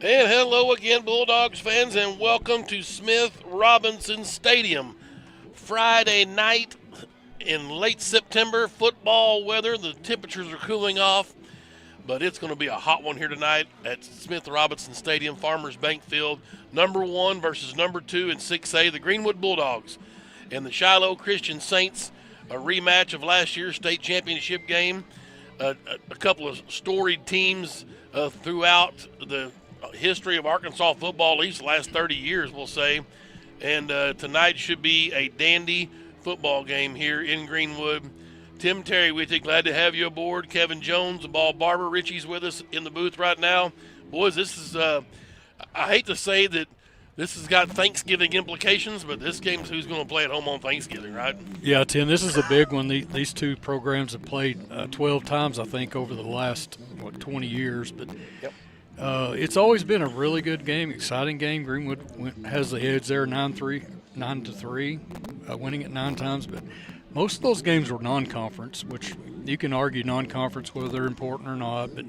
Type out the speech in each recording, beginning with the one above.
And hello again, Bulldogs fans, and welcome to Smith Robinson Stadium. Friday night in late September, football weather. The temperatures are cooling off, but it's going to be a hot one here tonight at Smith Robinson Stadium, Farmers Bank Field. Number 1 versus number 2 in 6A, the Greenwood Bulldogs. And the Shiloh Christian Saints, a rematch of last year's state championship game. A couple of storied teams throughout the history of Arkansas football, at least the last 30 years, we'll say. And tonight should be a dandy football game here in Greenwood. Tim Terry with you. Glad to have you aboard. Kevin Jones, the ball barber. Richie's with us in the booth right now. Boys, this is, I hate to say that this has got Thanksgiving implications, but this game's who's going to play at home on Thanksgiving, right? Yeah, Tim, this is a big one. These two programs have played 12 times, I think, over the last, 20 years. But Yep. It's always been a really good game, exciting game. Greenwood has the edge there, 9-3, winning it 9 times. But most of those games were non-conference, which you can argue non-conference whether they're important or not. But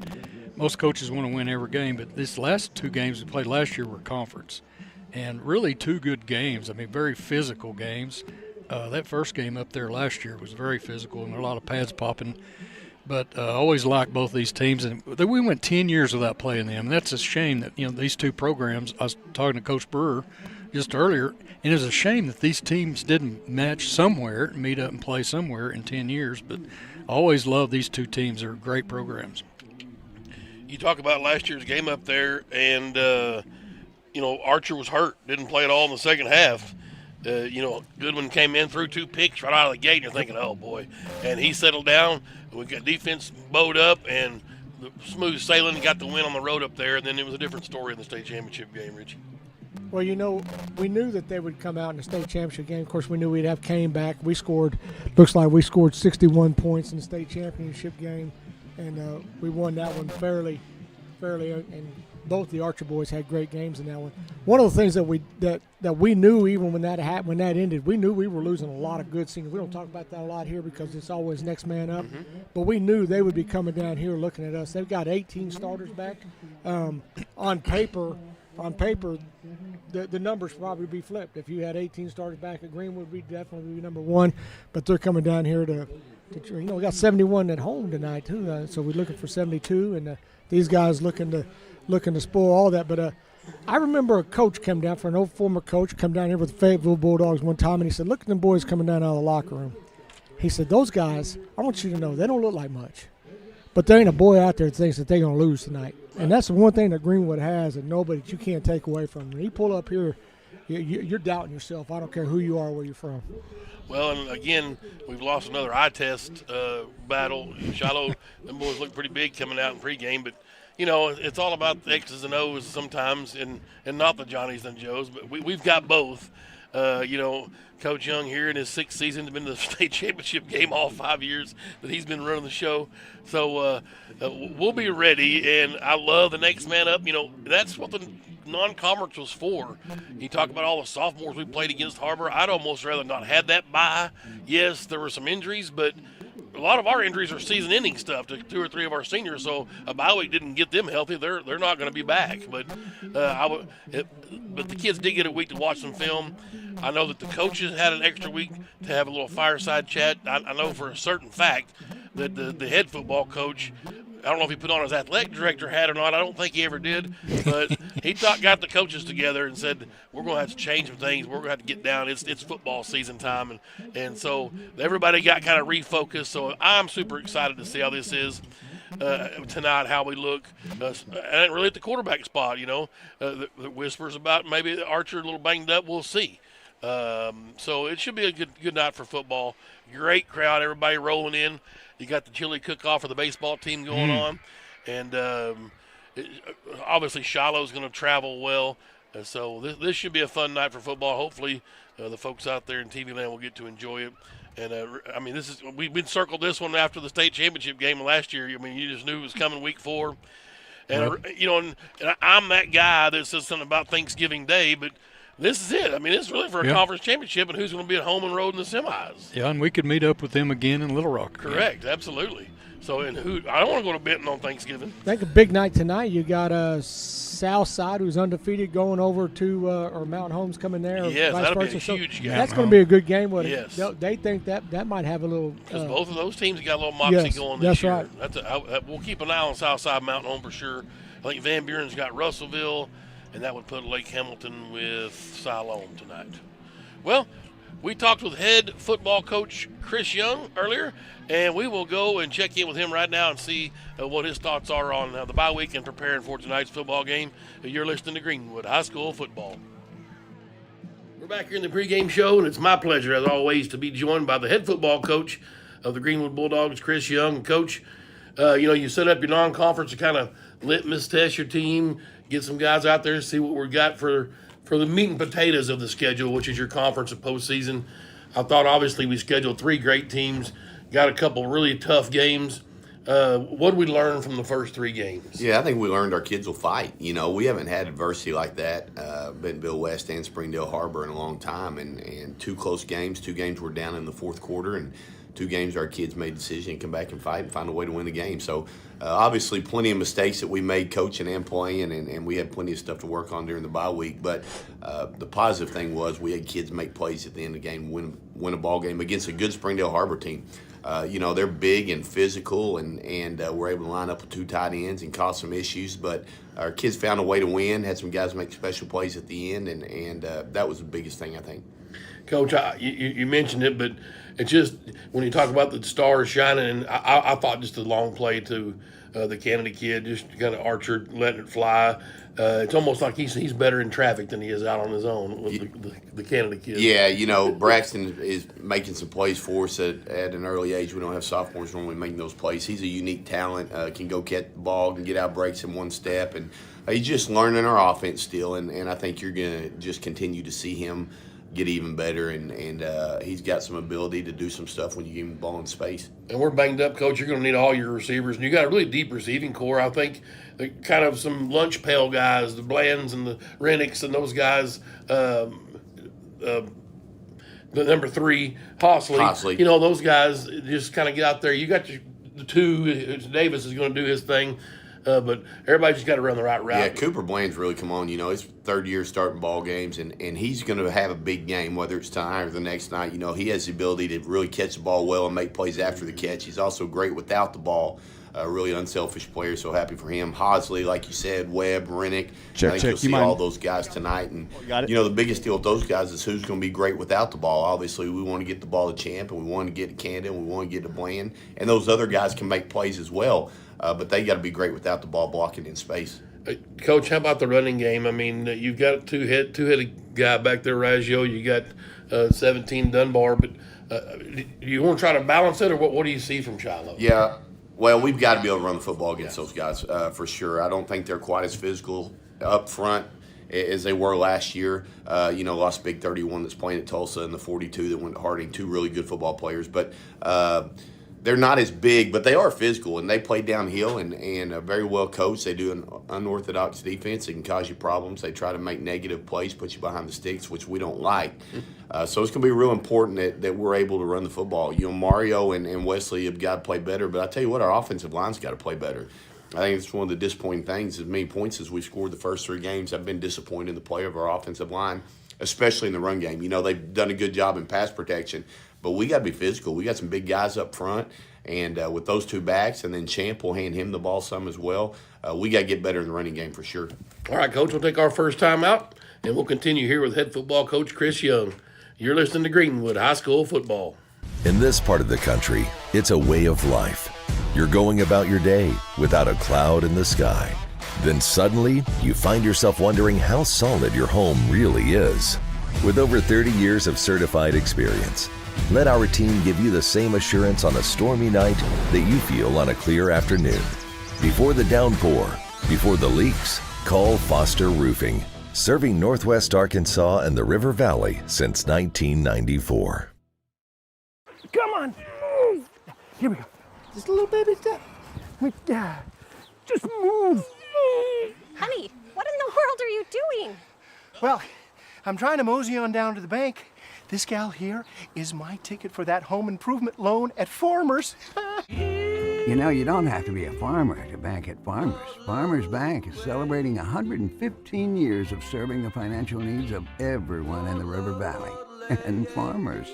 most coaches want to win every game. But these last 2 games we played last year were conference. And really 2 good games. I mean, very physical games. That first game up there last year was very physical and a lot of pads popping. But I always liked both these teams. And we went 10 years without playing them. And that's a shame that, these 2 programs, I was talking to Coach Brewer just earlier, and it's a shame that these teams didn't match somewhere, meet up and play somewhere in 10 years. But I always loved these 2 teams. They're great programs. You talk about last year's game up there, and Archer was hurt, didn't play at all in the second half. Goodwin came in, threw 2 picks right out of the gate, and you're thinking, oh, boy. And he settled down. We got defense bowed up, and smooth sailing, and got the win on the road up there. And then it was a different story in the state championship game, Richie. Well, we knew that they would come out in the state championship game. Of course, we knew we'd have Kane back. Looks like we scored 61 points in the state championship game, and we won that one fairly, and both the Archer boys had great games in that one. One of the things that we knew, even when that ended, we knew we were losing a lot of good seniors. We don't talk about that a lot here because it's always next man up. Mm-hmm. But we knew they would be coming down here looking at us. They've got 18 starters back. On paper, the numbers probably be flipped. If you had 18 starters back at Greenwood, we'd definitely be number 1. But they're coming down here to we got 71 at home tonight too. So we're looking for 72, and these guys looking to spoil all that. But I remember a coach come down, for an old former coach, come down here with the Fayetteville Bulldogs one time, and he said, look at them boys coming down out of the locker room. He said, those guys, I want you to know, they don't look like much. But there ain't a boy out there that thinks that they're going to lose tonight. And that's the one thing that Greenwood has that you can't take away from them. When you pull up here, you're doubting yourself. I don't care who you are or where you're from. Well, and again, we've lost another eye test battle. Shiloh, them boys look pretty big coming out in pregame, but it's all about the X's and O's sometimes, and not the Johnnies and Joes. But we've got both. Coach Young here in his 6th season has been to the state championship game all 5 years that he's been running the show. So we'll be ready, and I love the next man up. That's what the non-conference was for. You talk about all the sophomores we played against Harbor. I'd almost rather not had that bye. Yes, there were some injuries, but a lot of our injuries are season-ending stuff to 2 or 3 of our seniors, so a bye week didn't get them healthy. They're not going to be back. But but the kids did get a week to watch some film. I know that the coaches had an extra week to have a little fireside chat. I know for a certain fact that the head football coach, I don't know if he put on his athletic director hat or not. I don't think he ever did. But he got the coaches together and said, we're going to have to change some things. We're going to have to get down. It's football season time. And so everybody got kind of refocused. So I'm super excited to see how this is tonight, how we look. And really at the quarterback spot, the whispers about maybe Archer a little banged up. We'll see. So it should be a good night for football. Great crowd, everybody rolling in. You got the chili cook-off for the baseball team going on. And obviously Shiloh's going to travel well. So this should be a fun night for football. Hopefully the folks out there in TV land will get to enjoy it. And, we've circled this one after the state championship game last year. You just knew it was coming week 4. And, and I'm that guy that says something about Thanksgiving Day, but this is it. It's really for a conference championship, and who's going to be at home and road in the semis. Yeah, and we could meet up with them again in Little Rock. Correct, absolutely. So, and I don't want to go to Benton on Thanksgiving. I think a big night tonight. You got Southside, who's undefeated, going over to or Mountain Home's coming there. Or Yes, vice that'll versa. be a huge game. That's going to be a good game. Yes. They think that might have a little. Because both of those teams got a little moxie going this year. That's right. We'll keep an eye on Southside Mountain Home for sure. I think Van Buren's got Russellville, and that would put Lake Hamilton with Siloam tonight. Well, we talked with head football coach Chris Young earlier, and we will go and check in with him right now and see what his thoughts are on the bye week and preparing for tonight's football game. You're listening to Greenwood High School Football. We're back here in the pregame show, and it's my pleasure, as always, to be joined by the head football coach of the Greenwood Bulldogs, Chris Young. Coach, you set up your non-conference to kind of litmus test your team, get some guys out there, see what we've got for the meat and potatoes of the schedule, which is your conference and postseason. I thought, obviously, we scheduled 3 great teams, got a couple really tough games. What did we learn from the first 3 games? Yeah, I think we learned our kids will fight. We haven't had adversity like that, Bentonville West and Springdale Harbor, in a long time. And 2 close games. 2 games were down in the fourth quarter, and 2 games our kids made a decision to come back and fight and find a way to win the game. So, obviously, plenty of mistakes that we made coaching and playing, and we had plenty of stuff to work on during the bye week. But the positive thing was we had kids make plays at the end of the game, win a ball game against a good Springdale Harbor team. They're big and physical, and we're able to line up with 2 tight ends and cause some issues. But our kids found a way to win, had some guys make special plays at the end, and that was the biggest thing, I think. Coach, you mentioned it, but it's just when you talk about the stars shining, and I thought just a long play to the Kennedy kid, just kind of Archer letting it fly. It's almost like he's better in traffic than he is out on his own with the Kennedy kid. Yeah, Braxton is making some plays for us at an early age. We don't have sophomores normally making those plays. He's a unique talent, can go catch the ball, can get out breaks in one step, and he's just learning our offense still, and I think you're going to just continue to see him get even better, and he's got some ability to do some stuff when you give him the ball in space. And we're banged up, Coach. You're going to need all your receivers, and you got a really deep receiving core. I think kind of some lunch pail guys, the Blands and the Rennicks and those guys. The number 3, Hossley. Those guys just kind of get out there. You got the 2. Davis is going to do his thing. But everybody just got to run the right route. Yeah, Cooper Bland's really come on. His 3rd year starting ball games, and he's going to have a big game, whether it's tonight or the next night. He has the ability to really catch the ball well and make plays after the catch. He's also great without the ball. A really unselfish player, so happy for him. Hosley, like you said, Webb, Rennick. I think you'll see all those guys tonight. And, the biggest deal with those guys is who's going to be great without the ball. Obviously, we want to get the ball to Champ, and we want to get to Canada, and we want to get to Bland. And those other guys can make plays as well. But they got to be great without the ball blocking in space. Coach, how about the running game? I mean, you've got a two-headed guy back there, Raggio. You got 17 Dunbar, but do you want to try to balance it, or what do you see from Shiloh? Yeah, well, we've got to be able to run the football against those guys for sure. I don't think they're quite as physical up front as they were last year. Lost Big 31 that's playing at Tulsa, and the 42 that went to Harding, 2 really good football players. But they're not as big, but they are physical, and they play downhill and very well coached. They do an unorthodox defense. They can cause you problems. They try to make negative plays, put you behind the sticks, which we don't like. So it's going to be real important that we're able to run the football. Mario and Wesley have got to play better, but I tell you what, our offensive line's got to play better. I think it's one of the disappointing things. As many points as we scored the first 3 games, I've been disappointed in the play of our offensive line, especially in the run game. They've done a good job in pass protection, but we got to be physical. We got some big guys up front, and with those 2 backs, and then Champ will hand him the ball some as well. We got to get better in the running game for sure. All right, Coach, we'll take our first time out, and we'll continue here with head football coach Chris Young. You're listening to Greenwood High School Football. In this part of the country, it's a way of life. You're going about your day without a cloud in the sky. Then suddenly, you find yourself wondering how solid your home really is. With over 30 years of certified experience, let our team give you the same assurance on a stormy night that you feel on a clear afternoon. Before the downpour, before the leaks, call Foster Roofing, serving Northwest Arkansas and the River Valley since 1994. Come on, move. Here we go. Just a little baby step. Just move. Honey, what in the world are you doing? Well, I'm trying to mosey on down to the bank. This gal here is my ticket for that home improvement loan at Farmers. You know, you don't have to be a farmer to bank at Farmers. Farmers Bank is celebrating 115 years of serving the financial needs of everyone in the River Valley. And farmers.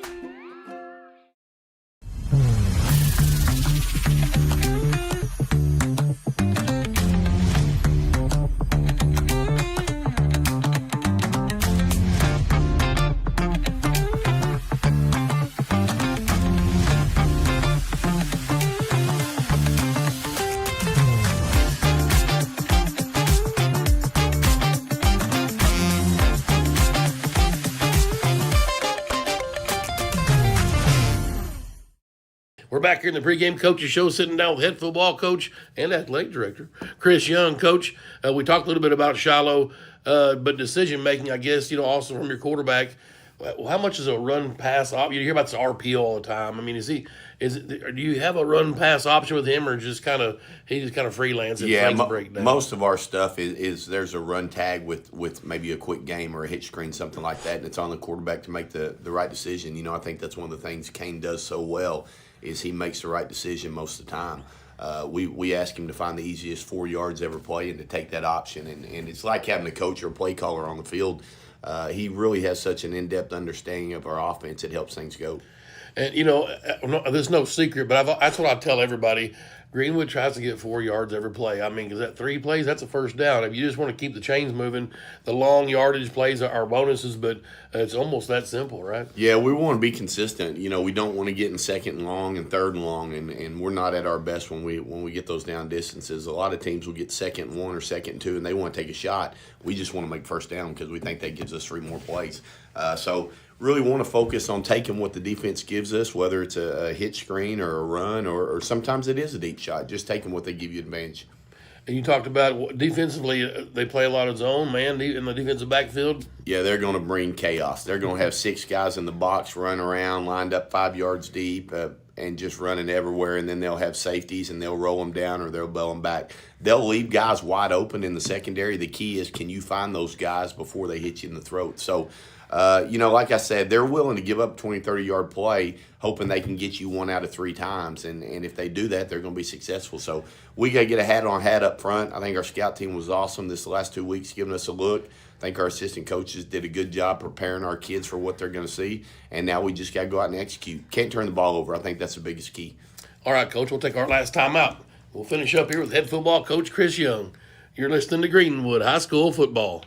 We're back here in the pregame coaches show, sitting down with head football coach and athletic director Chris Young. Coach, we talked a little bit about Shiloh, but decision making, I guess, also from your quarterback. Well, how much is a run pass option? You hear about this RPO all the time. I mean, do you have a run pass option with him, or he just kind of freelance and things break down? Most of our stuff is there's a run tag with maybe a quick game or a hitch screen, something like that, and it's on the quarterback to make the right decision. I think that's one of the things Kane does so well is he makes the right decision most of the time. We ask him to find the easiest 4 yards ever played and to take that option, and it's like having a coach or a play caller on the field. He really has such an in-depth understanding of our offense. It helps things go. And, there's no secret, but that's what I tell everybody. Greenwood tries to get 4 yards every play. I mean, because that 3 plays, that's a first down. If you just want to keep the chains moving, the long yardage plays are bonuses, but it's almost that simple, right? Yeah, we want to be consistent. We don't want to get in second and long and third and long, and we're not at our best when we get those down distances. A lot of teams will get second and 1 or second and 2, and they want to take a shot. We just want to make first down because we think that gives us 3 more plays. So really want to focus on taking what the defense gives us, whether it's a hitch screen or a run or sometimes it is a deep shot, just taking what they give you advantage. And you talked about defensively, they play a lot of zone, man, in the defensive backfield. Yeah, they're going to bring chaos. They're going to have 6 guys in the box run around, lined up 5 yards deep, and just running everywhere, and then they'll have safeties, and they'll roll them down or they'll bail them back. They'll leave guys wide open in the secondary. The key is, can you find those guys before they hit you in the throat? So, like I said, they're willing to give up a 20, 30-yard play, hoping they can get you 1 out of 3 times. And if they do that, they're going to be successful. So we got to get a hat up front. I think our scout team was awesome this last 2 weeks, giving us a look. I think our assistant coaches did a good job preparing our kids for what they're going to see. And now we just got to go out and execute. Can't turn the ball over. I think that's the biggest key. All right, Coach, we'll take our last time out. We'll finish up here with head football coach Chris Young. You're listening to Greenwood High School Football.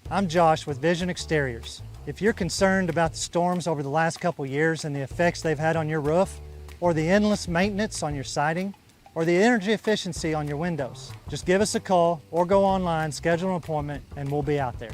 I'm Josh with Vision Exteriors. If you're concerned about the storms over the last couple years and the effects they've had on your roof, or the endless maintenance on your siding, or the energy efficiency on your windows, just give us a call or go online, schedule an appointment, and we'll be out there.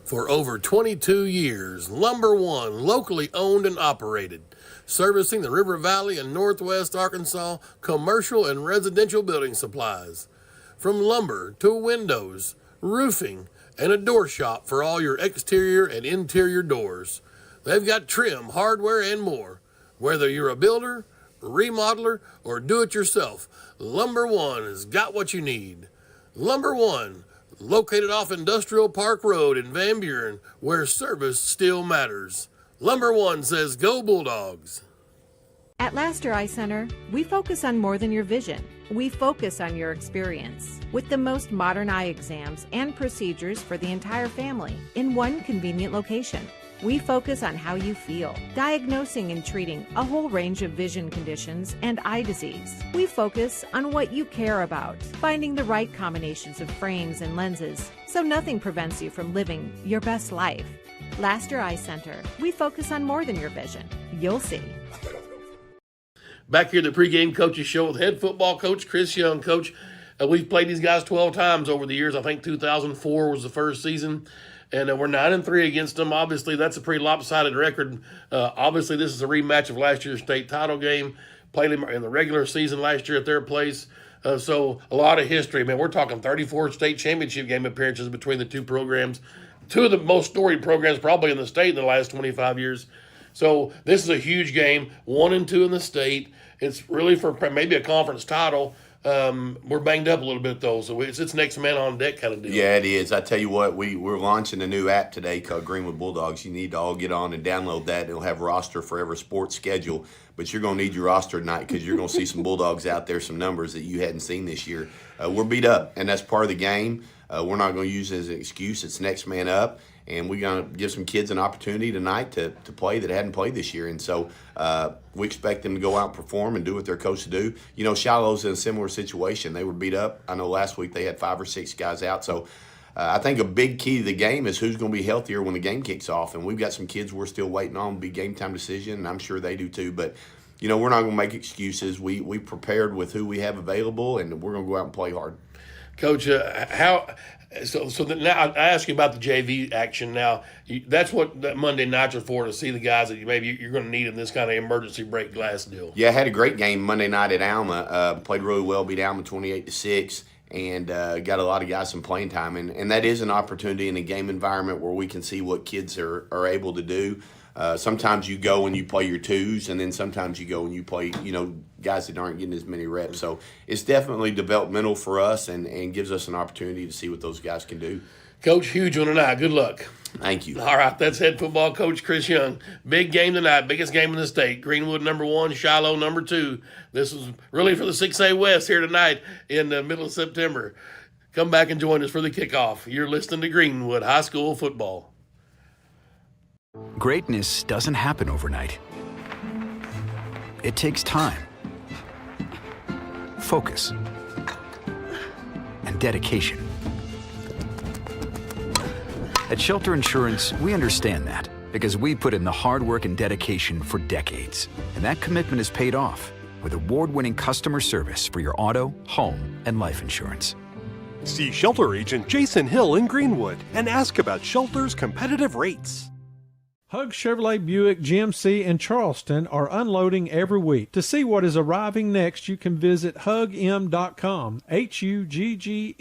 For over 22 years, Lumber One, locally owned and operated, servicing the River Valley and Northwest Arkansas commercial and residential building supplies. From lumber to windows, roofing, and a door shop for all your exterior and interior doors. They've got trim, hardware, and more. Whether you're a builder, remodeler, or do-it-yourself, Lumber One has got what you need. Lumber One, located off Industrial Park Road in Van Buren, where service still matters. Lumber One says, go Bulldogs. At Laster Eye Center, we focus on more than your vision. We focus on your experience with the most modern eye exams and procedures for the entire family in one convenient location. We focus on how you feel, diagnosing and treating a whole range of vision conditions and eye disease. We focus on what you care about, finding the right combinations of frames and lenses so nothing prevents you from living your best life. Laster Eye Center, we focus on more than your vision. You'll see. Back here at the pregame coaches show with head football coach Chris Young. Coach, we've played these guys 12 times over the years. I think 2004 was the first season, and we're 9-3 against them. Obviously, that's a pretty lopsided record. Obviously, this is a rematch of last year's state title game. Played them in the regular season last year at their place. So a lot of history. Man, we're talking 34 state championship game appearances between the two programs. Two of the most storied programs probably in the state in the last 25 years. So this is a huge game, 1-2 in the state. It's really for maybe a conference title. We're banged up a little bit though, so it's next man on deck kind of deal. Yeah, it is. I tell you what, we're launching a new app today called Greenwood Bulldogs. You need to all get on and download that. It'll have roster for every sports schedule, but you're going to need your roster tonight because you're going to see some Bulldogs out there, some numbers that you hadn't seen this year. We're beat up, and that's part of the game. We're not going to use it as an excuse. It's next man up, and we're going to give some kids an opportunity tonight to play that hadn't played this year. And so we expect them to go out and perform and do what they're coached to do. You know, Shiloh's in a similar situation. They were beat up. I know last week they had 5 or 6 guys out. So I think a big key to the game is who's going to be healthier when the game kicks off. And we've got some kids we're still waiting on to be game time decision, and I'm sure they do too. But, you know, we're not going to make excuses. We prepared with who we have available, and we're going to go out and play hard. Coach, so now I ask you about the JV action. Now that's what that Monday nights are for, to see the guys that maybe you're going to need in this kind of emergency break glass deal. Yeah, I had a great game Monday night at Alma. Played really well, beat Alma 28-6, and got a lot of guys some playing time. And that is an opportunity in a game environment where we can see what kids are able to do. Sometimes you go and you play your twos, and then sometimes you go and you play, you know, guys that aren't getting as many reps. So it's definitely developmental for us and gives us an opportunity to see what those guys can do. Coach, huge one tonight. Good luck. Thank you. All right, that's head football coach Chris Young. Big game tonight, biggest game in the state. Greenwood #1, Shiloh #2. This is really for the 6A West here tonight in the middle of September. Come back and join us for the kickoff. You're listening to Greenwood High School football. Greatness doesn't happen overnight. It takes time, focus, and dedication. At Shelter Insurance, we understand that because we put in the hard work and dedication for decades. And that commitment is paid off with award-winning customer service for your auto, home, and life insurance. See Shelter Agent Jason Hill in Greenwood and ask about Shelter's competitive rates. Hug Chevrolet Buick GMC in Charleston are unloading every week. To see what is arriving next, you can visit hugm.com, HUGGM.com.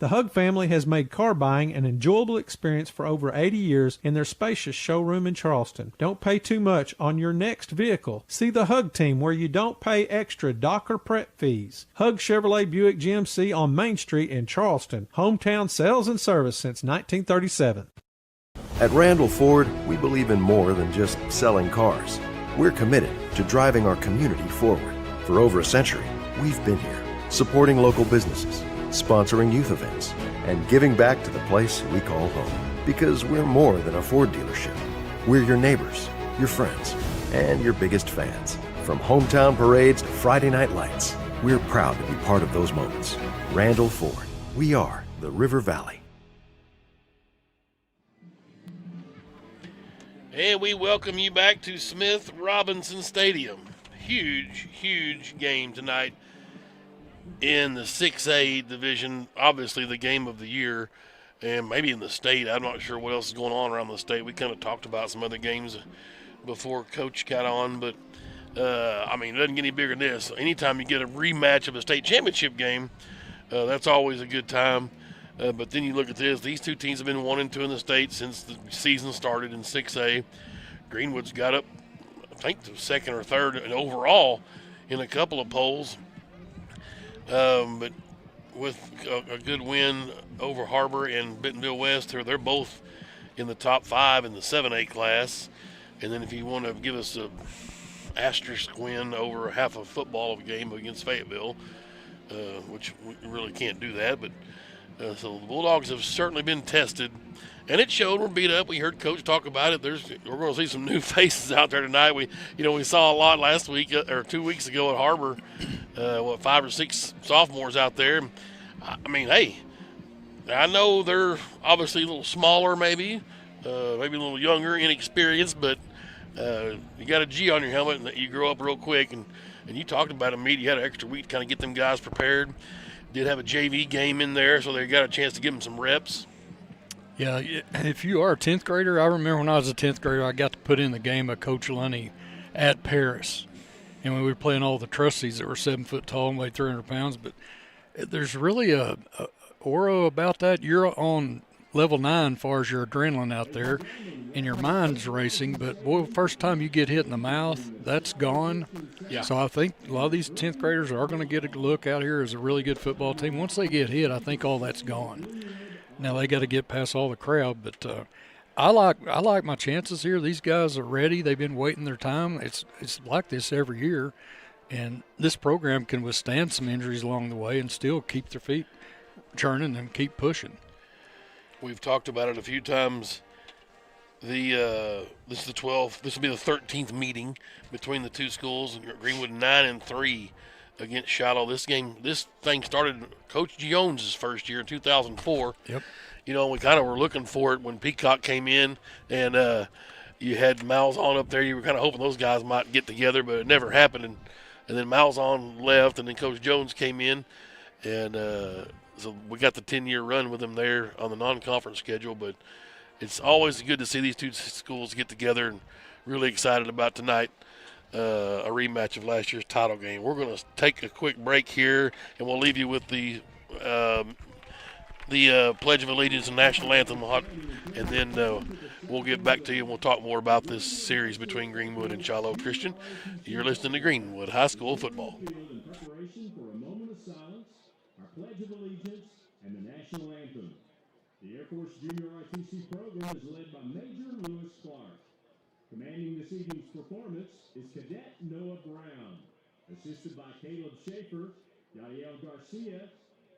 The Hug family has made car buying an enjoyable experience for over 80 years in their spacious showroom in Charleston. Don't pay too much on your next vehicle. See the Hug team where you don't pay extra dock or prep fees. Hug Chevrolet Buick GMC on Main Street in Charleston. Hometown sales and service since 1937. At Randall Ford, we believe in more than just selling cars. We're committed to driving our community forward. For over a century, we've been here, supporting local businesses, sponsoring youth events, and giving back to the place we call home. Because we're more than a Ford dealership. We're your neighbors, your friends, and your biggest fans. From hometown parades to Friday night lights, we're proud to be part of those moments. Randall Ford. We are the River Valley. And we welcome you back to Smith Robinson Stadium. Huge game tonight in the 6A division. Obviously the game of the year, and maybe in the state. I'm not sure what else is going on around the state. We kind of talked about some other games before Coach got on, but I mean, it doesn't get any bigger than this. Anytime you get a rematch of a state championship game, that's always a good time. But then you look at this. These two teams have been 1-2 in the state since the season started in 6A. Greenwood's got up, I think, to second or third and overall in a couple of polls. But with a good win over Harbor and Bentonville West, they're both in the top 5 in the 7A class. And then if you want to give us a asterisk win over half a football of a game against Fayetteville, which we really can't do that, but so the Bulldogs have certainly been tested, and it showed. We're beat up. We heard Coach talk about it. We're going to see some new faces out there tonight. We saw a lot last week or 2 weeks ago at Harbor. 5 or 6 sophomores out there. I mean, hey, I know they're obviously a little smaller, maybe a little younger, inexperienced, but you got a G on your helmet, and you grow up real quick. And you talked about them. You had an extra week to kind of get them guys prepared. Did have a JV game in there, so they got a chance to give them some reps. Yeah, if you are a 10th grader, I remember when I was a 10th grader, I got to put in the game of Coach Lunny at Paris. And we were playing all the trustees that were 7 foot tall and weighed 300 pounds. But there's really a aura about that. You're on level 9 as far as your adrenaline out there and your mind's racing. But, boy, first time you get hit in the mouth, that's gone. Yeah. So I think a lot of these 10th graders are going to get a look out here as a really good football team. Once they get hit, I think all that's gone. Now they got to get past all the crowd. But I like my chances here. These guys are ready. They've been waiting their time. It's like this every year. And this program can withstand some injuries along the way and still keep their feet churning and keep pushing. We've talked about it a few times. This is the 12th. This will be the 13th meeting between the two schools. Greenwood 9-3 against Shiloh. This thing started Coach Jones's first year in 2004. Yep. You know, we kind of were looking for it when Peacock came in, and you had Malzahn up there. You were kind of hoping those guys might get together, but it never happened. And then Malzahn left, and then Coach Jones came in, and so we got the 10-year run with him there on the non-conference schedule. But it's always good to see these two schools get together, and really excited about tonight, a rematch of last year's title game. We're going to take a quick break here, and we'll leave you with the Pledge of Allegiance and National Anthem, and then we'll get back to you and we'll talk more about this series between Greenwood and Shiloh Christian. You're listening to Greenwood High School Football. In preparation for a moment of silence, our Pledge of Allegiance and the National Anthem. The Air Force Junior ROTC program is led by Major Lewis Clark. Commanding this evening's performance is Cadet Noah Brown, assisted by Caleb Schaefer, Yadiel Garcia,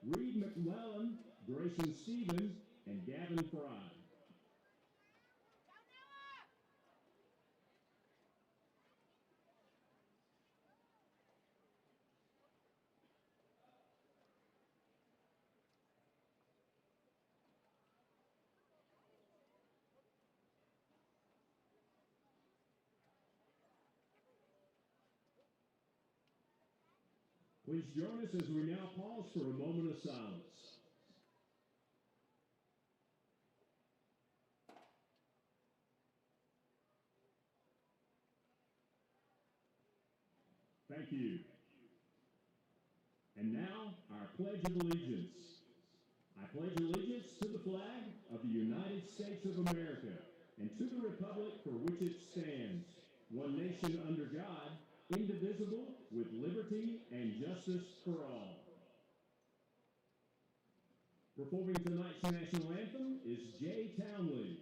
Reed McMullen, Grayson Stevens, and Gavin Fry. Please join us as we now pause for a moment of silence. Thank you. And now, our Pledge of Allegiance. I pledge allegiance to the flag of the United States of America and to the republic for which it stands, one nation under God, indivisible, with liberty and justice for all. Performing tonight's national anthem is Jay Townley.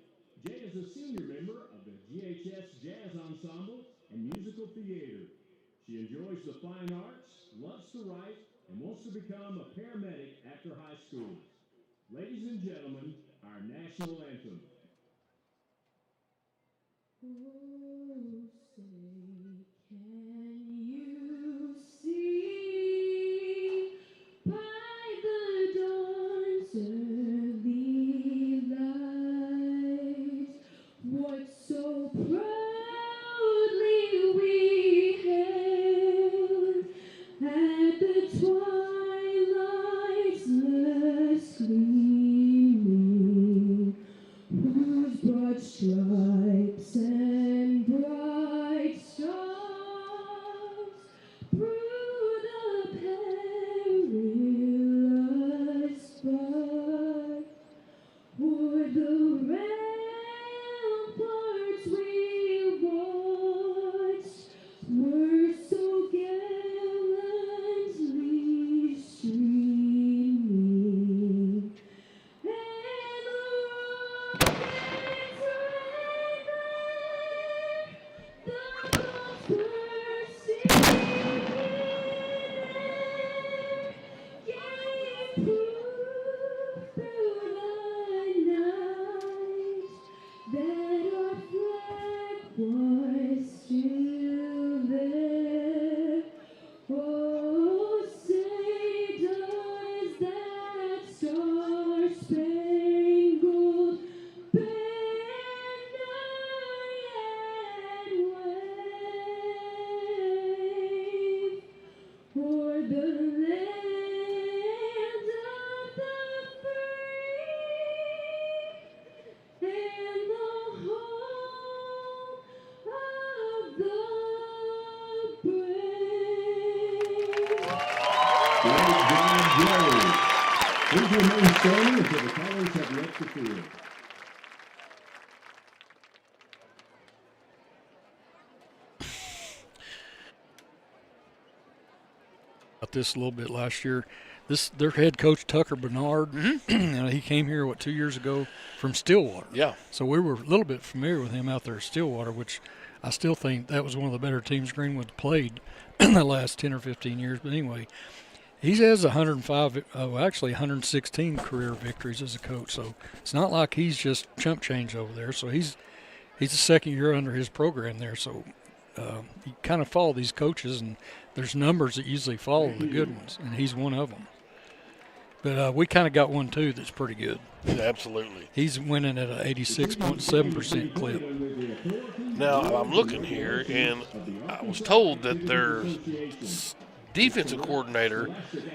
Jay is a senior member of the GHS Jazz Ensemble and Musical Theater. She enjoys the fine arts, loves to write, and wants to become a paramedic after high school. Ladies and gentlemen, our national anthem. Oh, say, can you see by the dawn's early light what so proudly we hailed at the twilight's last gleaming, whose broad stripes and bright stars through the perilous fight o'er the ramparts we watched were so gallantly streaming, and the rockets red glare, the bombs bursting in air, gave proof through the night that our flag was still there. Oh, say does that star-spangled banner yet wave o'er the land of the free and the home of the brave? Great job, Jerry. Please Please remain standing until the callers have left the field. About this a little bit last year. Their head coach Tucker Bernard, he came here 2 years ago from Stillwater. Yeah. So we were a little bit familiar with him out there at Stillwater, which I still think that was one of the better teams Greenwood played in the last 10 or 15 years. But anyway, he has 116 career victories as a coach. So it's not like he's just chump change over there. So he's the second year under his program there. So you kind of follow these coaches, and there's numbers that usually follow the good ones, and he's one of them. But we kind of got one, too, that's pretty good. Yeah, absolutely. He's winning at an 86.7% clip. Now, I'm looking here, and I was told that their defensive coordinator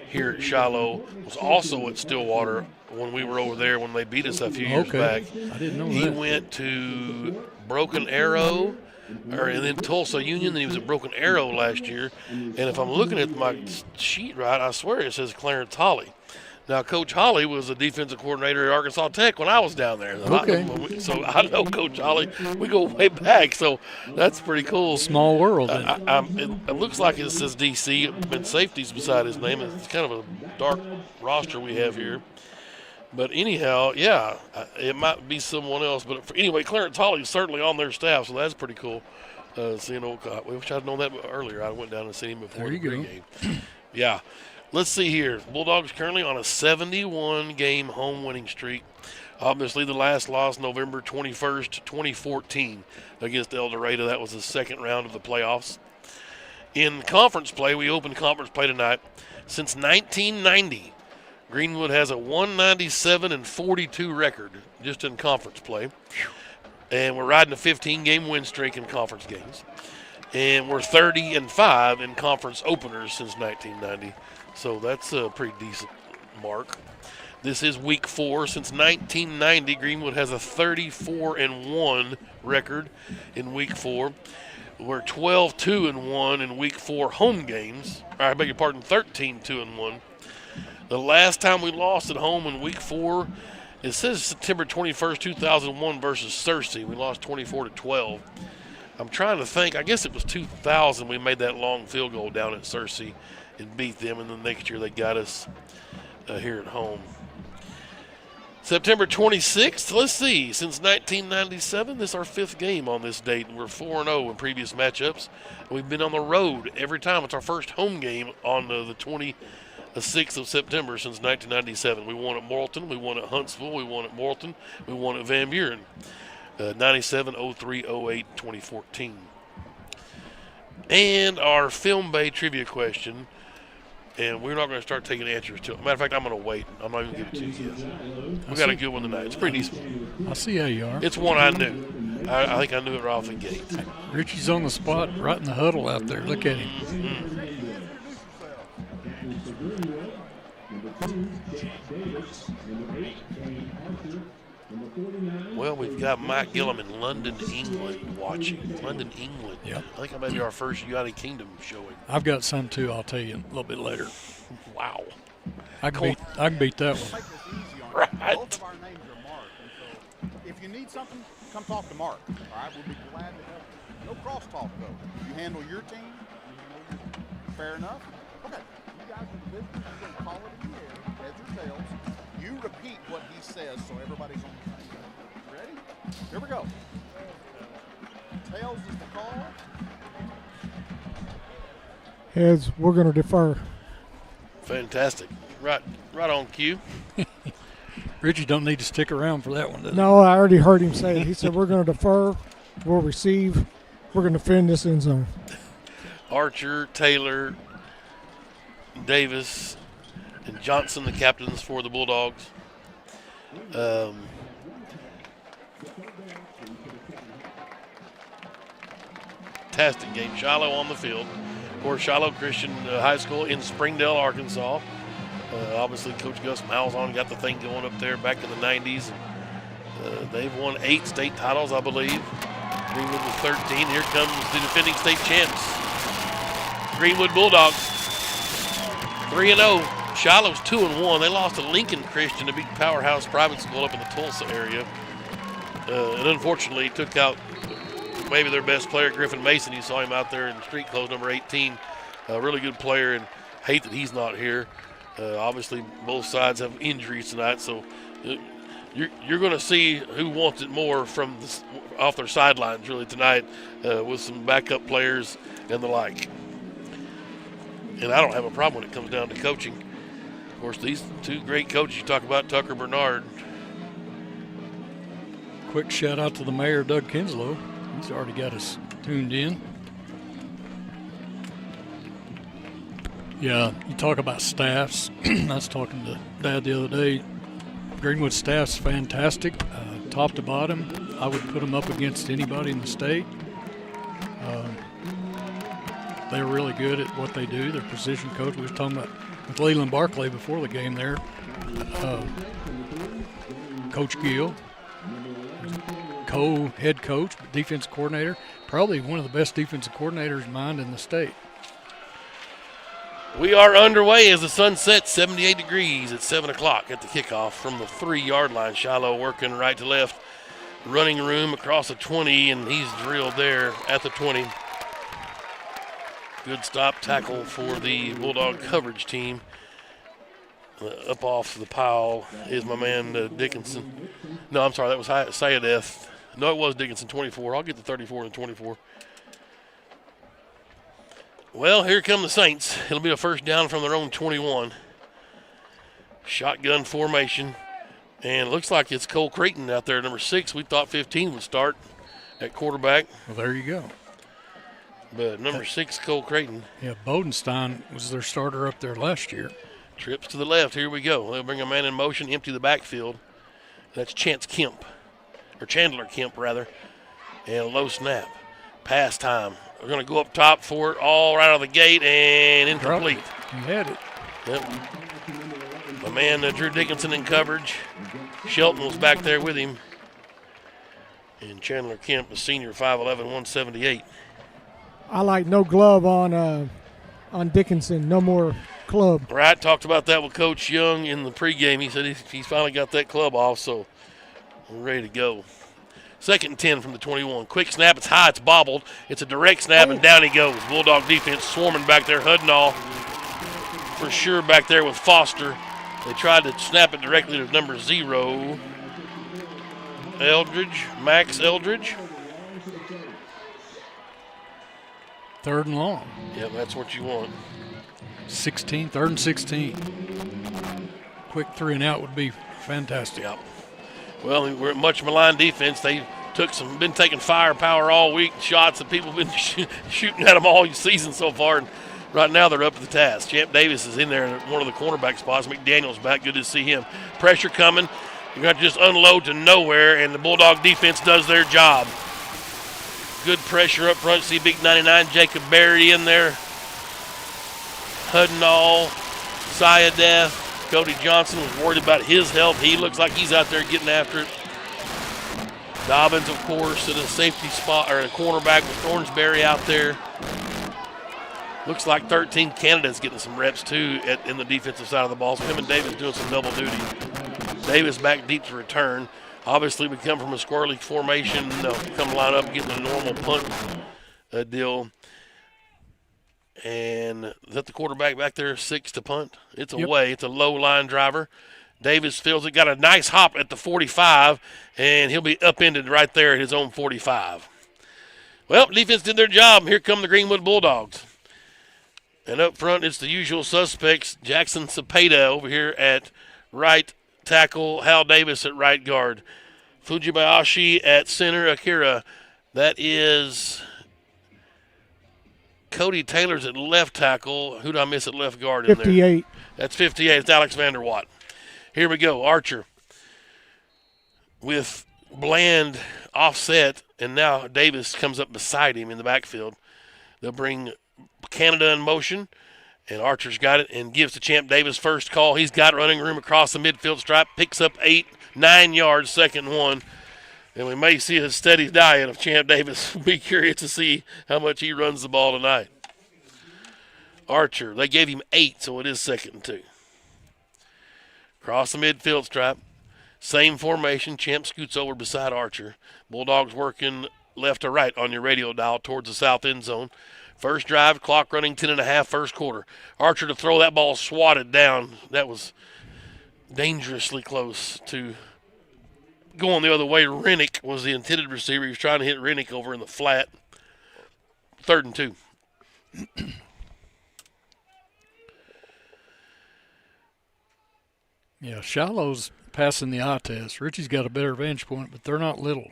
here at Shiloh was also at Stillwater when we were over there when they beat us a few years back. I didn't know He that. went to Broken Arrow, and then Tulsa Union, then he was at Broken Arrow last year. And if I'm looking at my sheet right, I swear it says Clarence Holly. Now, Coach Holly was a defensive coordinator at Arkansas Tech when I was down there. Okay. So I know Coach Holly. We go way back, so that's pretty cool. Small world. It looks like it says DC and safeties beside his name. It's kind of a dark roster we have here. But anyhow, yeah, it might be someone else. But anyway, Clarence Holly is certainly on their staff, so that's pretty cool. I wish I'd known that earlier. I went down and seen him before the pregame. Yeah. Let's see here. Bulldogs currently on a 71-game home winning streak. Obviously, the last loss November 21st, 2014 against El Dorado. That was the second round of the playoffs. In conference play, we opened conference play tonight. Since 1990, Greenwood has a 197-42 record just in conference play. And we're riding a 15-game win streak in conference games. And we're 30-5 in conference openers since 1990. So that's a pretty decent mark. This is week 4. Since 1990, Greenwood has a 34-1 record in week 4. We're 12-2-1 in week 4 home games. I beg your pardon, 13-2-1. The last time we lost at home in week 4, it says September 21st, 2001 versus Searcy. We lost 24-12. I'm trying to think. I guess it was 2000 we made that long field goal down at Searcy and beat them, and then next year they got us here at home. September 26th, let's see, since 1997, this is our 5th game on this date, and we're 4-0 in previous matchups. We've been on the road every time. It's our first home game on the 26th of September since 1997. We won at Morrilton, we won at Huntsville, we won at Morrilton, we won at Van Buren. 97, 03, 08, 2014. And our Film Bay trivia question, and we're not going to start taking answers to it. Matter of fact, I'm going to wait. I'm not even going to give it to you yet. We got a good one tonight. It's pretty decent. I see how you are. It's one I knew. I think I knew it right off the gate. Richie's on the spot, right in the huddle out there. Look at him. Well, we've got Mike Gillum in London, England watching. London, England. Yep. I think that may be our first United Kingdom showing. I've got some too. I'll tell you a little bit later. Wow. I can beat that one. Right. Both of our names are Mark. And so if you need something, come talk to Mark. All right, we'll be glad to help you. No crosstalk though. You handle your team. Fair enough. Okay. You guys are the business. You're going to call it in the air, heads or tails. You repeat what he says so everybody's on the same page. Ready? Here we go. Tails is the call. Heads, we're going to defer. Fantastic. Right on cue. Richie don't need to stick around for that one, does he? No, I already heard him say it. He said we're going to defer, we'll receive, we're going to defend this end zone. Archer, Taylor, Davis, and Johnson, the captains for the Bulldogs. Fantastic game. Shiloh on the field. Of course, Shiloh Christian High School in Springdale, Arkansas. Obviously, Coach Gus Malzahn got the thing going up there back in the 90s. They've won 8 state titles, I believe. Greenwood was 13. Here comes the defending state champs. Greenwood Bulldogs, 3-0. Shiloh's 2-1. They lost to Lincoln Christian, a big powerhouse private school up in the Tulsa area. And unfortunately took out maybe their best player, Griffin Mason. You saw him out there in street clothes, number 18. A really good player, and hate that he's not here. Obviously, both sides have injuries tonight, so you're going to see who wants it more from off their sidelines really tonight with some backup players and the like. And I don't have a problem when it comes down to coaching. Of course, these two great coaches you talk about, Tucker Bernard. Quick shout out to the mayor, Doug Kinslow. He's already got us tuned in. Yeah, you talk about staffs. I was talking to Dad the other day. Greenwood staff's fantastic, top to bottom. I would put them up against anybody in the state. They're really good at what they do. Their position coach, we were talking about with Leland Barclay before the game there. Coach Gill, co-head coach, defense coordinator, probably one of the best defensive coordinators mind in the state. We are underway as the sun sets, 78 degrees at 7 o'clock at the kickoff from the 3-yard line. Shiloh working right to left, running room across the 20, and he's drilled there at the 20. Good stop tackle for the Bulldog coverage team. Up off the pile is my man Dickinson. No, I'm sorry, that was Sayedeth. No, it was Dickinson, 24. I'll get the 34 and the 24. Well, here come the Saints. It'll be a first down from their own 21. Shotgun formation. And it looks like it's Cole Creighton out there, number 6. We thought 15 would start at quarterback. Well, there you go. But number 6, Cole Creighton. Yeah, Bodenstein was their starter up there last year. Trips to the left. Here we go. They'll bring a man in motion, empty the backfield. That's Chandler Kemp, rather. And a low snap. Pass time. We're going to go up top for it, all right out of the gate, and incomplete. He had it. Yep. My man Drew Dickinson in coverage. Shelton was back there with him. And Chandler Kemp, a senior, 5'11", 178. I like no glove on Dickinson. No more club. Right, talked about that with Coach Young in the pregame. He said he's finally got that club off, so we're ready to go. 2nd and 10 from the 21. Quick snap. It's high. It's bobbled. It's a direct snap, and down he goes. Bulldog defense swarming back there. Hudnall for sure back there with Foster. They tried to snap it directly to number 0. Max Eldridge. 3rd and long. Yep, that's what you want. 16, 3rd and 16. Quick 3 and out would be fantastic. Yep. Well, we're at much maligned defense. They been taking firepower all week, shots that people have been shooting at them all season so far. And right now they're up to the task. Champ Davis is in there in one of the cornerback spots. McDaniel's back. Good to see him. Pressure coming. You're going to just unload to nowhere, and the Bulldog defense does their job. Good pressure up front. See big 99 Jacob Barry in there. Hudnall, Sayedeth. Cody Johnson was worried about his health. He looks like he's out there getting after it. Dobbins, of course, at a safety spot, or a cornerback with Thornsberry out there. Looks like 13 Canada's getting some reps, too, in the defensive side of the ball. So him and Davis doing some double duty. Davis back deep to return. Obviously, we come from a squirrely formation. They'll come line up, getting a normal punt deal. And is that the quarterback back there, 6 to punt? It's away. It's a low line driver. Davis feels it. Got a nice hop at the 45, and he'll be upended right there at his own 45. Well, defense did their job. Here come the Greenwood Bulldogs. And up front, it's the usual suspects. Jackson Cepeda over here at right tackle. Hal Davis at right guard. Fujibayashi at center. Akira. That is Cody Taylor's at left tackle. Who did I miss at left guard in there? 58. That's 58. It's Alex Vanderwatt. Here we go. Archer with Bland offset, and now Davis comes up beside him in the backfield. They'll bring Canada in motion, and Archer's got it and gives to Champ Davis first call. He's got running room across the midfield stripe, picks up 9 yards, 2nd and 1. And we may see a steady diet of Champ Davis. Be curious to see how much he runs the ball tonight. Archer, they gave him 8, so it is 2nd and 2. Across the midfield stripe. Same formation. Champ scoots over beside Archer. Bulldogs working left to right on your radio dial towards the south end zone. First drive, clock running 10.5 first quarter. Archer to throw, that ball swatted down. That was dangerously close to going the other way. Rennick was the intended receiver. He was trying to hit Rennick over in the flat. 3rd and 2. Yeah, Shiloh's passing the eye test. Richie's got a better vantage point, but they're not little.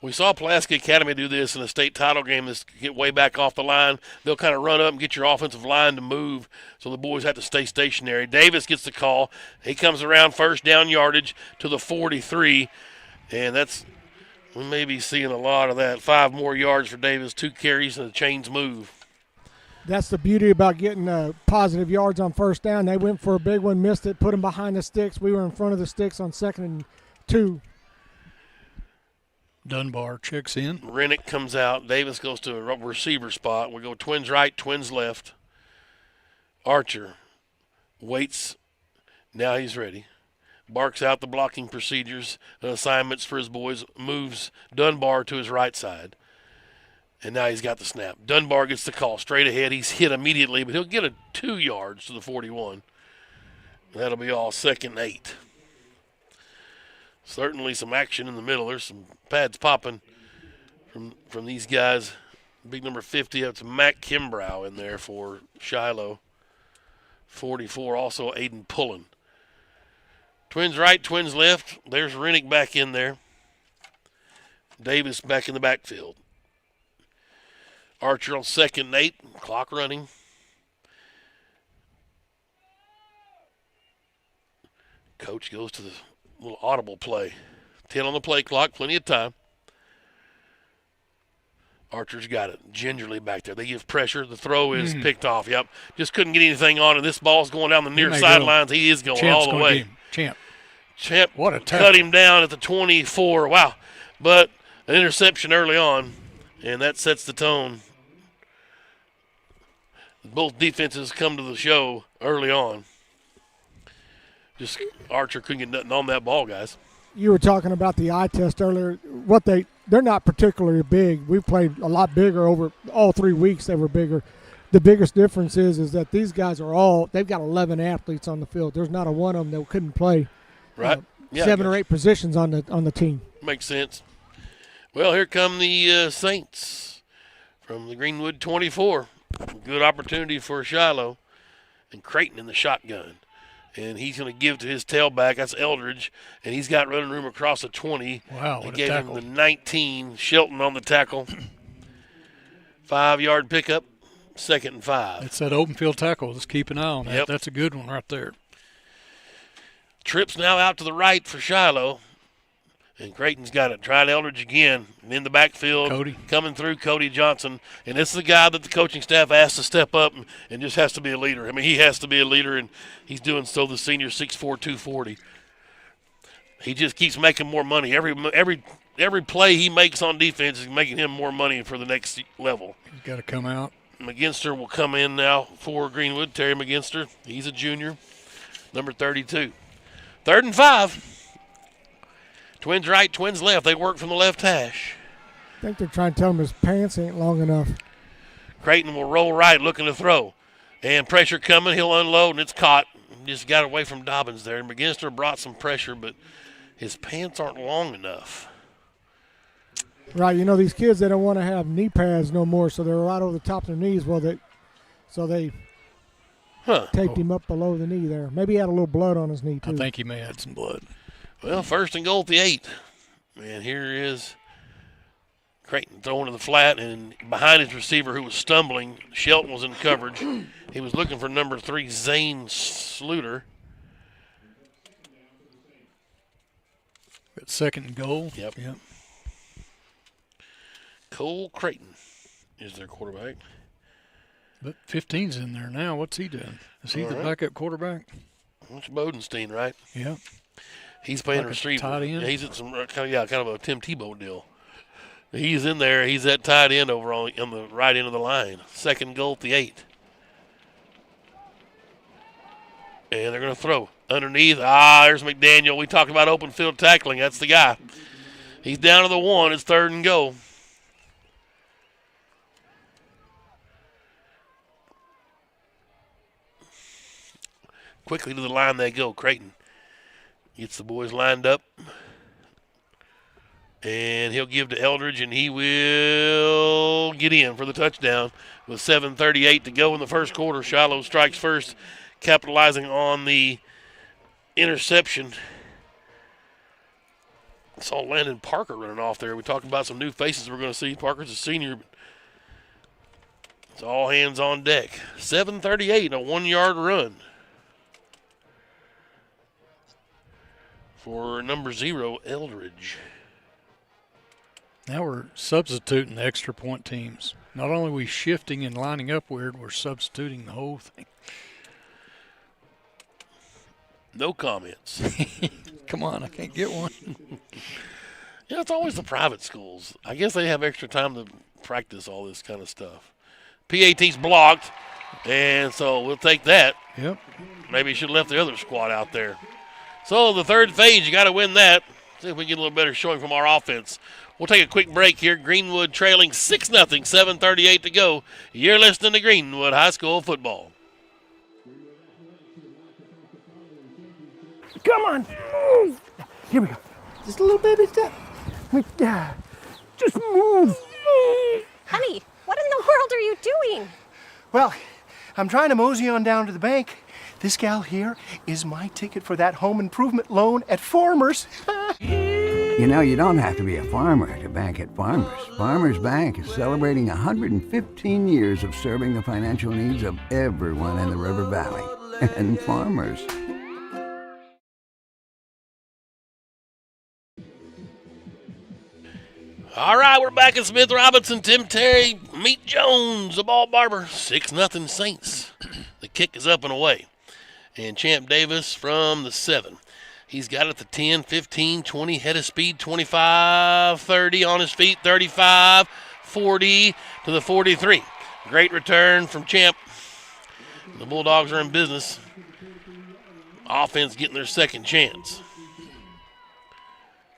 We saw Pulaski Academy do this in a state title game. This get way back off the line. They'll kind of run up and get your offensive line to move, so the boys have to stay stationary. Davis gets the call. He comes around first down yardage to the 43, and we may be seeing a lot of that. 5 more yards for Davis, 2 carries, and the chains move. That's the beauty about getting positive yards on first down. They went for a big one, missed it, put them behind the sticks. We were in front of the sticks on 2nd and 2. Dunbar checks in. Rennick comes out. Davis goes to a receiver spot. We go twins right, twins left. Archer waits. Now he's ready. Barks out the blocking procedures and assignments for his boys. Moves Dunbar to his right side. And now he's got the snap. Dunbar gets the call straight ahead. He's hit immediately, but he'll get 2 yards to the 41. That'll be all 2nd and 8. Certainly some action in the middle. There's some pads popping from these guys. Big number 50, that's Matt Kimbrough in there for Shiloh. 44, also Aiden Pullen. Twins right, twins left. There's Rennick back in there. Davis back in the backfield. Archer on 2nd and 8, clock running. Coach goes to the little audible play. 10 on the play clock, plenty of time. Archer's got it gingerly back there. They give pressure. The throw is picked off. Yep. Just couldn't get anything on it. This ball's going down the near sidelines. He is going all the way. Champ what a cut him down at the 24. Wow. But an interception early on, and that sets the tone. Both defenses come to the show early on. Just Archer couldn't get nothing on that ball, guys. You were talking about the eye test earlier. They're not particularly big. We played a lot bigger over all 3 weeks. They were bigger. The biggest difference is that these guys they've got 11 athletes on the field. There's not a one of them that couldn't play. Right. 7 or 8 positions on the team. Makes sense. Well, here come the Saints from the Greenwood 24. Good opportunity for Shiloh. And Creighton in the shotgun. And he's going to give to his tailback. That's Eldridge. And he's got running room across the 20. Wow, They what a gave tackle. him the 19. Shelton on the tackle. 5-yard pickup. 2nd and 5. It's that open field tackle. Just keep an eye on that. Yep. That's a good one right there. Trips now out to the right for Shiloh. And Creighton's got it. Trying Eldridge again. In the backfield. Cody. Coming through, Cody Johnson. And this is the guy that the coaching staff asked to step up and just has to be a leader. I mean, he has to be a leader, and he's doing so, the senior, 6'4", 240. He just keeps making more money. Every play he makes on defense is making him more money for the next level. He's got to come out. McGinster will come in now for Greenwood. Terry McGinster. He's a junior. Number 32. 3rd and 5. Twins right, twins left. They work from the left hash. I think they're trying to tell him his pants ain't long enough. Creighton will roll right, looking to throw. And pressure coming. He'll unload, and it's caught. Just got away from Dobbins there. And McGinster brought some pressure, but his pants aren't long enough. Right, these kids, they don't want to have knee pads no more, so they're right over the top of their knees. So they taped him up below the knee there. Maybe he had a little blood on his knee, too. I think he may have had some blood. Well, 1st and goal at the 8. And here is Creighton throwing to the flat, and behind his receiver who was stumbling, Shelton was in coverage. He was looking for number 3, Zane Sluter. Got 2nd and goal. Yep. Cole Creighton is their quarterback. But 15's in there now. What's he doing? Is he All the right. backup quarterback? That's Bodenstein, right? Yeah. He's playing Like a receiver. tight end? Yeah, he's at some kind of a Tim Tebow deal. He's in there. He's that tight end over on the right end of the line. 2nd goal at the 8. And they're going to throw underneath. There's McDaniel. We talked about open field tackling. That's the guy. He's down to the 1. It's 3rd and goal. Quickly to the line they go. Creighton gets the boys lined up. And he'll give to Eldridge, and he will get in for the touchdown with 7:38 to go in the first quarter. Shiloh strikes first, capitalizing on the interception. I saw Landon Parker running off there. We talked about some new faces we're going to see. Parker's a senior, but it's all hands on deck. 7:38, a 1-yard run for number 0, Eldridge. Now we're substituting the extra point teams. Not only are we shifting and lining up weird, we're substituting the whole thing. No comments. Come on, I can't get one. Yeah, it's always the private schools. I guess they have extra time to practice all this kind of stuff. PAT's blocked, and so we'll take that. Yep. Maybe you should have left the other squad out there. So the third phase, you got to win that. See if we get a little better showing from our offense. We'll take a quick break here. Greenwood trailing 6-0, 7:38 to go. You're listening to Greenwood High School football. Come on, move. Here we go. Just a little baby step. Just move. Honey, what in the world are you doing? Well, I'm trying to mosey on down to the bank. This gal here is my ticket for that home improvement loan at Farmers. You know, you don't have to be a farmer to bank at Farmers. Farmers Bank is celebrating 115 years of serving the financial needs of everyone in the River Valley. And Farmers. All right, we're back at Smith Robinson. Tim Terry, Meet Jones, the ball barber. 6-0 Saints. The kick is up and away. And Champ Davis from the 7. He's got it to 10, 15, 20, head of speed, 25, 30 on his feet, 35, 40 to the 43. Great return from Champ. The Bulldogs are in business. Offense getting their second chance.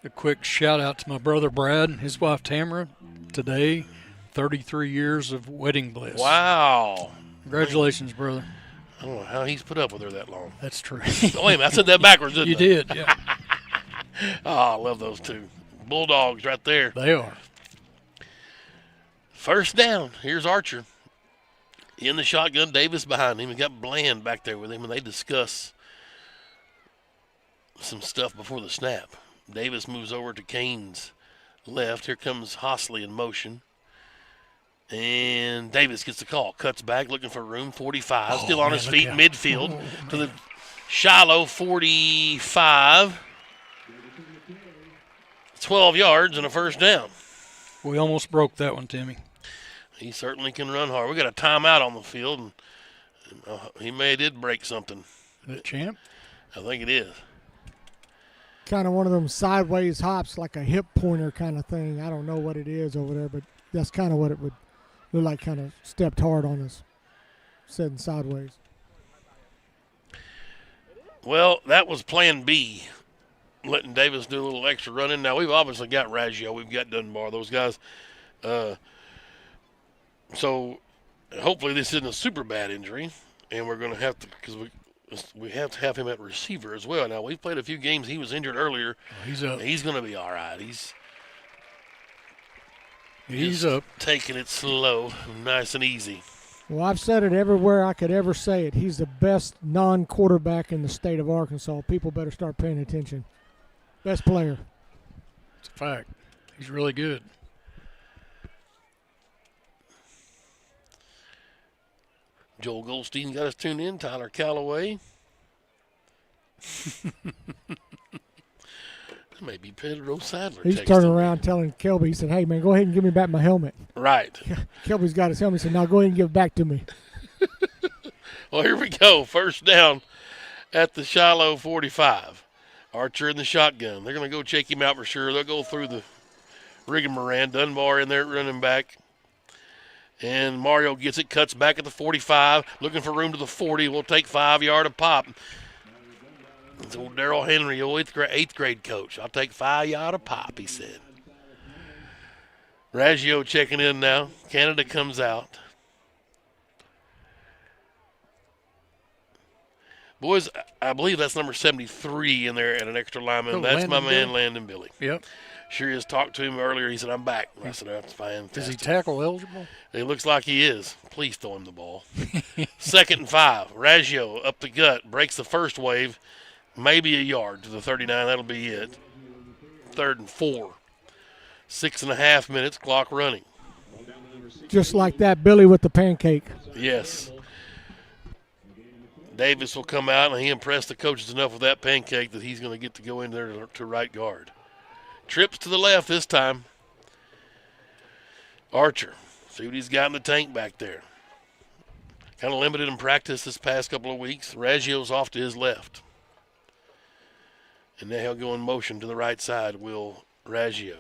A quick shout out to my brother Brad and his wife Tamara. Today, 33 years of wedding bliss. Wow. Congratulations, brother. I don't know how he's put up with her that long. That's true. Oh, wait a minute, I said that backwards, didn't I? You did, yeah. Oh, I love those two. Bulldogs right there. They are. First down. Here's Archer. In the shotgun, Davis behind him. He got Bland back there with him, and they discuss some stuff before the snap. Davis moves over to Kane's left. Here comes Hosley in motion. And Davis gets the call. Cuts back, looking for room. 45, still on his feet, midfield to the Shiloh 45. 12 yards and a first down. We almost broke that one, Timmy. He certainly can run hard. We got a timeout on the field, and he did break something. Is that Champ? I think it is. Kind of one of them sideways hops, like a hip pointer kind of thing. I don't know what it is over there, but that's kind of what it would look like, kind of stepped hard on us, sitting sideways. Well, that was plan B, letting Davis do a little extra running. Now, we've obviously got Raggio. We've got Dunbar, those guys. So hopefully this isn't a super bad injury, and we're going to have to, because we have to have him at receiver as well. Now, we've played a few games. He was injured earlier. He's up. He's going to be all right. He's up. Taking it slow, nice and easy. Well, I've said it everywhere I could ever say it. He's the best non-quarterback in the state of Arkansas. People better start paying attention. Best player. It's a fact. He's really good. Joel Goldstein got us tuned in. Tyler Calloway. Maybe Pedro Sadler. He's turning around telling Kelby, he said, hey, man, go ahead and give me back my helmet. Right. Kelby's got his helmet. He said, now go ahead and give it back to me. Well, here we go. First down at the Shiloh 45. Archer in the shotgun. They're going to go check him out for sure. They'll go through the rigmarole. Dunbar in there running back. And Mario gets it, cuts back at the 45, looking for room to the 40. We'll take 5 yard a pop. It's old Darrell Henry, old eighth grade coach. I'll take 5 yard a pop, he said. Raggio checking in now. Canada comes out. Boys, I believe that's number 73 in there at an extra lineman. That's my man, Landon Billy. Yep. Sure is. Talked to him earlier. He said, I'm back. I said, that's fantastic. Is he tackle eligible? It looks like he is. Please throw him the ball. 2nd and 5. Raggio up the gut. Breaks the first wave. Maybe a yard to the 39. That'll be it. 3rd and 4. 6.5 minutes. Clock running. Just like that, Billy with the pancake. Yes. Davis will come out, and he impressed the coaches enough with that pancake that he's going to get to go in there to right guard. Trips to the left this time. Archer. See what he's got in the tank back there. Kind of limited in practice this past couple of weeks. Raggio's off to his left. And now he'll go in motion to the right side, Will Raggio.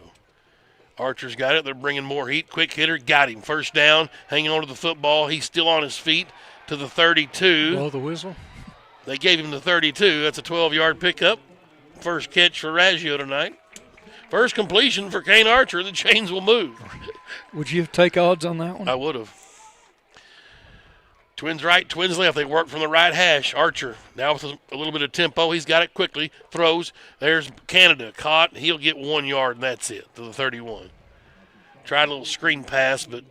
Archer's got it. They're bringing more heat. Quick hitter. Got him. First down. Hanging on to the football. He's still on his feet to the 32. Blow the whistle. They gave him the 32. That's a 12-yard pickup. First catch for Raggio tonight. First completion for Kane Archer. The chains will move. Would you take odds on that one? I would have. Twins right, twins left. They work from the right hash. Archer now with a little bit of tempo. He's got it quickly. Throws. There's Canada. Caught. He'll get 1 yard, and that's it, to the 31. Tried a little screen pass, but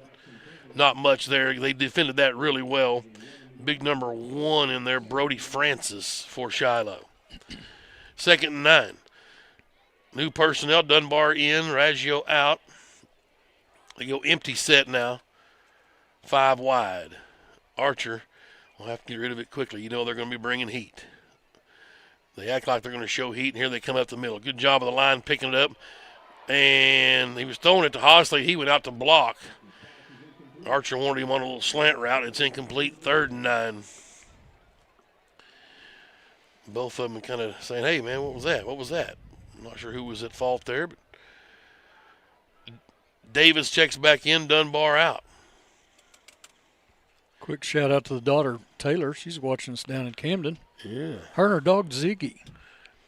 not much there. They defended that really well. Big number 1 in there, Brody Francis for Shiloh. 2nd and 9. New personnel, Dunbar in, Raggio out. They go empty set now. 5 wide. Archer will have to get rid of it quickly. You know they're going to be bringing heat. They act like they're going to show heat, and here they come up the middle. Good job of the line picking it up. And he was throwing it to Hosley. He went out to block. Archer wanted him on a little slant route. It's incomplete. 3rd and 9. Both of them kind of saying, hey, man, what was that? What was that? I'm not sure who was at fault there, but Davis checks back in, Dunbar out. Quick shout out to the daughter, Taylor. She's watching us down in Camden. Yeah. Her and her dog, Ziggy.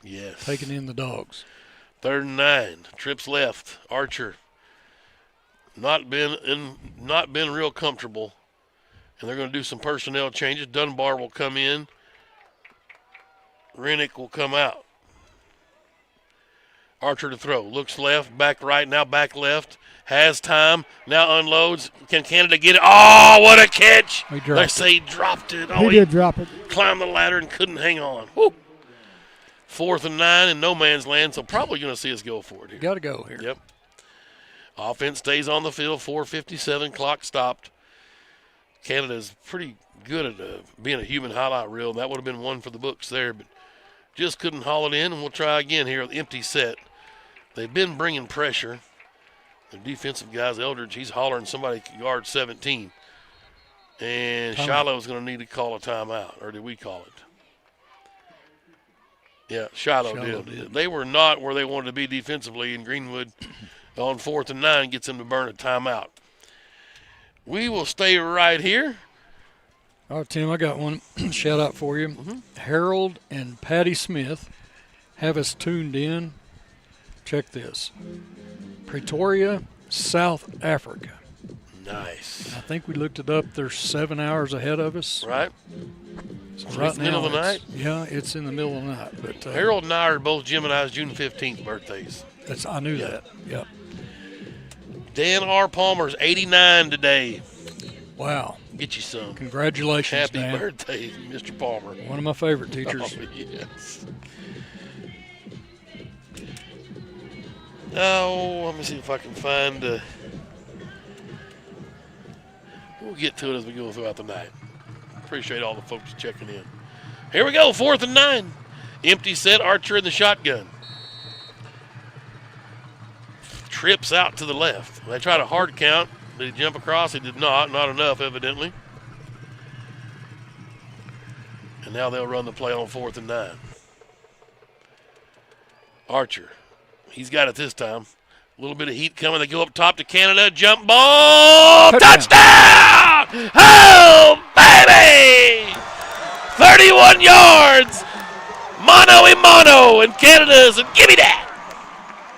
Yes. Taking in the dogs. 3rd and 9. Trips left. Archer not been real comfortable. And they're going to do some personnel changes. Dunbar will come in. Rennick will come out. Archer to throw. Looks left, back right, now back left. Has time, now unloads. Can Canada get it? Oh, what a catch! They say he dropped it. He did drop it. Climbed the ladder and couldn't hang on. Woo. 4th and 9 in no man's land, so probably going to see us go for it here. Got to go here. Yep. Offense stays on the field. 4:57, clock stopped. Canada's pretty good at being a human highlight reel. That would have been one for the books there, but just couldn't haul it in, and we'll try again here at the empty set. They've been bringing pressure. The defensive guys, Eldridge, he's hollering somebody guard 17. And Shiloh's going to need to call a timeout, or did we call it? Yeah, Shiloh did. They were not where they wanted to be defensively, and Greenwood on 4th and 9 gets them to burn a timeout. We will stay right here. All right, Tim, I got one shout out for you. Harold and Patty Smith have us tuned in. Check this. Pretoria, South Africa. Nice. I think we looked it up. They're 7 hours ahead of us. Right. So It's right the middle now of the night? Yeah, it's in the middle of the night. But Harold and I are both Gemini's June 15th birthdays. I knew that. Yep. Dan R. Palmer's 89 today. Wow. Get you some. Congratulations, Happy Dan. birthday, Mr. Palmer. One of my favorite teachers. Oh, yes. Oh, let me see if I can find. We'll get to it as we go throughout the night. Appreciate all the folks checking in. Here we go, 4th and 9. Empty set, Archer in the shotgun. Trips out to the left. They tried a hard count. Did he jump across? He did not. Not enough, evidently. And now they'll run the play on 4th and 9. Archer. He's got it this time. A little bit of heat coming. They go up top to Canada. Jump ball. Touchdown! Oh, baby! 31 yards. Mano a mano, and Canada's, and give me that.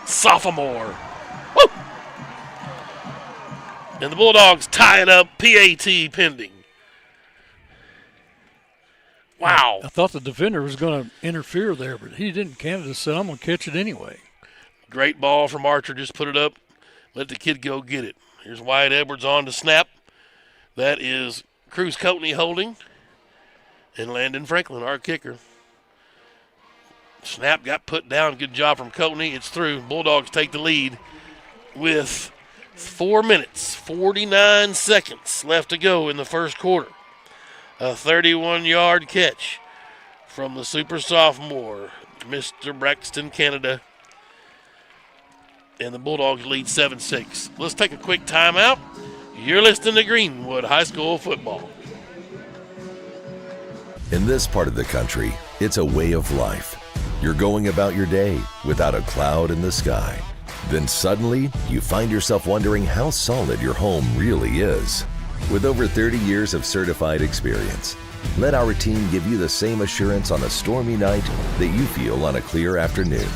Sophomore. Woo! And the Bulldogs tie it up, PAT pending. Wow. I thought the defender was going to interfere there, but he didn't. Canada said, I'm going to catch it anyway. Great ball from Archer. Just put it up. Let the kid go get it. Here's Wyatt Edwards on to snap. That is Cruz Coatney holding. And Landon Franklin, our kicker. Snap got put down. Good job from Coatney. It's through. Bulldogs take the lead with 4 minutes, 49 seconds left to go in the first quarter. A 31-yard catch from the super sophomore, Mr. Braxton Canada. And the Bulldogs lead 7-6. Let's take a quick timeout. You're listening to Greenwood High School football. In this part of the country, it's a way of life. You're going about your day without a cloud in the sky. Then suddenly, you find yourself wondering how solid your home really is. With over 30 years of certified experience, let our team give you the same assurance on a stormy night that you feel on a clear afternoon.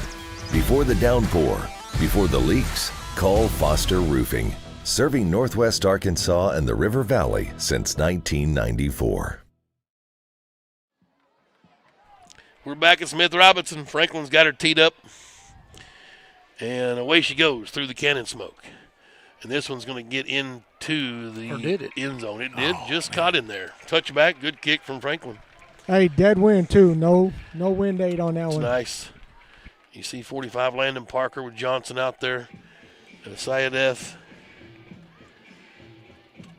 Before the downpour, before the leaks, call Foster Roofing, serving Northwest Arkansas and the River Valley since 1994. We're back at Smith Robinson. Franklin's got her teed up. And away she goes through the cannon smoke. And this one's going to get into the end zone. It did. Just caught in there. Touchback. Good kick from Franklin. Hey, dead wind, too. No wind aid on that It's one. nice. You see 45 Landon Parker with Johnson out there. Sayedeth.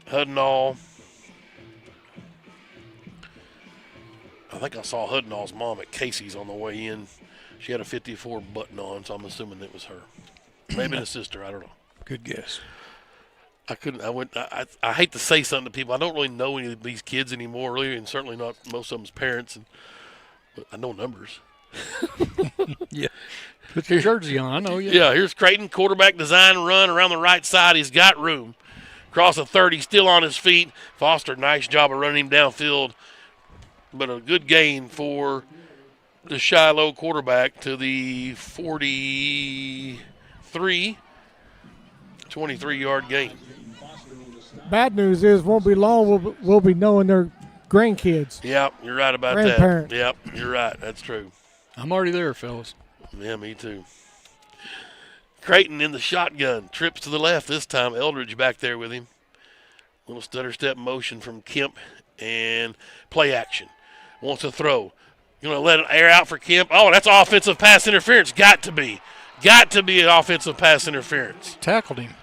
Hudnall. I think I saw Hudnall's mom at Casey's on the way in. She had a 54 button on, so I'm assuming it was her. Maybe the sister. I don't know. Good guess. I hate to say something to people. I don't really know any of these kids anymore, really, and certainly not most of them's parents. But I know numbers. Yeah. Put your jersey on. I know you. Yeah, here's Creighton. Quarterback design run around the right side. He's got room. Across the 30, still on his feet. Foster, nice job of running him downfield. But a good gain for the Shiloh quarterback to the 23-yard gain. Bad news is, won't be long. We'll be knowing their grandkids. Yep, you're right about Grandparent. that. Yep, you're right. That's true. I'm already there, fellas. Yeah, me too. Creighton in the shotgun. Trips to the left this time. Eldridge back there with him. Little stutter step motion from Kemp and play action. Wants to throw. You want to let it air out for Kemp? Oh, that's offensive pass interference. Got to be an offensive pass interference. Tackled him.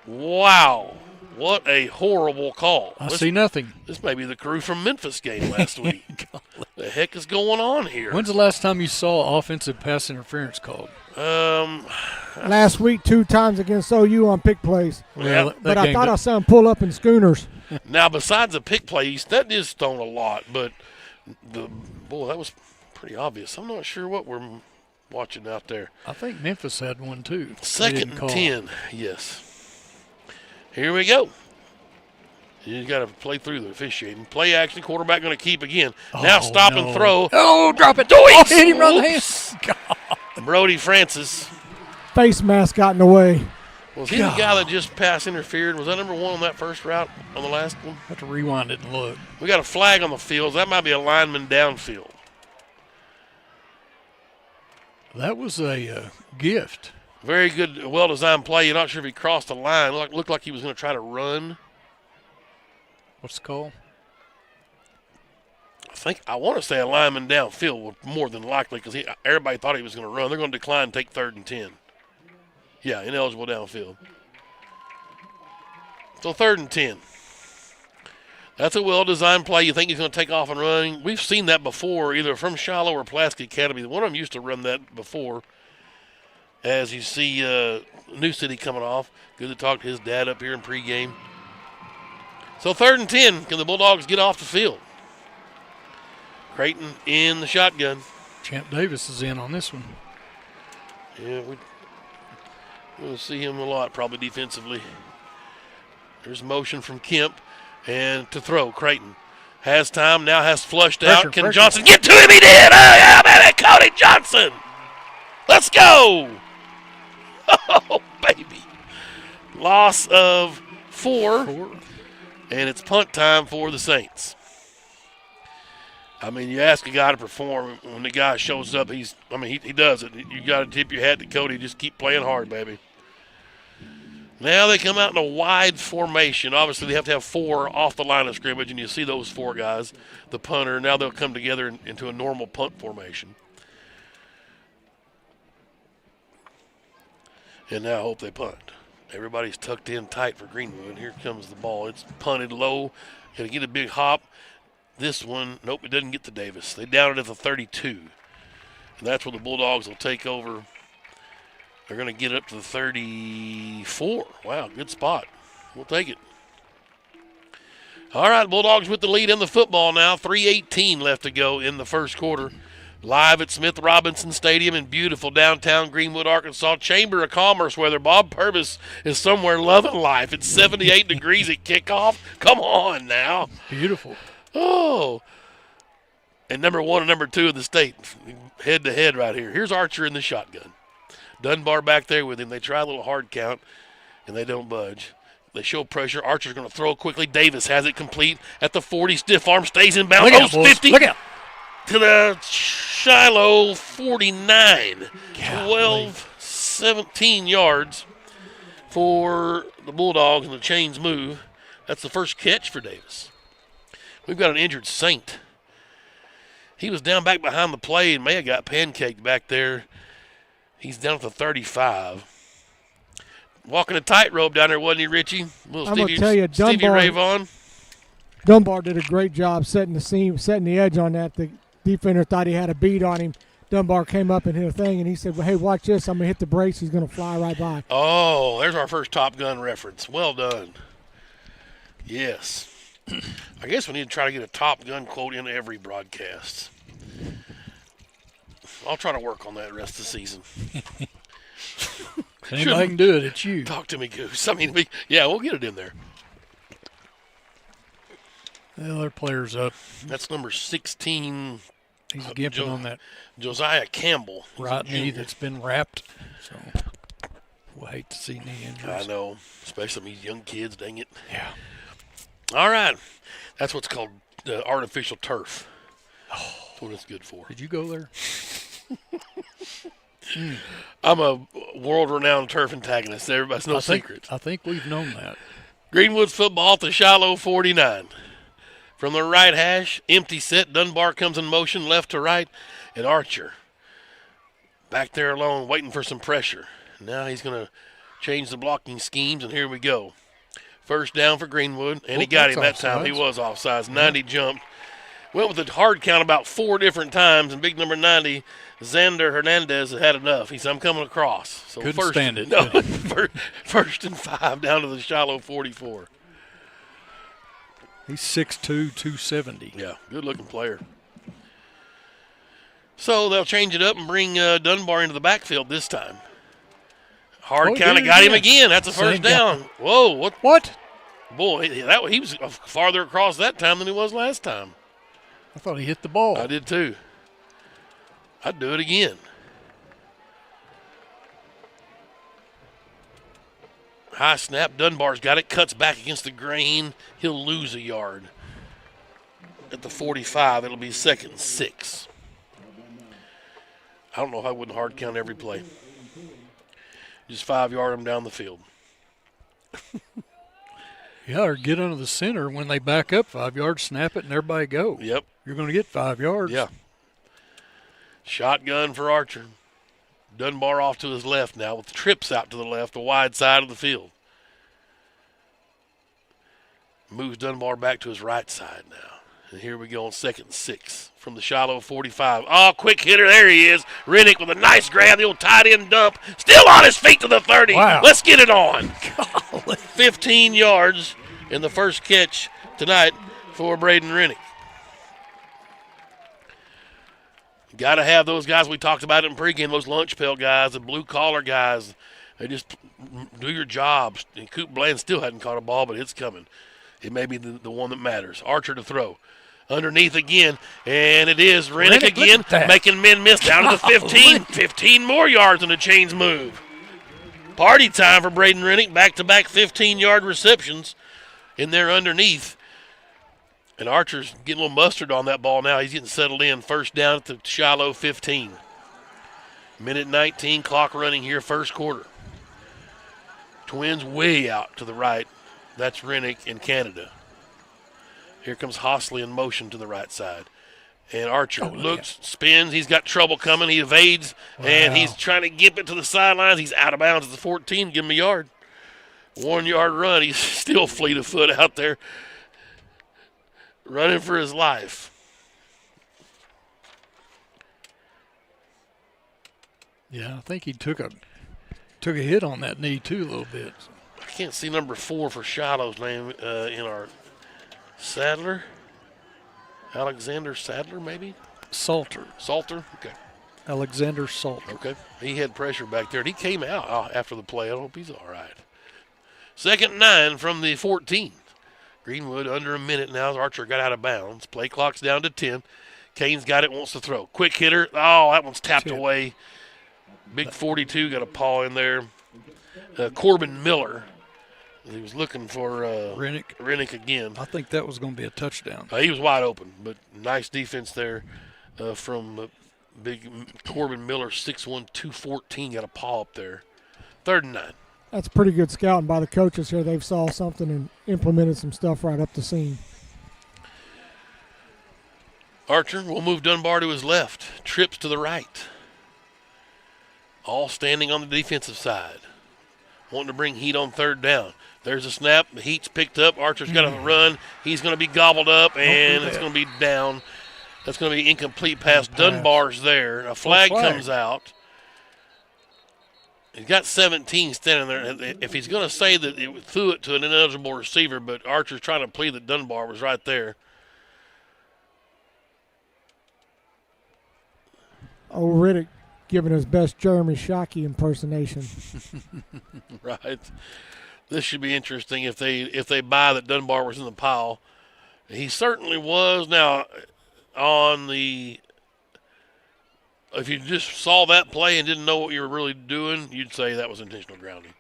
Wow. What a horrible call. I see nothing. This may be the crew from Memphis game last week. The heck is going on here? When's the last time you saw offensive pass interference called? Last week, 2 times against OU on pick plays. Well, but I thought I saw him pull up in Schooners. Now, besides the pick plays, that is thrown a lot, but that was pretty obvious. I'm not sure what we're watching out there. I think Memphis had one too. Second and 10, yes. Here we go. You got to play through the officiating. Play action, quarterback going to keep again. Now stop and throw. Oh, drop it. Oh, hit him right in the hands. Brody Francis. Face mask got in the way. Was he the guy that just pass interfered? Was that number 1 on that first route on the last one? Have to rewind it and look. We got a flag on the field. That might be a lineman downfield. That was a gift. Very good, well-designed play. You're not sure if he crossed the line. Looked like he was going to try to run. What's the call? I want to say a lineman downfield more than likely because everybody thought he was going to run. They're going to decline and take 3rd and 10. Yeah, ineligible downfield. So 3rd and 10. That's a well-designed play. You think he's going to take off and run. We've seen that before, either from Shiloh or Pulaski Academy. One of them used to run that before. As you see New City coming off. Good to talk to his dad up here in pregame. So 3rd and 10. Can the Bulldogs get off the field? Creighton in the shotgun. Champ Davis is in on this one. Yeah, we'll see him a lot probably defensively. There's motion from Kemp. And to throw, Creighton has time, now has flushed out. Can Johnson get to him? He did! Oh, yeah, baby, come go! Oh, baby. Loss of 4. And it's punt time for the Saints. I mean, you ask a guy to perform. When the guy shows up, he does it. You got to tip your hat to Cody. Just keep playing hard, baby. Now they come out in a wide formation. Obviously, they have to have 4 off the line of scrimmage, and you see those 4 guys, the punter. Now they'll come together into a normal punt formation. And now I hope they punt. Everybody's tucked in tight for Greenwood. Here comes the ball. It's punted low. Going to get a big hop. This one, nope, it doesn't get to Davis. They down it at the 32. And that's where the Bulldogs will take over. They're going to get up to the 34. Wow, good spot. We'll take it. All right, Bulldogs with the lead in the football now. 3:18 left to go in the first quarter. Live at Smith Robinson Stadium in beautiful downtown Greenwood, Arkansas. Chamber of Commerce weather. Bob Purvis is somewhere loving life. It's 78 degrees at kickoff. Come on now. Beautiful. Oh. And number 1 and number 2 of the state, head-to-head right here. Here's Archer in the shotgun. Dunbar back there with him. They try a little hard count, and they don't budge. They show pressure. Archer's going to throw quickly. Davis has it complete at the 40. Stiff arm stays in bounds. Look out, 50. Look out. To the Shiloh 49. 17 yards for the Bulldogs, and the chains move. That's the first catch for Davis. We've got an injured Saint. He was down back behind the play and may have got pancaked back there. He's down at the 35. Walking a tightrope down there, wasn't he, Richie? I'm going to tell you, Stevie Ray Vaughan. Dunbar did a great job setting the seam, setting the edge on that. The defender thought he had a beat on him. Dunbar came up and hit a thing, and he said, well, hey, watch this. I'm going to hit the brakes. He's going to fly right by. Oh, there's our first Top Gun reference. Well done. Yes. I guess we need to try to get a Top Gun quote in every broadcast. I'll try to work on that the rest of the season. If anybody can do it, it's you. Talk to me, Goose. I mean, we'll get it in there. Well, their player's up. That's number 16. He's gimping on that Josiah Campbell. Right knee that's been wrapped. So we'll hate to see knee injuries. I know, especially these young kids, dang it. Yeah. All right. That's what's called artificial turf. That's what it's good for. Did you go there? I'm a world-renowned turf antagonist. Everybody's no secret. I think we've known that. Greenwood's football at the Shiloh 49. From the right hash, empty set. Dunbar comes in motion left to right. And Archer back there alone waiting for some pressure. Now he's going to change the blocking schemes, and here we go. First down for Greenwood, and he got him that time. He was offsides. 90 jumped. Went with a hard count about 4 different times, and big number 90, Xander Hernandez, had enough. He said, I'm coming across. So couldn't stand it. No, first and 5 down to the Shiloh 44. He's 6'2", 270. Yeah, good-looking player. So they'll change it up and bring Dunbar into the backfield this time. Hard count, got him again. That's a first down. Whoa, what? Boy, he was farther across that time than he was last time. I thought he hit the ball. I did too. I'd do it again. High snap. Dunbar's got it. Cuts back against the grain. He'll lose a yard. At the 45, it'll be 2nd and 6. I don't know if I wouldn't hard count every play. Just 5-yard them down the field. Yeah, or get under the center when they back up 5 yards, snap it, and everybody go. Yep. You're going to get 5 yards. Yeah. Shotgun for Archer. Dunbar off to his left now with trips out to the left, the wide side of the field. Moves Dunbar back to his right side now. And here we go on 2nd and 6 from the Shiloh 45. Oh, quick hitter. There he is. Rennick with a nice grab. The old tight end dump. Still on his feet to the 30. Wow. Let's get it on. 15 yards in the first catch tonight for Braden Rennick. Got to have those guys we talked about in pregame, those lunch pail guys, the blue-collar guys. They just do your jobs. And Coop Bland still hadn't caught a ball, but it's coming. It may be the one that matters. Archer to throw. Underneath again, and it is Rennick Rennick, again, look at that. making men miss down to the 15. 15 more yards on the chains move. Party time for Braden Rennick. Back-to-back 15-yard receptions in there underneath. And Archer's getting a little mustard on that ball now. He's getting settled in. First down at the Shiloh 15. Minute 19, clock running here, first quarter. Twins way out to the right. That's Rennick in Canada. Here comes Hostley in motion to the right side. And Archer looks, spins. He's got trouble coming. He evades, and he's trying to get it to the sidelines. He's out of bounds at the 14. Give him a yard. 1 yard run. He's still fleet of foot out there running for his life. Yeah, I think he took a hit on that knee too a little bit. I can't see number 4 for Shiloh's name in our Sadler. Alexander Sadler, maybe? Salter. Okay. Alexander Salter. Okay. He had pressure back there, and he came out after the play. I hope he's all right. 2nd and 9 from the 14. Greenwood under a minute now as Archer got out of bounds. Play clock's down to 10. Kane's got it, wants to throw. Quick hitter. Oh, that one's tapped away. Big 42 got a paw in there. Corbin Miller. He was looking for Rennick again. I think that was going to be a touchdown. He was wide open, but nice defense there from big Corbin Miller, 6'1", 214, got a paw up there. 3rd and 9. That's pretty good scouting by the coaches here. They've saw something and implemented some stuff right up the seam. Archer will move Dunbar to his left. Trips to the right. All standing on the defensive side. Wanting to bring heat on 3rd down. There's a snap. The heat's picked up. Archer's got to run. He's going to be gobbled up, and it's going to be down. That's going to be incomplete pass. Dunbar's there. A flag comes out. He's got 17 standing there. If he's going to say that it threw it to an ineligible receiver, but Archer's trying to plead that Dunbar was right there. Oh, Riddick giving his best Jeremy Shockey impersonation. Right. This should be interesting if they buy that Dunbar was in the pile. He certainly was. Now, if you just saw that play and didn't know what you were really doing, you'd say that was intentional grounding.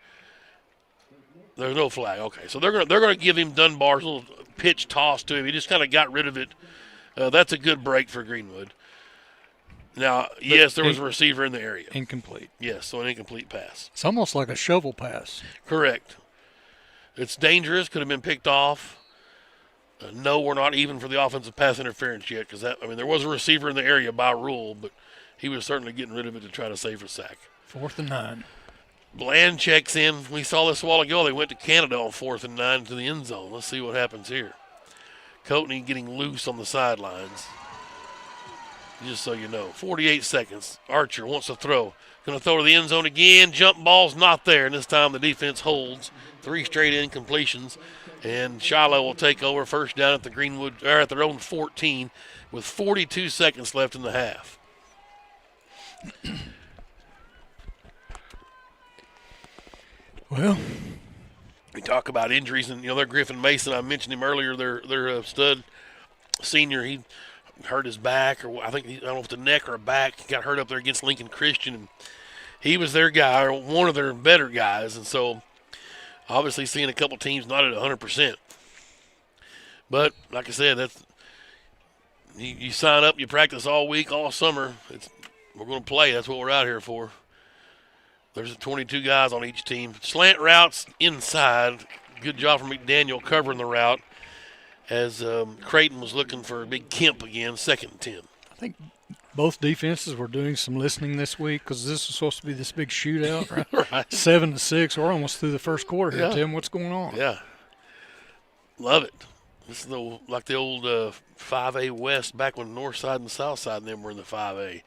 There's no flag. Okay, so they're gonna give him Dunbar's little pitch toss to him. He just kind of got rid of it. That's a good break for Greenwood. Now, yes, there was a receiver in the area. Incomplete. Yes, so an incomplete pass. It's almost like a shovel pass. Correct. It's dangerous. Could have been picked off. No, we're not even for the offensive pass interference yet because there was a receiver in the area by rule, but he was certainly getting rid of it to try to save a sack. 4th and 9. Bland checks in. We saw this a while ago. They went to Canada on 4th and 9 to the end zone. Let's see what happens here. Coatney getting loose on the sidelines. Just so you know, 48 seconds. Archer wants to throw. Going to throw to the end zone again. Jump ball's not there, and this time the defense holds. 3 straight incompletions, and Shiloh will take over first down at the at their own 14 with 42 seconds left in the half. Well, we talk about injuries, and they're Griffin Mason. I mentioned him earlier. Their stud senior. He hurt his back, or I don't know if it's a neck or a back. He got hurt up there against Lincoln Christian, and he was their guy, or one of their better guys, and so. Obviously seeing a couple teams not at 100%. But, like I said, that's you sign up, you practice all week, all summer. We're going to play. That's what we're out here for. There's 22 guys on each team. Slant routes inside. Good job from McDaniel covering the route as Creighton was looking for Big Kemp again, 2nd and 10. I think both defenses were doing some listening this week because this was supposed to be this big shootout, right? Right. 7-6. We're almost through the first quarter here, Yeah. Tim. What's going on? Yeah. Love it. This is like the old 5A West back when North Side and South Side and them were in the 5A.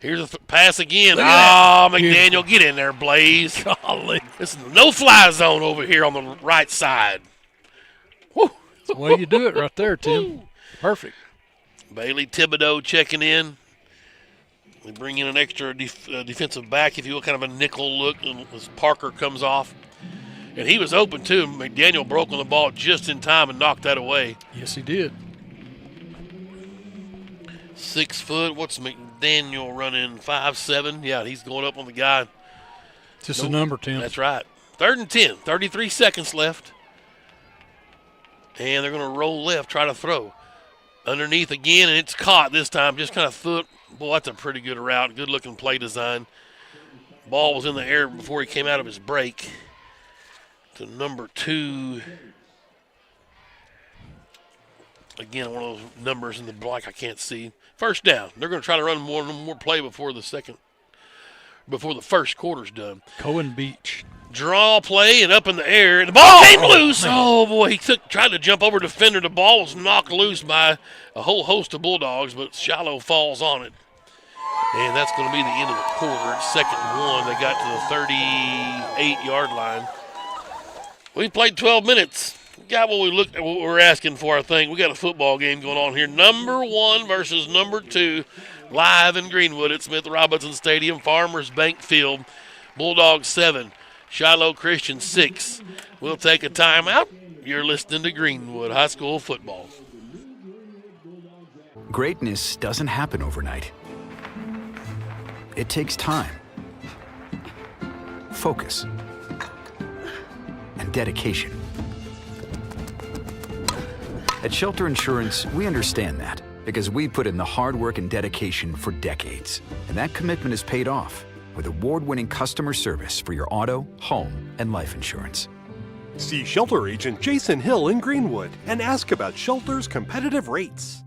Here's a pass again. McDaniel, get in there, Blaze. Golly. This is no fly zone over here on the right side. Woo. That's the way you do it right there, Tim. Perfect. Bailey Thibodeau checking in. They bring in an extra defensive back, if you will, kind of a nickel look as Parker comes off. And he was open, too. McDaniel broke on the ball just in time and knocked that away. Yes, he did. 6 foot. What's McDaniel running? 5'7". Yeah, he's going up on the guy. Just a number, Tim. That's right. 3rd and 10. 33 seconds left. And they're going to roll left, try to throw. Underneath again, and it's caught this time. Just kind of threw it. Boy, that's a pretty good route. Good-looking play design. Ball was in the air before he came out of his break. To number 2. Again, one of those numbers in the black I can't see. First down. They're going to try to run more play before the first quarter's done. Cohen Beach. Draw play and up in the air. And the ball came loose. Man. Oh, boy. He tried to jump over defender. The ball was knocked loose by a whole host of Bulldogs, but Shiloh falls on it. And that's going to be the end of the quarter. It's 2nd and 1. They got to the 38-yard line. We played 12 minutes. Got what we're asking for, I think. We got a football game going on here. Number 1 versus number 2, live in Greenwood at Smith Robinson Stadium, Farmers Bank Field. Bulldogs 7, Shiloh Christian 6. We'll take a timeout. You're listening to Greenwood High School football. Greatness doesn't happen overnight. It takes time, focus, and dedication. At Shelter Insurance, we understand that because we put in the hard work and dedication for decades. And that commitment is paid off with award-winning customer service for your auto, home, and life insurance. See Shelter Agent Jason Hill in Greenwood and ask about Shelter's competitive rates.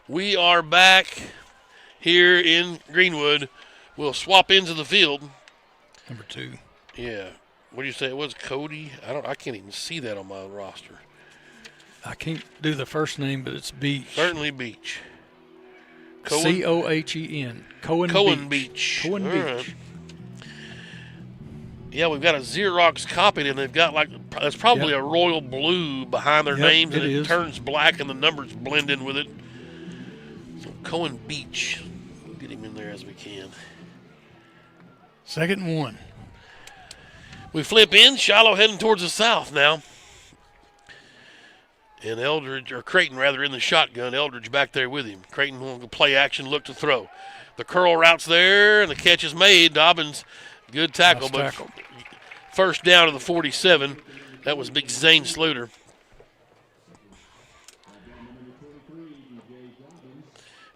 We are back here in Greenwood. We'll swap into the field. Number 2. Yeah. What do you say it was, Cody? I can't even see that on my roster. I can't do the first name, but it's Beach. Certainly Beach. Cohen. Cohen Beach. Cohen Beach. Right. Yeah, we've got a Xerox copied, and they've got it's probably a royal blue behind their names, and it turns black, and the numbers blend in with it. So Cohen Beach. We'll get him in there as we can. 2nd and 1. We flip in. Shiloh heading towards the south now. And Creighton in the shotgun. Eldridge back there with him. Creighton will play action, look to throw. The curl route's there, and the catch is made. Dobbins, good tackle, but first down to the 47. That was big Zane Sluter.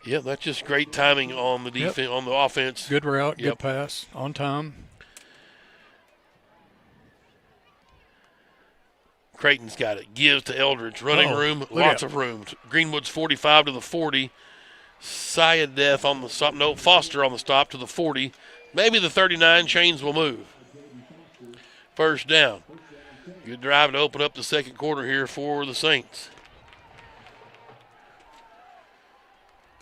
Yeah, that's just great timing on the defense, on the offense. Good route, good pass, on time. Creighton's got it. Gives to Eldridge. Running room, lots of room. Greenwood's 45 to the 40. Sayedeth on the stop. No, Foster on the stop to the 40. Maybe the 39. Chains will move. First down. Good drive to open up the second quarter here for the Saints.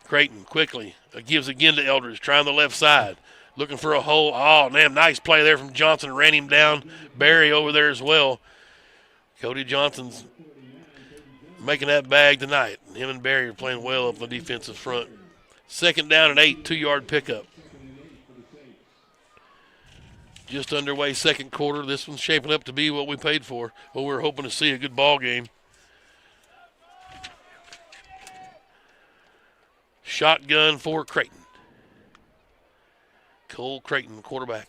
Creighton quickly gives again to Eldridge. Trying the left side. Looking for a hole. Oh, damn, nice play there from Johnson. Ran him down. Barry over there as well. Cody Johnson's making that bag tonight. Him and Barry are playing well up on the defensive front. 2nd down and 8, 2-yard pickup. Just underway second quarter. This one's shaping up to be what we paid for. What we were hoping to see, a good ball game. Shotgun for Creighton. Cole Creighton, quarterback.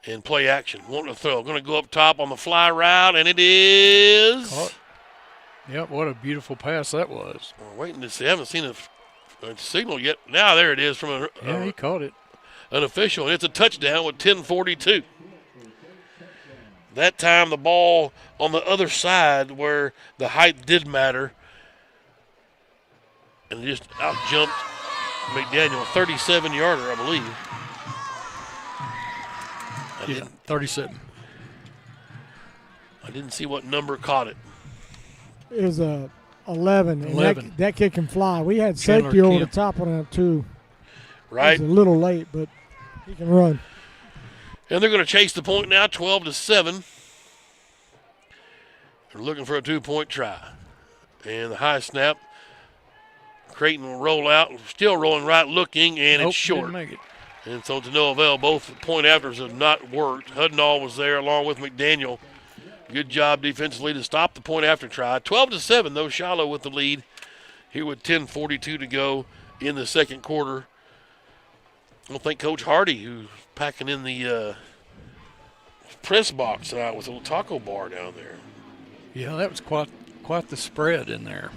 And play action. Wanting to throw. Going to go up top on the fly route, and it is. Caught. Yep, what a beautiful pass that was. We're waiting to see. I haven't seen a signal yet. Now there it is from he caught it. An official, and it's a touchdown with 10:42. That time the ball on the other side where the height did matter. And just out-jumped McDaniel. 37-yarder, I believe. 37. I didn't see what number caught it. It was 11. 11. That kid can fly. We had safety over the top on that too. Right. It was a little late, but he can run. And they're going to chase the point now, 12-7. They're looking for a 2-point try. And the high snap. Creighton will roll out, still rolling right, looking, and it's short. Didn't make it. And so to no avail, both point afters have not worked. Hudnall was there along with McDaniel. Good job defensively to stop the point after try. 12-7, though, Shiloh with the lead Here with 10:42 to go in the second quarter. I don't think Coach Hardy, who's packing in the press box tonight with a little taco bar down there. Yeah, that was quite the spread in there.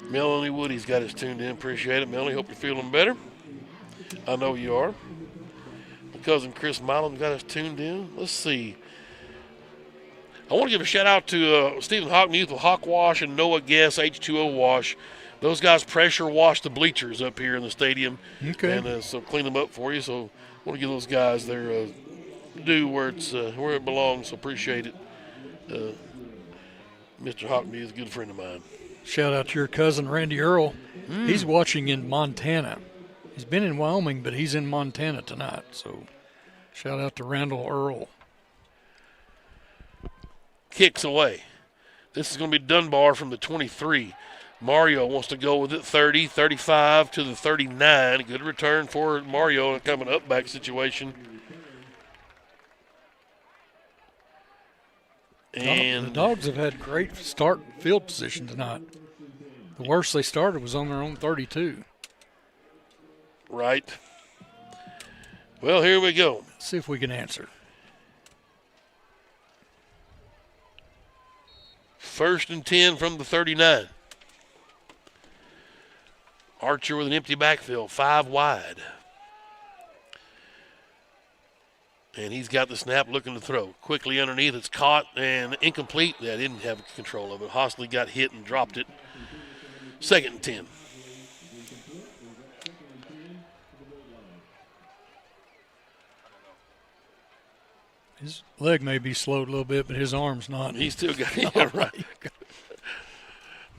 Melanie Woody's got us tuned in. Appreciate it, Melanie. Hope you're feeling better. I know you are. My cousin Chris Milam got us tuned in. Let's see. I want to give a shout out to Stephen Hockmuth with Hawk Wash and Noah Guess H2O Wash. Those guys pressure wash the bleachers up here in the stadium. Okay. And so clean them up for you. So I want to give those guys their due where it belongs. So appreciate it. Mr. Hockmuth, a good friend of mine. Shout out to your cousin Randy Earl. He's watching in Montana. He's been in Wyoming, but he's in Montana tonight. So shout out to Randall Earl. Kicks away. This is going to be Dunbar from the 23. Mario wants to go with it 30, 35 to the 39. Good return for Mario in kind of an up-back situation. And the Dogs have had great start field position tonight. The worst they started was on their own 32. Right. Well, here we go. Let's see if we can answer. First and 10 from the 39. Archer with an empty backfield, 5 wide. And he's got the snap looking to throw. Quickly underneath, it's caught and incomplete. Yeah, didn't have control of it. Hostley got hit and dropped it. Second and 10. His leg may be slowed a little bit, but his arm's not. He's still got it right.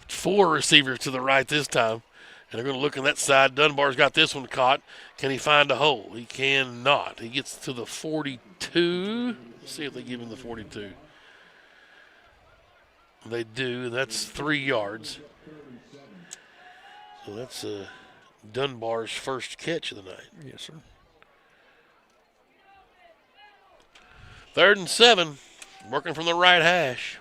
4 receivers to the right this time. And they're going to look on that side. Dunbar's got this one caught. Can he find a hole? He cannot. He gets to the 42. Let's see if they give him the 42. They do. That's 3 yards. So that's Dunbar's first catch of the night. Yes, sir. 3rd and 7. Working from the right hash.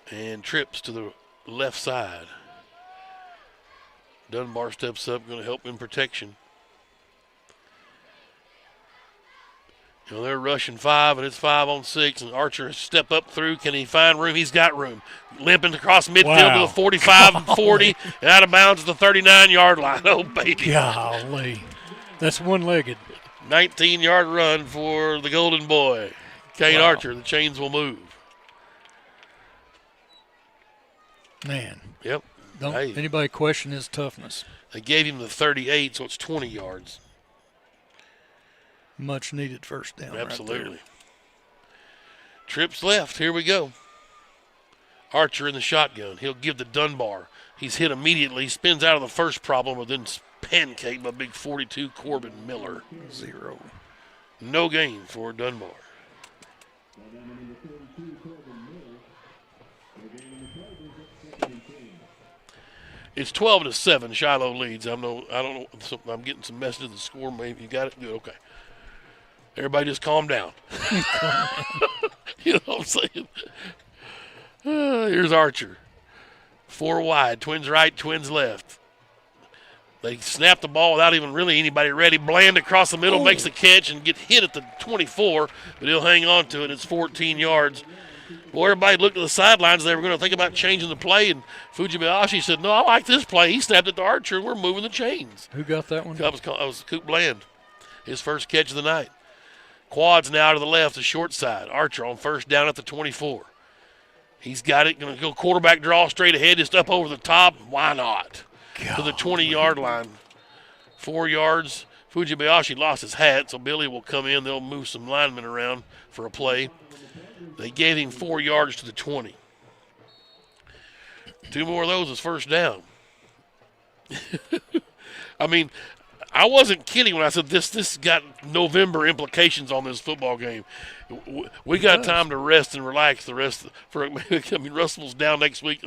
And trips to the left side. Dunbar steps up, going to help in protection. You know, they're rushing 5, and it's 5 on 6, and Archer step up through. Can he find room? He's got room. Limping across midfield to the 45 and 40, and out of bounds at the 39-yard line. Oh, baby. Golly. That's one-legged. 19-yard run for the Golden Boy. Kane Archer, the chains will move. Man. Yep. Don't anybody question his toughness. They gave him the 38, so it's 20 yards. Much needed first down. Absolutely. Right Trips left. Here we go. Archer in the shotgun. He'll give to Dunbar. He's hit immediately. Spins out of the first problem, but then pancaked by big 42 Corbin Miller. 0. No gain for Dunbar. It's 12-7. Shiloh leads. I don't know. I'm getting some messages of the score. Maybe you got it. Good. Okay. Everybody just calm down. You know what I'm saying? Here's Archer. 4 wide. Twins right, twins left. They snap the ball without even really anybody ready. Bland across the middle makes the catch and gets hit at the 24, but he'll hang on to it. It's 14 yards. Well, everybody looked at the sidelines. They were going to think about changing the play, and Fujibayashi said, no, I like this play. He snapped it to Archer, and we're moving the chains. Who got that one? That was Coop Bland, his first catch of the night. Quads now to the left, the short side. Archer on first down at the 24. He's got it. Going to go quarterback draw straight ahead, just up over the top. Why not? To the 20-yard line. 4 yards. Fujibayashi lost his hat, so Billy will come in. They'll move some linemen around for a play. They gave him 4 yards to the 20. 2 more of those is first down. I mean, I wasn't kidding when I said this got November implications on this football game. We got time to rest and relax the rest. Russell's down next week,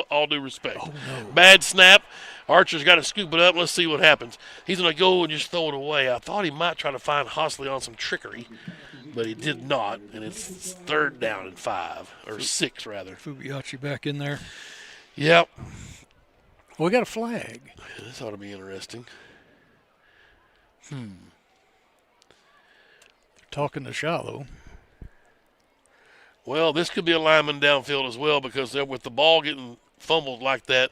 all due respect. Oh, no. Bad snap. Archer's got to scoop it up. Let's see what happens. He's going to go and just throw it away. I thought he might try to find Hostley on some trickery, but he did not, and it's 3rd down and 5, or 6 rather. Fujibayashi back in there. Yep. We got a flag. This ought to be interesting. They're talking to Shiloh. Well, this could be a lineman downfield as well because with the ball getting fumbled like that.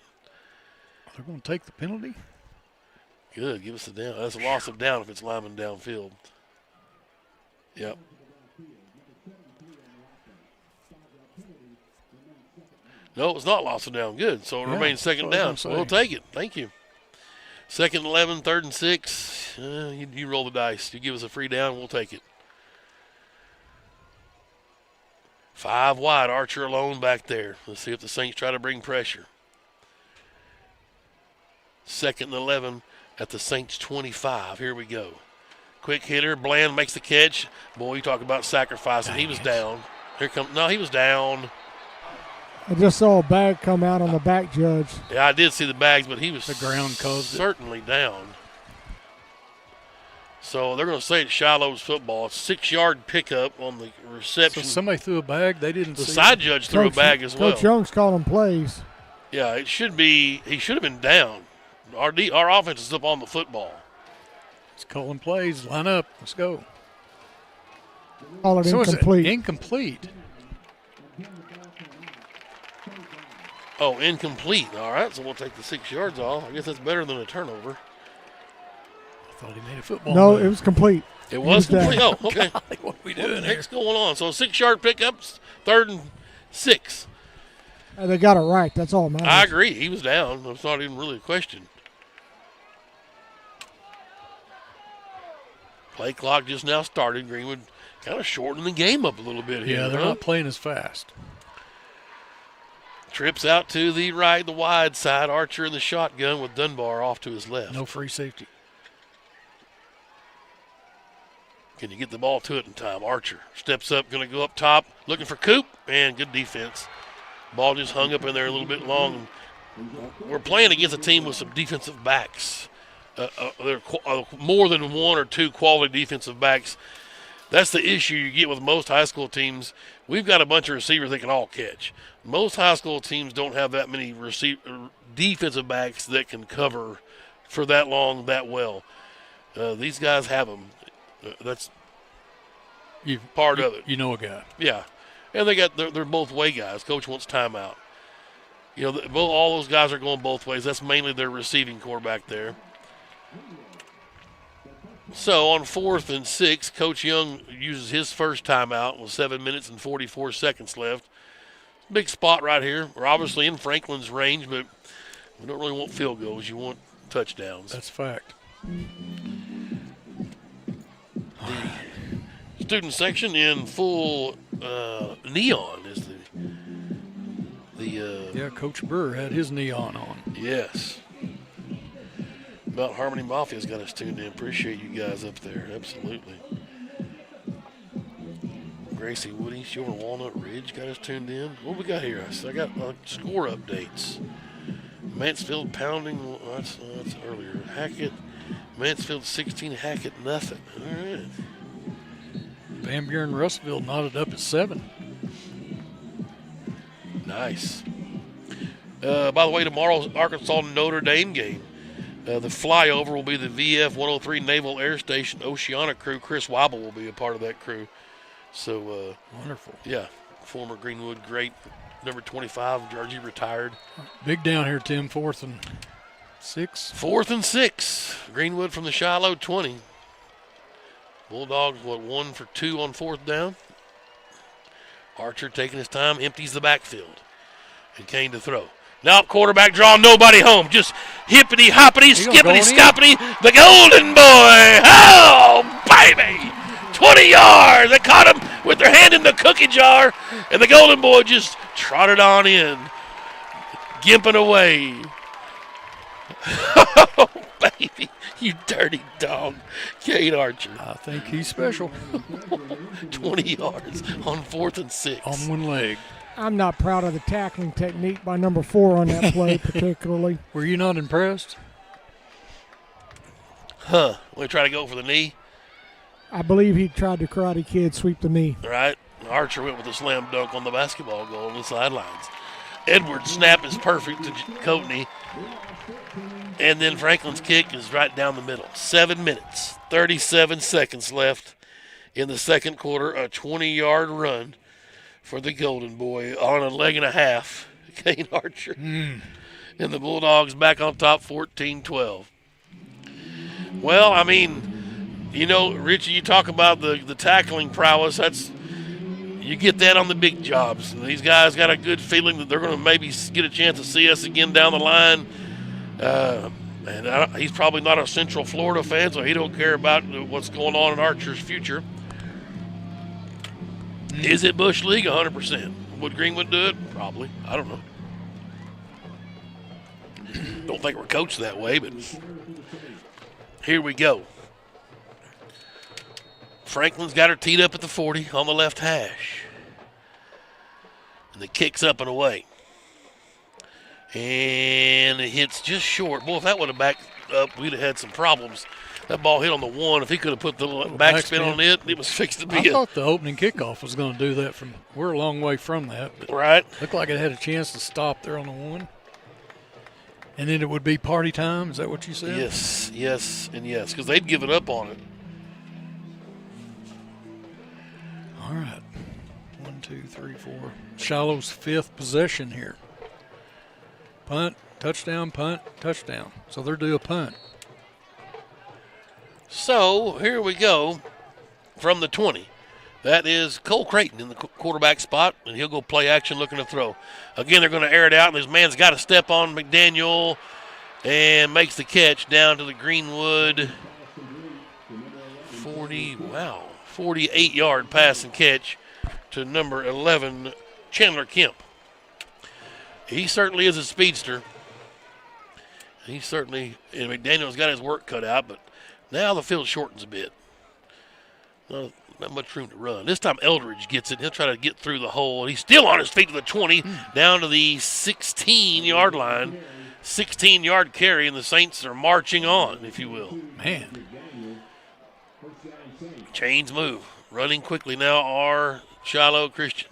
They're going to take the penalty? Good. Give us a down. That's a loss of down if it's lineman downfield. Yep. No, it's not loss of down. Good. So it remains second down. So we'll take it. Thank you. Second 11, 3rd and 6. You roll the dice. You give us a free down, we'll take it. 5 wide. Archer alone back there. Let's see if the Saints try to bring pressure. 2nd and 11 at the Saints 25. Here we go. Quick hitter. Bland makes the catch. Boy, you talk about sacrificing. He was down. He was down. I just saw a bag come out on the back judge. Yeah, I did see the bags, but he was the ground caused certainly down. So they're going to say it's Shiloh's football. It's 6-yard pickup on the reception. So somebody threw a bag. They didn't see the side judge threw a bag as well. Coach Young's calling plays. Yeah, it should be. He should have been down. Our offense is up on the football. It's calling plays. Line up. Let's go. Call it incomplete. Incomplete. Oh, incomplete. All right, so we'll take the 6 yards off. I guess that's better than a turnover. I thought he made a football. No, move. it was complete. It was complete. Oh, okay. Golly, what are we doing what the here? heck's going on? So 6-yard pickups, 3rd and 6. They got it right. That's all that matters. I agree. He was down. It's not even really a question. Play clock just now started. Greenwood kind of shortening the game up a little bit here. Yeah, they're not playing as fast. Trips out to the right, the wide side. Archer in the shotgun with Dunbar off to his left. No free safety. Can you get the ball to it in time? Archer steps up, going to go up top, looking for Coop, and good defense. Ball just hung up in there a little bit long. We're playing against a team with some defensive backs. There are more than 1 or 2 quality defensive backs. That's the issue you get with most high school teams. We've got a bunch of receivers that can all catch. Most high school teams don't have that many defensive backs that can cover for that long, that well. These guys have them. That's part of it. You know a guy. Yeah. And they're both way guys. Coach wants timeout. You know, all those guys are going both ways. That's mainly their receiving core back there. So on 4th and 6, Coach Young uses his first timeout with 7 minutes and 44 seconds left. Big spot right here. We're obviously in Franklin's range, but we don't really want field goals. You want touchdowns. That's a fact. The student section in full neon is yeah, Coach Burr had his neon on. Yes. Mount Harmony Mafia's got us tuned in. Appreciate you guys up there. Absolutely. Gracie Woody, Silver Walnut Ridge got us tuned in. What we got here? I got score updates. Mansfield pounding. That's earlier. Hackett. Mansfield 16. Hackett nothing. All right. Van Buren Russellville knotted up at 7. Nice. By the way, tomorrow's Arkansas Notre Dame game. The flyover will be the VF 103 Naval Air Station Oceana crew. Chris Weibel will be a part of that crew. So wonderful. Yeah, former Greenwood great, number 25, Georgie retired. Big down here, Tim. 4th and 6. 4th and 6. Greenwood from the Shiloh 20. Bulldogs, 1 for 2 on 4th down. Archer taking his time, empties the backfield. And Kane to throw. Now quarterback draw, nobody home. Just hippity-hoppity, skippity-scoppity. The Golden Boy. Oh, baby. 20 yards. They caught him with their hand in the cookie jar. And the Golden Boy just trotted on in. Gimping away. Oh, baby. You dirty dog. Kate Archer. I think he's special. 20 yards on 4th and 6. On one leg. I'm not proud of the tackling technique by number 4 on that play particularly. Were you not impressed? Huh. We try to go for the knee. I believe he tried to Karate Kid sweep the knee. All right. Archer went with a slam dunk on the basketball goal on the sidelines. Edwards' snap is perfect to Coatney. And then Franklin's kick is right down the middle. 7 minutes, 37 seconds left in the second quarter. A 20-yard run for the Golden Boy on a leg and a half. Kane Archer. And the Bulldogs back on top 14-12. Well, I mean, you know, Richie, you talk about the tackling prowess. You get that on the big jobs. And these guys got a good feeling that they're going to maybe get a chance to see us again down the line. And he's probably not a Central Florida fan, so he don't care about what's going on in Archer's future. Is it Bush League? 100%. Would Greenwood do it? Probably. I don't know. Don't think we're coached that way, but here we go. Franklin's got her teed up at the 40 on the left hash. And the kick's up and away. And it hits just short. Boy, if that would have backed up, we'd have had some problems. That ball hit on the 1. If he could have put the backspin on it was fixed to be I thought the opening kickoff was going to do that. We're a long way from that. But right. Looked like it had a chance to stop there on the 1. And then it would be party time. Is that what you said? Yes, and yes, because they'd given up on it. All right. 1, 2, 3, 4. Shiloh's 5th possession here. Punt, touchdown, punt, touchdown. So they're due a punt. So here we go from the 20. That is Cole Creighton in the quarterback spot, and he'll go play action looking to throw. Again, they're going to air it out, and this man's got to step on McDaniel and makes the catch down to the Greenwood 48-yard pass and catch to number 11, Chandler Kemp. He certainly is a speedster. And McDaniel's got his work cut out, but now the field shortens a bit. Not much room to run. This time Eldridge gets it. He'll try to get through the hole. He's still on his feet to the 20, down to the 16-yard line. 16-yard carry, and the Saints are marching on, if you will. Man. Chains move. Running quickly now are Shiloh Christian.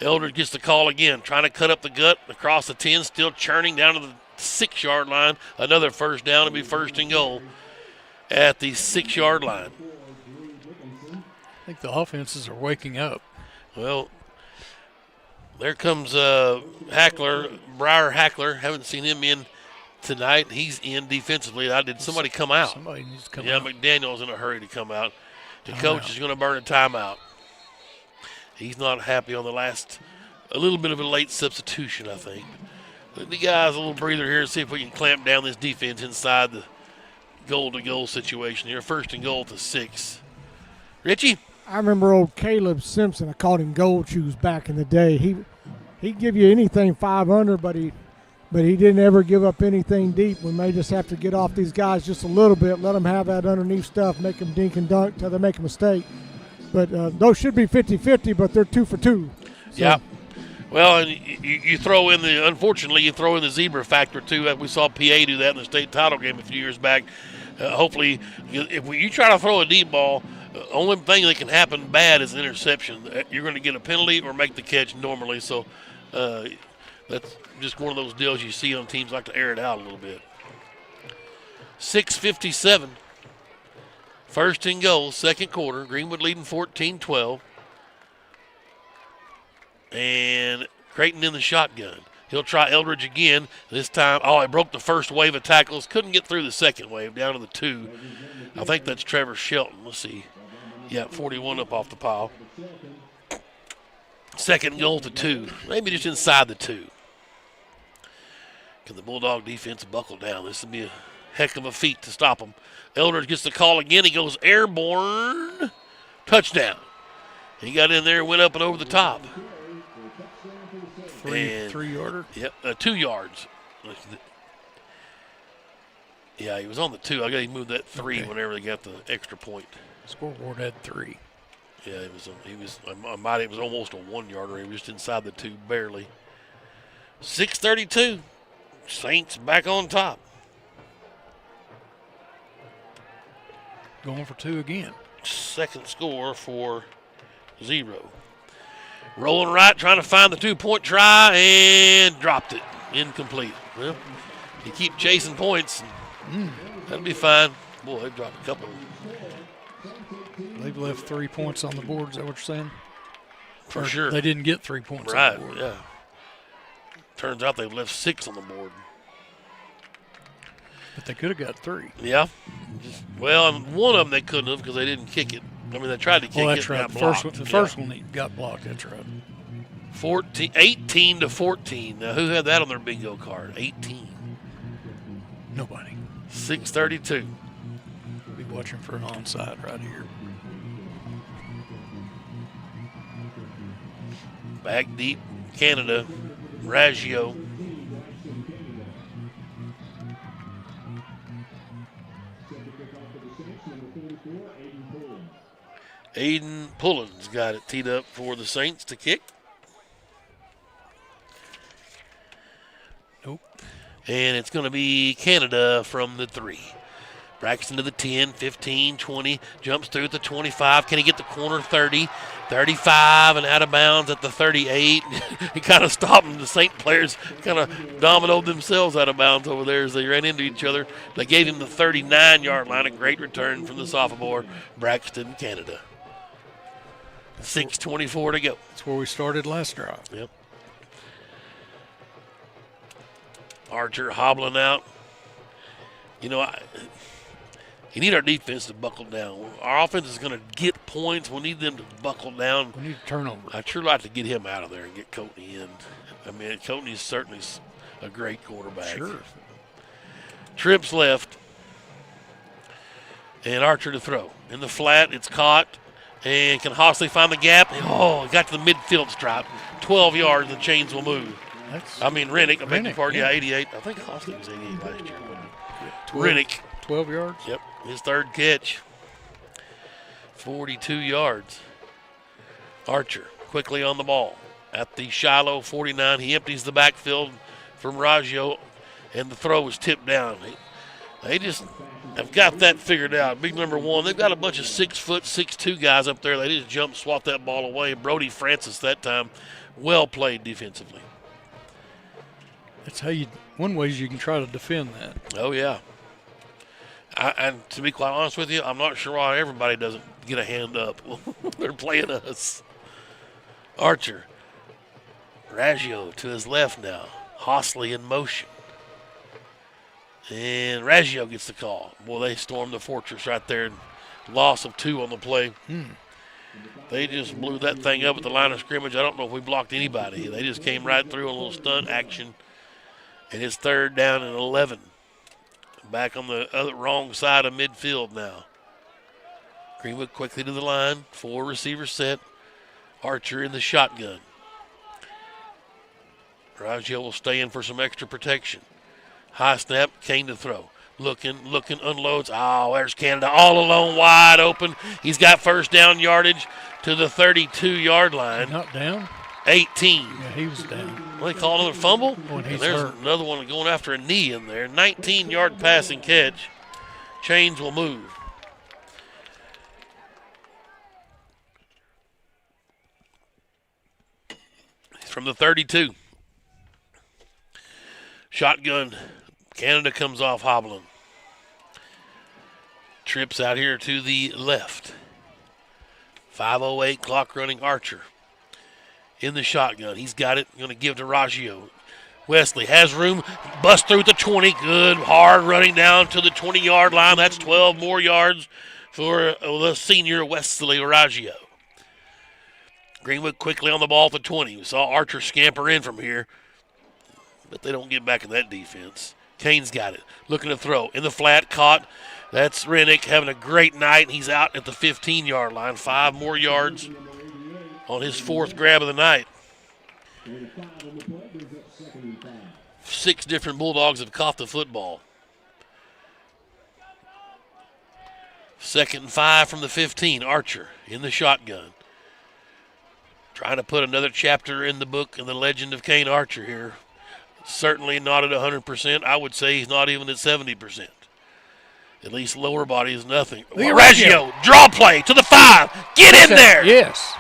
Eldridge gets the call again, trying to cut up the gut across the 10, still churning down to the 6-yard line. Another first down to be first and goal at the 6-yard line. I think the offenses are waking up. Well, there comes Hackler, Briar Hackler. Haven't seen him in tonight. He's in defensively. Did somebody come out? Somebody needs to come out. out. Yeah, McDaniel's in a hurry to come out. The coach is going to burn a timeout. He's not happy on a little bit of a late substitution, I think. But the guys a little breather here to see if we can clamp down this defense inside the goal-to-goal situation here. First and goal to 6. Richie? I remember old Caleb Simpson. I called him Gold Shoes back in the day. He'd give you anything 500, but he didn't ever give up anything deep. We may just have to get off these guys just a little bit, let them have that underneath stuff, make them dink and dunk till they make a mistake. But those should be 50-50, but they're 2 for 2. So. Yeah. Well, and you throw in the zebra factor too. We saw PA do that in the state title game a few years back. Hopefully, if you try to throw a deep ball, the only thing that can happen bad is an interception. You're going to get a penalty or make the catch normally. So that's just one of those deals you see on teams like to air it out a little bit. 6:57. First and goal, second quarter. Greenwood leading 14-12. And Creighton in the shotgun. He'll try Eldridge again. This time, he broke the first wave of tackles. Couldn't get through the second wave, down to the 2. I think that's Trevor Shelton. Let's see. Yeah, 41 up off the pile. Second goal to 2. Maybe just inside the 2. Can the Bulldog defense buckle down? This would be a heck of a feat to stop them. Eldridge gets the call again. He goes airborne. Touchdown. He got in there, went up and over the top. 3-yarder? Yep, 2 yards. Yeah, he was on the 2. I got he moved that 3 whenever they got the extra point. Scoreboard had 3. Yeah, it was almost a 1-yarder. He was just inside the 2, barely. 6:32. Saints back on top. Going for 2 again. Second score for 0. Rolling right, trying to find the 2-point try, and dropped it. Incomplete. Well, you keep chasing points, that'll be fine. Boy, they dropped a couple. They've left 3 points on the board. Is that what you're saying? For sure. They didn't get 3 points right, on the board. Yeah. Turns out they've left 6 on the board. But they could have got 3. Yeah. Well, and one of them they couldn't have because they didn't kick it. I mean, they tried to kick that's it. right. And got blocked. The first one got blocked. That's right. 18-14. Now, who had that on their bingo card? 18. Nobody. 6:32. We'll be watching for an onside right here. Back deep, Canada. Raggio. Aiden Pullen's got it teed up for the Saints to kick. Nope. And it's going to be Canada from the 3. Braxton to the 10, 15, 20, jumps through at the 25. Can he get the corner? 30, 35, and out of bounds at the 38. He kind of stopped him. The Saint players kind of dominoed themselves out of bounds over there as they ran into each other. They gave him the 39-yard line. A great return from the sophomore, Braxton, Canada. 6:24 to go. That's where we started last drive. Yep. Archer hobbling out. You know, you need our defense to buckle down. Our offense is going to get points. We need them to buckle down. We need turnover. I'd sure like to get him out of there and get Coatney in. I mean, Coatney's certainly a great quarterback. Sure. Trips left. And Archer to throw. In the flat, it's caught. And can Hostley find the gap? Oh, it got to the midfield stripe. 12 yards, the chains will move. Rennick. I beg your pardon. Yeah, 88. I think Hostley was 88 last year. Rennick. 12 yards? Yep, his third catch. 42 yards. Archer quickly on the ball. At the Shiloh 49, he empties the backfield from Raggio, and the throw was tipped down. They just have got that figured out. Big number 1, they've got a bunch of 6', 6'2" guys up there. They just jump, swat that ball away. Brody Francis that time, well played defensively. That's how one way you can try to defend that. Oh, yeah. And to be quite honest with you, I'm not sure why everybody doesn't get a hand up. They're playing us. Archer. Raggio to his left now. Hostley in motion. And Raggio gets the call. Boy, they stormed the fortress right there. Loss of 2 on the play. They just blew that thing up at the line of scrimmage. I don't know if we blocked anybody. They just came right through a little stunt action. And it's 3rd down and 11. Back on the wrong side of midfield now. Greenwood quickly to the line. 4 receivers set. Archer in the shotgun. Raggio will stay in for some extra protection. High snap, Kane to throw. Looking, unloads. Oh, there's Canada all alone, wide open. He's got first down yardage to the 32-yard line. Not down? 18. Yeah, he was down. Well, they call another fumble. Oh, and there's another one going after a knee in there. 19-yard passing catch. Chains will move. From the 32. Shotgun. Canada comes off hobbling. Trips out here to the left. 5:08 clock running. Archer in the shotgun. He's got it. Going to give to Raggio. Wesley has room. Bust through the 20. Good. Hard running down to the 20-yard line. That's 12 more yards for the senior Wesley Raggio. Greenwood quickly on the ball at the 20. We saw Archer scamper in from here, but they don't get back in that defense. Kane's got it. Looking to throw. In the flat, caught. That's Rennick having a great night. He's out at the 15-yard line. 5 more yards on his 4th grab of the night. 6 different Bulldogs have caught the football. 2nd and 5 from the 15. Archer in the shotgun. Trying to put another chapter in the book in the legend of Kane Archer here. Certainly not at 100%. I would say he's not even at 70%. At least lower body is nothing. Raggio, draw play to the 5. Get in there. Yes.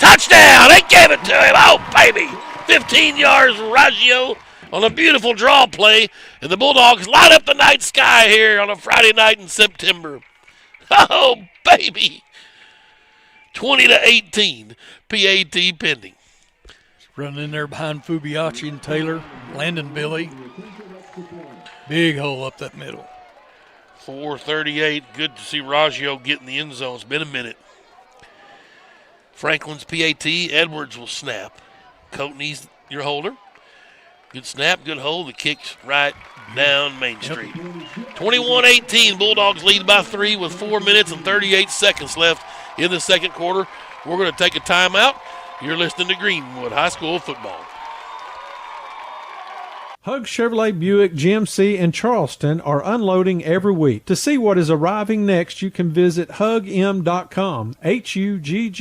Touchdown! They gave it to him. Oh, baby. 15 yards, Raggio on a beautiful draw play. And the Bulldogs light up the night sky here on a Friday night in September. Oh, baby. 20-18. PAT pending. Running in there behind Fubiachi and Taylor. Landon Billy. Big hole up that middle. 4:38. Good to see Raggio get in the end zone. It's been a minute. Franklin's PAT. Edwards will snap. Coatney's your holder. Good snap, good hold. The kick's right down Main Street. 21-18. Bulldogs lead by 3 with 4 minutes and 38 seconds left in the second quarter. We're going to take a timeout. You're listening to Greenwood High School football. Hug Chevrolet Buick GMC in Charleston are unloading every week. To see what is arriving next, you can visit hugm.com, HUGGM.com.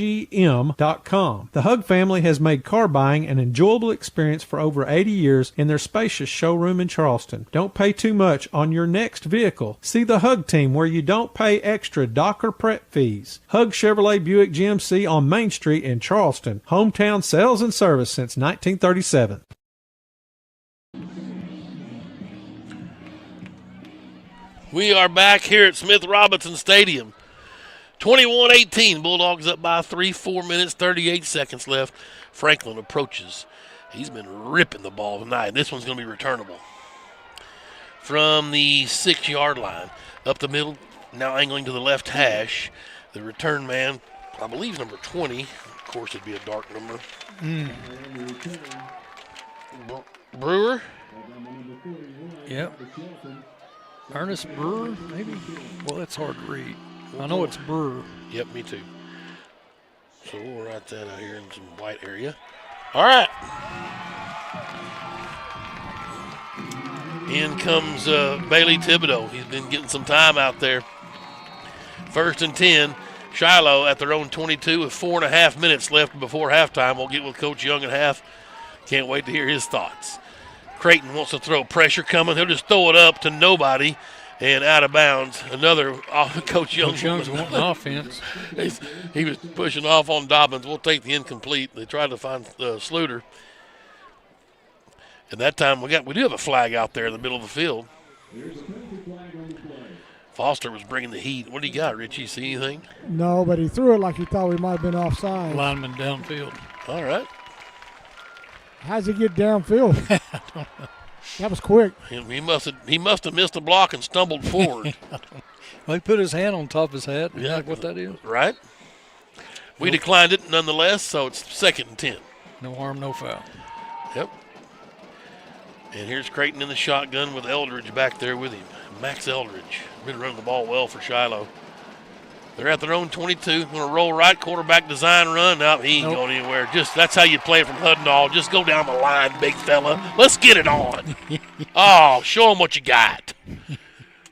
The Hug family has made car buying an enjoyable experience for over 80 years in their spacious showroom in Charleston. Don't pay too much on your next vehicle. See the Hug team where you don't pay extra dock or prep fees. Hug Chevrolet Buick GMC on Main Street in Charleston. Hometown sales and service since 1937. We are back here at Smith Robinson Stadium. 21-18. Bulldogs up by 3, 4 minutes, 38 seconds left. Franklin approaches. He's been ripping the ball tonight. This one's going to be returnable. From the 6-yard line. Up the middle, now angling to the left hash. The return man, I believe number 20. Of course, it'd be a dark number. Brewer? Yep. Ernest Brewer, maybe? Well, that's hard to read. I know it's Brewer. Yep, me too. So we'll write that out here in some white area. All right. In comes Bailey Thibodeau. He's been getting some time out there. 1st and 10. Shiloh at their own 22 with 4.5 minutes left before halftime. We'll get with Coach Young at half. Can't wait to hear his thoughts. Creighton wants to throw. Pressure coming. He'll just throw it up to nobody and out of bounds. Another Coach Young. Coach Young's wanting offense. He was pushing off on Dobbins. We'll take the incomplete. They tried to find Sluter. And that time we do have a flag out there in the middle of the field. Foster was bringing the heat. What do you got, Richie? See anything? No, but he threw it like he thought we might have been offside. Lineman downfield. All right. How's he get downfield? I don't know. That was quick. He must have missed a block and stumbled forward. Well, he put his hand on top of his head. Yeah, like what that is. Right. We declined it nonetheless, so it's 2nd and 10. No harm, no foul. Yep. And here's Creighton in the shotgun with Eldridge back there with him. Max Eldridge. Been running the ball well for Shiloh. They're at their own 22. Going to roll right, quarterback design run. No, he ain't going anywhere. That's how you play it from Hudnall. Just go down the line, big fella. Let's get it on. Oh, show them what you got. A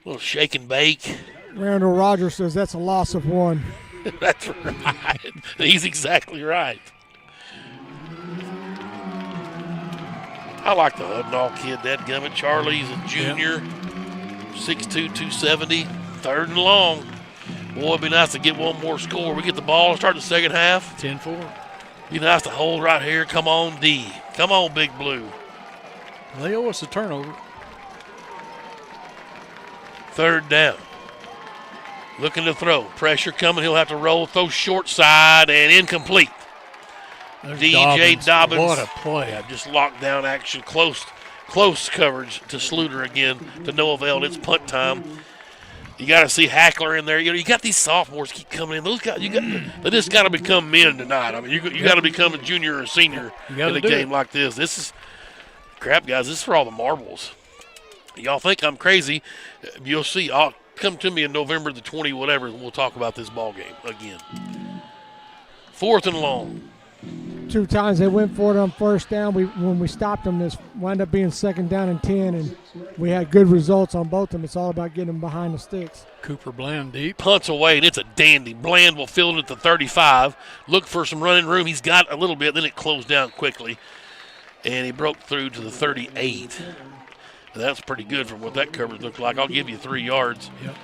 little shake and bake. Randall Rogers says that's a loss of 1. That's right. He's exactly right. I like the Hudnall kid, dadgummit. Charlie's a junior, 6'2", 270, 3rd and long. Boy, it'd be nice to get one more score. We get the ball and start the second half. 10-4. Be nice to hold right here. Come on, D. Come on, Big Blue. They owe us a turnover. 3rd down. Looking to throw. Pressure coming. He'll have to roll. Throw short side and incomplete. There's DJ Dobbins. What a play. Yeah, just locked down action. Close coverage to Sluter again to no avail. It's punt time. You got to see Hackler in there. You got these sophomores keep coming in. Those guys, they just got to become men tonight. I mean, you got to become a junior or a senior in a game like this. This is crap, guys. This is for all the marbles. Y'all think I'm crazy? You'll see. I'll come to me in November the 20, whatever. And we'll talk about this ball game again. 4th and long. 2 times they went for it on 1st down. When we stopped them, this wound up being 2nd down and 10, and we had good results on both of them. It's all about getting them behind the sticks. Cooper Bland deep. Punts away, and it's a dandy. Bland will field it at the 35. Look for some running room. He's got a little bit, then it closed down quickly. And he broke through to the 38. And that's pretty good from what that coverage looked like. I'll give you 3 yards. Yep.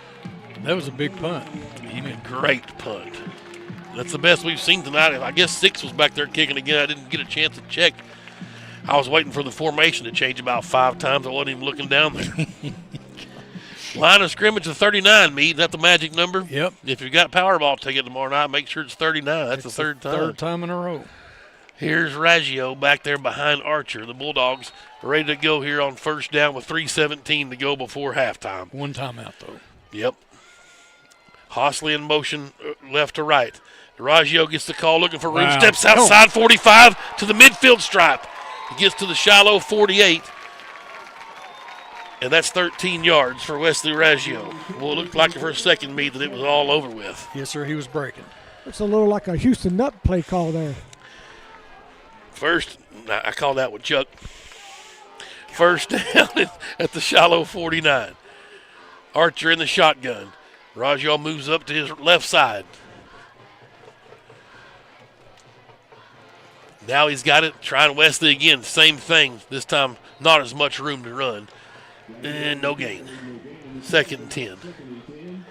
That was a big punt. He made a great punt. That's the best we've seen tonight. I guess 6 was back there kicking again. I didn't get a chance to check. I was waiting for the formation to change about 5 times. I wasn't even looking down there. Line of scrimmage to 39, Meade. Is that the magic number? Yep. If you've got Powerball ticket tomorrow night, make sure it's 39. That's the third time. Third time in a row. Here's Raggio back there behind Archer. The Bulldogs are ready to go here on first down with 3:17 to go before halftime. One timeout, though. Yep. Hostley in motion left to right. Raggio gets the call looking for room. Wow. Steps outside 45 to the midfield stripe. He gets to the Shiloh 48. And that's 13 yards for Wesley Raggio. Well, it looked like for a second, Meade, that it was all over with. Yes, sir. He was breaking. It's a little like a Houston Nutt play call there. First, I call that one Chuck. First down at the Shiloh 49. Archer in the shotgun. Raggio moves up to his left side. Now he's got it, trying Wesley again. Same thing. This time, not as much room to run. And no gain. 2nd and 10.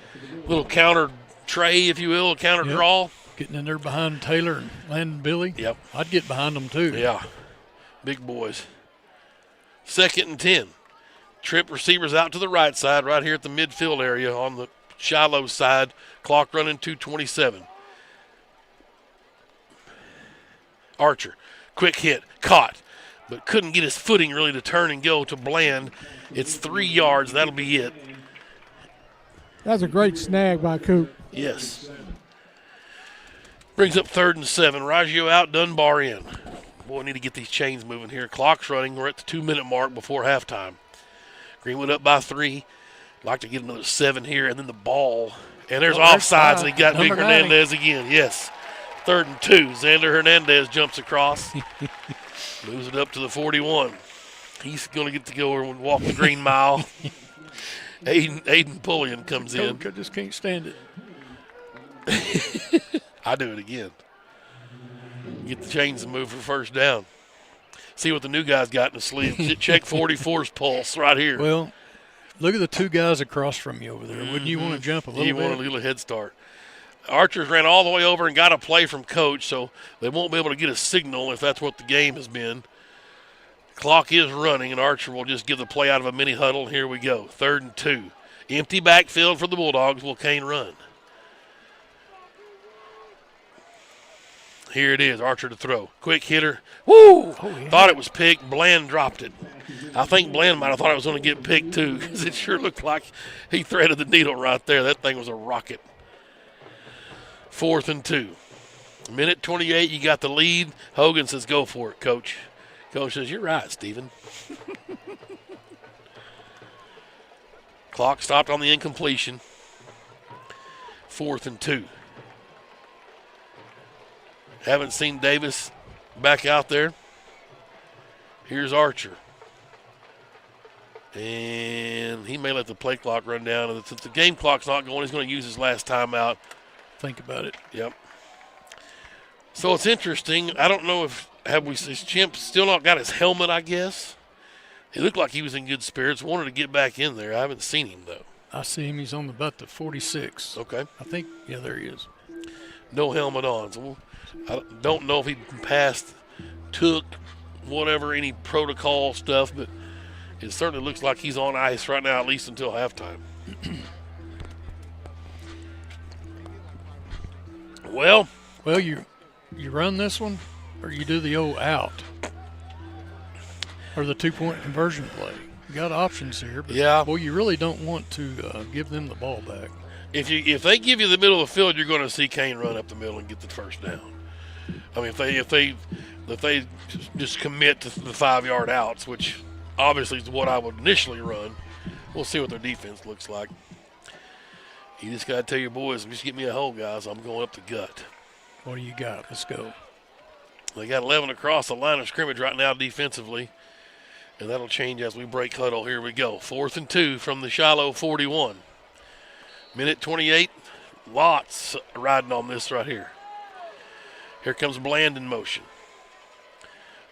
Little counter tray, if you will, a counter draw. Getting in there behind Taylor and Landon Billy. Yep. I'd get behind them, too. Yeah. Big boys. 2nd and 10. Trip receivers out to the right side, right here at the midfield area on the Shiloh side. Clock running 2:27. Archer, quick hit, caught, but couldn't get his footing really to turn and go to Bland. It's 3 yards. That'll be it. That's a great snag by Coop. Yes. Brings up 3rd and 7. Raggio out, Dunbar in. Boy, I need to get these chains moving here. Clock's running. We're at the 2-minute mark before halftime. Greenwood up by 3. Like to get another 7 here, and then the ball. And there's offsides, and he got Big Hernandez again. Yes. 3rd and 2. Xander Hernandez jumps across. Moves it up to the 41. He's going to get to go and walk the green mile. Aiden Pulliam comes in. I just can't stand it. I do it again. Get the chains and move for first down. See what the new guy's got in the sleeve. Check 44's pulse right here. Well, look at the 2 guys across from you over there. Wouldn't you want to jump a little bit? You want a little head start. Archers ran all the way over and got a play from Coach, so they won't be able to get a signal if that's what the game has been. Clock is running, and Archer will just give the play out of a mini huddle. Here we go. 3rd and 2. Empty backfield for the Bulldogs. Will Kane run? Here it is. Archer to throw. Quick hitter. Woo! Thought it was picked. Bland dropped it. I think Bland might have thought it was going to get picked too, because it sure looked like he threaded the needle right there. That thing was a rocket. 4th and 2. Minute 28, you got the lead. Hogan says, go for it, Coach. Coach says, you're right, Stephen. Clock stopped on the incompletion. 4th and 2. Haven't seen Davis back out there. Here's Archer. And he may let the play clock run down. And since the game clock's not going, he's going to use his last timeout. Think about it. Yep. So it's interesting. I don't know if his Chimp still not got his helmet, I guess. He looked like he was in good spirits. Wanted to get back in there. I haven't seen him, though. I see him. He's on about the 46. Okay. I think, yeah, there he is. No helmet on. So I don't know if he passed, took, whatever, any protocol stuff, but it certainly looks like he's on ice right now, at least until halftime. Well, you run this one, or you do the old out, or the 2-point conversion play. You got options here, but well, you really don't want to give them the ball back. If they give you the middle of the field, you're going to see Kane run up the middle and get the first down. I mean, if they just commit to the 5-yard outs, which obviously is what I would initially run, we'll see what their defense looks like. You just got to tell your boys, just get me a hole, guys. I'm going up the gut. What do you got? Let's go. They got 11 across the line of scrimmage right now defensively, and that'll change as we break huddle. Here we go. 4th and 2 from the Shiloh 41. Minute 28. Lots riding on this right here. Here comes Bland in motion.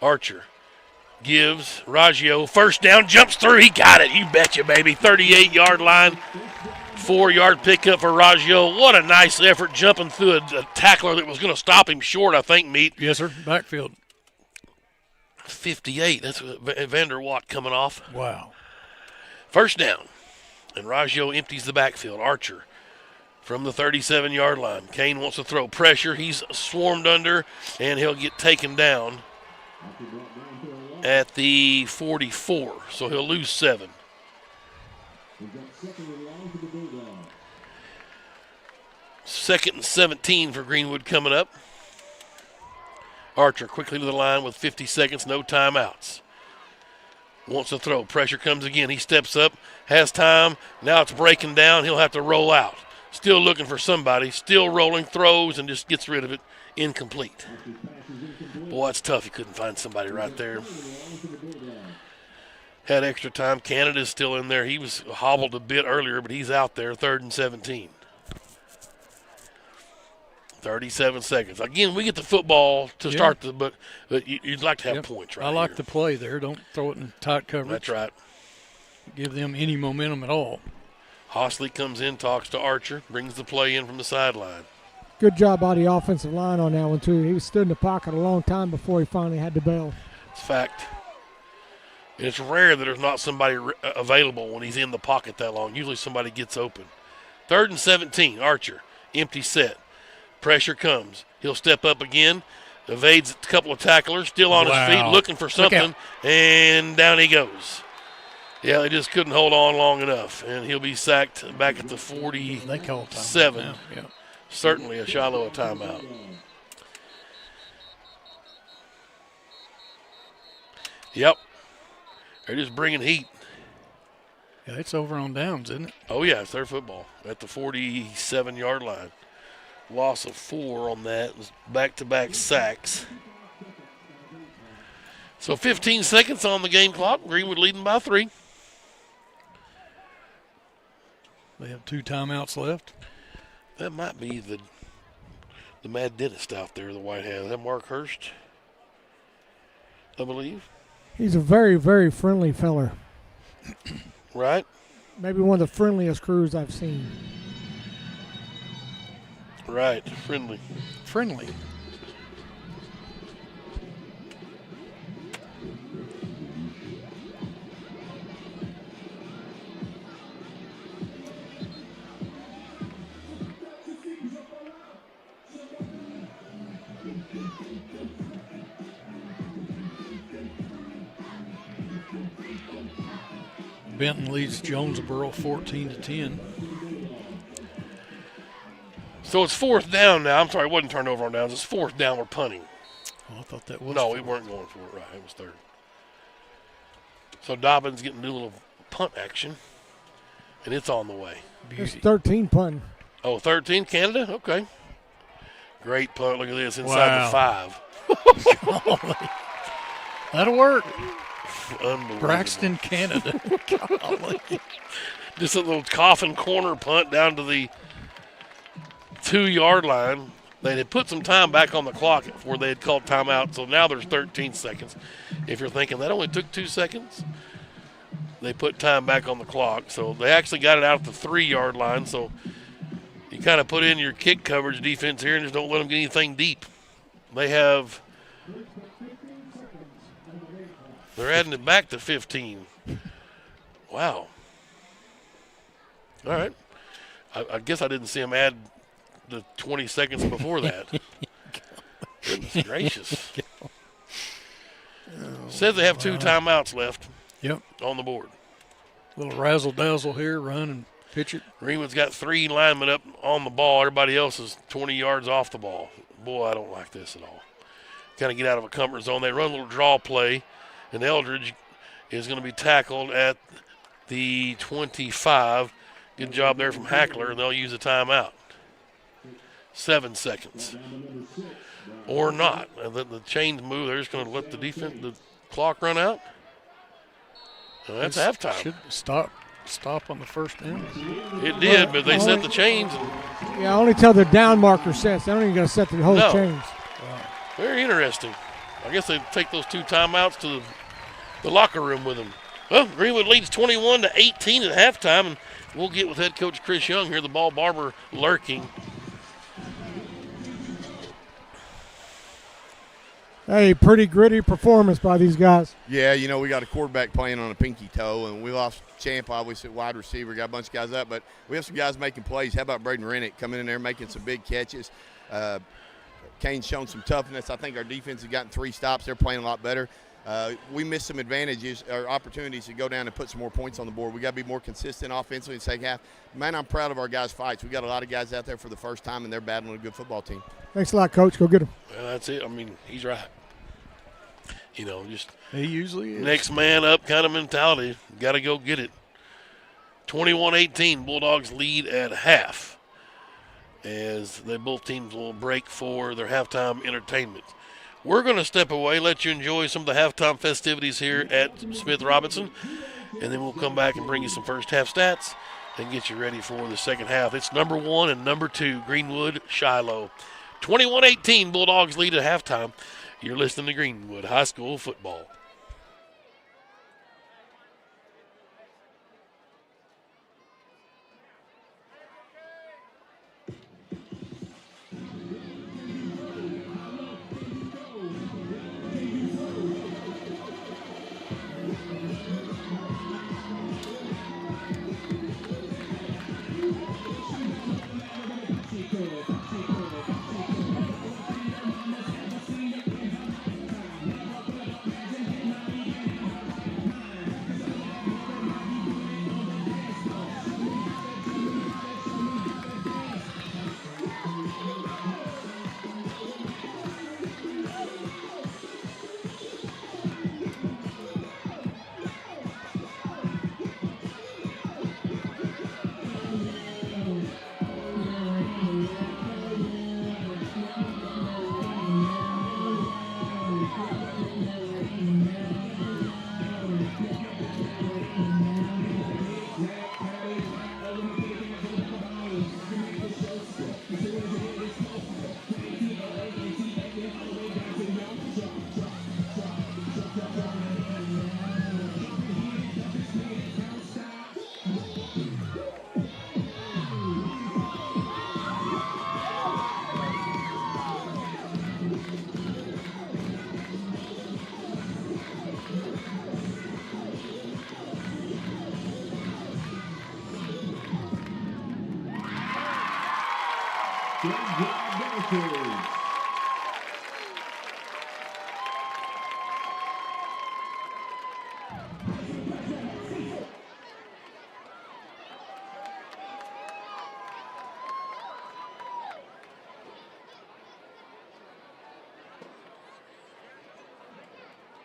Archer gives Raggio first down, jumps through. He got it. You betcha, baby. 38-yard line. 4-yard pickup for Raggio. What a nice effort jumping through a tackler that was going to stop him short, I think, Meat. Yes, sir. Backfield. 58. That's Vander Watt coming off. Wow. First down. And Raggio empties the backfield. Archer from the 37-yard line. Kane wants to throw pressure. He's swarmed under, and he'll get taken down at the 44. So he'll lose 7. Second and 17 for Greenwood coming up. Archer quickly to the line with 50 seconds, no timeouts. Wants to throw. Pressure comes again. He steps up, has time. Now it's breaking down. He'll have to roll out. Still looking for somebody. Still rolling, throws, and just gets rid of it. Incomplete. Boy, it's tough. He couldn't find somebody right there. Had extra time. Canada's still in there. He was hobbled a bit earlier, but he's out there. 3rd and 17. 37 seconds. Again, we get the football to start, but you'd like to have points, right? I like the play there. Don't throw it in tight coverage. That's right. Give them any momentum at all. Hostley comes in, talks to Archer, brings the play in from the sideline. Good job by the offensive line on that one, too. He was stood in the pocket a long time before he finally had the bell. It's a fact. And it's rare that there's not somebody available when he's in the pocket that long. Usually somebody gets open. 3rd and 17, Archer, empty set. Pressure comes. He'll step up again, evades a couple of tacklers, still on his feet, looking for something, and down he goes. Yeah, they just couldn't hold on long enough, and he'll be sacked back at the 47. Yeah. Certainly a Shiloh timeout. Yep. They're just bringing heat. Yeah, it's over on downs, isn't it? Oh, yeah, it's their football at the 47-yard line. Loss of 4 on that. It was back-to-back sacks. So 15 seconds on the game clock. Greenwood leading by 3. They have 2 timeouts left. That might be the mad dentist out there, the white hat. Is that Mark Hurst, I believe? He's a very, very friendly feller. Right? Maybe one of the friendliest crews I've seen. Right, friendly. Friendly. Benton leads Jonesboro 14-10. So it's 4th down now. I'm sorry, it wasn't turned over on downs. It's 4th down. We're punting. Oh, I thought that was. No, we weren't going for it. Right, it was 3rd. So Dobbins getting to do a little punt action, and it's on the way. It's 13 punting. Oh, 13 Canada? Okay. Great punt. Look at this inside the 5. That'll work. Unbelievable. Braxton, Canada. Golly. Just a little coffin corner punt down to the 2-yard line. They had put some time back on the clock before they had called timeout, so now there's 13 seconds. If you're thinking that only took 2 seconds, they put time back on the clock. So they actually got it out at the 3-yard line, so you kind of put in your kick coverage defense here and just don't let them get anything deep. They're adding it back to 15. Wow. All right. I guess I didn't see them add the 20 seconds before that. Goodness gracious. Says they have 2 timeouts left. Yep. On the board. Little razzle-dazzle here, run and pitch it. Greenwood's got 3 linemen up on the ball. Everybody else is 20 yards off the ball. Boy, I don't like this at all. Kind of get out of a comfort zone. They run a little draw play, and Eldridge is going to be tackled at the 25. Good job there from Hackler, and they'll use a timeout. 7 seconds. Or not. The chains move. They're just going to let the clock run out. And that's halftime. Should stop on the first down. It did, but they set the chains. Yeah, only till the down marker sets. They're not even going to set the whole chains. Wow. Very interesting. I guess they take those 2 timeouts to the locker room with them. Well, Greenwood leads 21-18 at halftime, and We'll get with head coach Chris Young here. The ball barber lurking. Hey, pretty gritty performance by these guys. Yeah, you know, we got a quarterback playing on a pinky toe, and we lost Champ, obviously, wide receiver, got a bunch of guys up, but we have some guys making plays. How about Braden Rennick coming in there making some big catches? Kane's shown some toughness. I think our defense has gotten 3 stops. They're playing a lot better. We missed some advantages or opportunities to go down and put some more points on the board. We got to be more consistent offensively in the second half. Man, I'm proud of our guys' fights. We got a lot of guys out there for the first time, and they're battling a good football team. Thanks a lot, Coach. Go get them. Well, that's it. I mean, he's right. You know, just he usually is. Next man up kind of mentality. Got to go get it. 21-18, Bulldogs lead at half as both teams will break for their halftime entertainment. We're going to step away, let you enjoy some of the halftime festivities here at Smith Robinson, and then we'll come back and bring you some first half stats and get you ready for the second half. It's number 1 and number 2, Greenwood, Shiloh. 21-18, Bulldogs lead at halftime. You're listening to Greenwood High School football.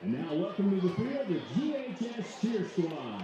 And now welcome to the field, the GHS Cheer Squad.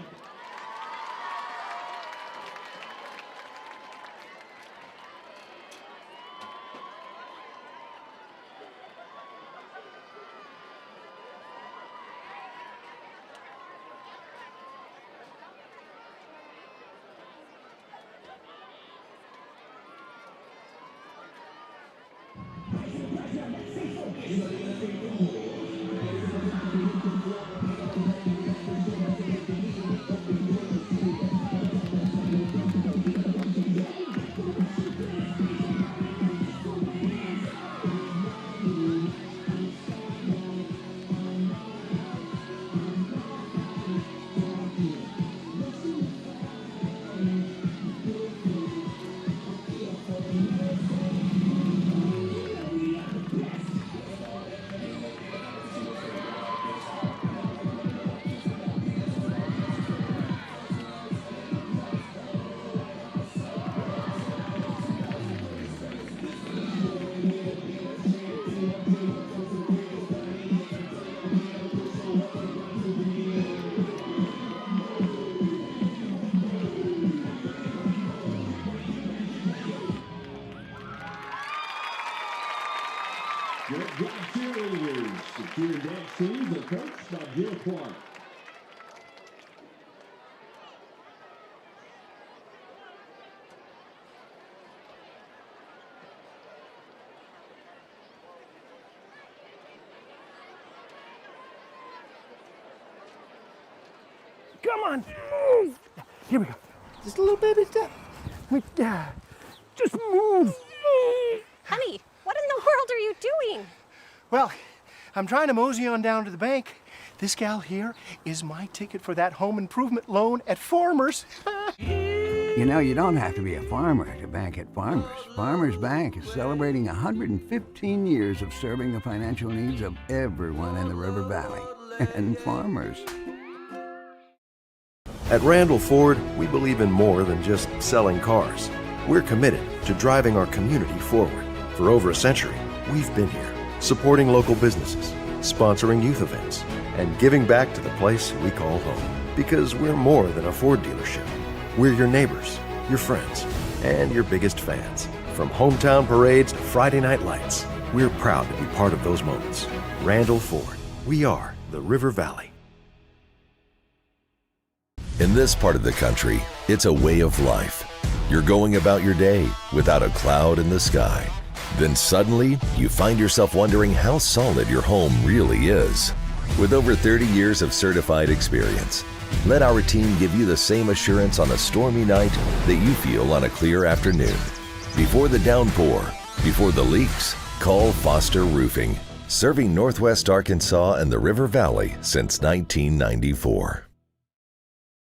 Cheer and dance teams are coached by Jill Clark. Come on. Move. Here we go. Just a little baby step. Just move. Honey, what in the world are you doing? Well, I'm trying to mosey on down to the bank. This gal here is my ticket for that home improvement loan at Farmers. You know, you don't have to be a farmer to bank at Farmers. Farmers Bank is celebrating 115 years of serving the financial needs of everyone in the River Valley. And farmers. At Randall Ford, we believe in more than just selling cars. We're committed to driving our community forward. For over a century, we've been here, supporting local businesses, sponsoring youth events, and giving back to the place we call home. Because we're more than a Ford dealership. We're your neighbors, your friends, and your biggest fans. From hometown parades to Friday night lights, we're proud to be part of those moments. Randall Ford, we are the River Valley. In this part of the country, it's a way of life. You're going about your day without a cloud in the sky. Then suddenly, you find yourself wondering how solid your home really is. With over 30 years of certified experience, let our team give you the same assurance on a stormy night that you feel on a clear afternoon. Before the downpour, before the leaks, call Foster Roofing, serving Northwest Arkansas and the River Valley since 1994.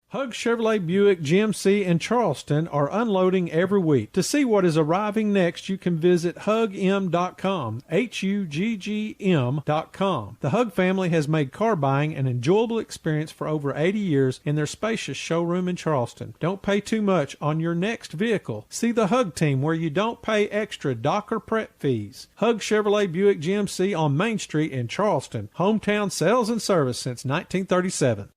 Hug Chevrolet Buick GMC in Charleston are unloading every week. To see what is arriving next, you can visit hugm.com, HUGGM.com. The Hug family has made car buying an enjoyable experience for over 80 years in their spacious showroom in Charleston. Don't pay too much on your next vehicle. See the Hug team where you don't pay extra dock or prep fees. Hug Chevrolet Buick GMC on Main Street in Charleston. Hometown sales and service since 1937.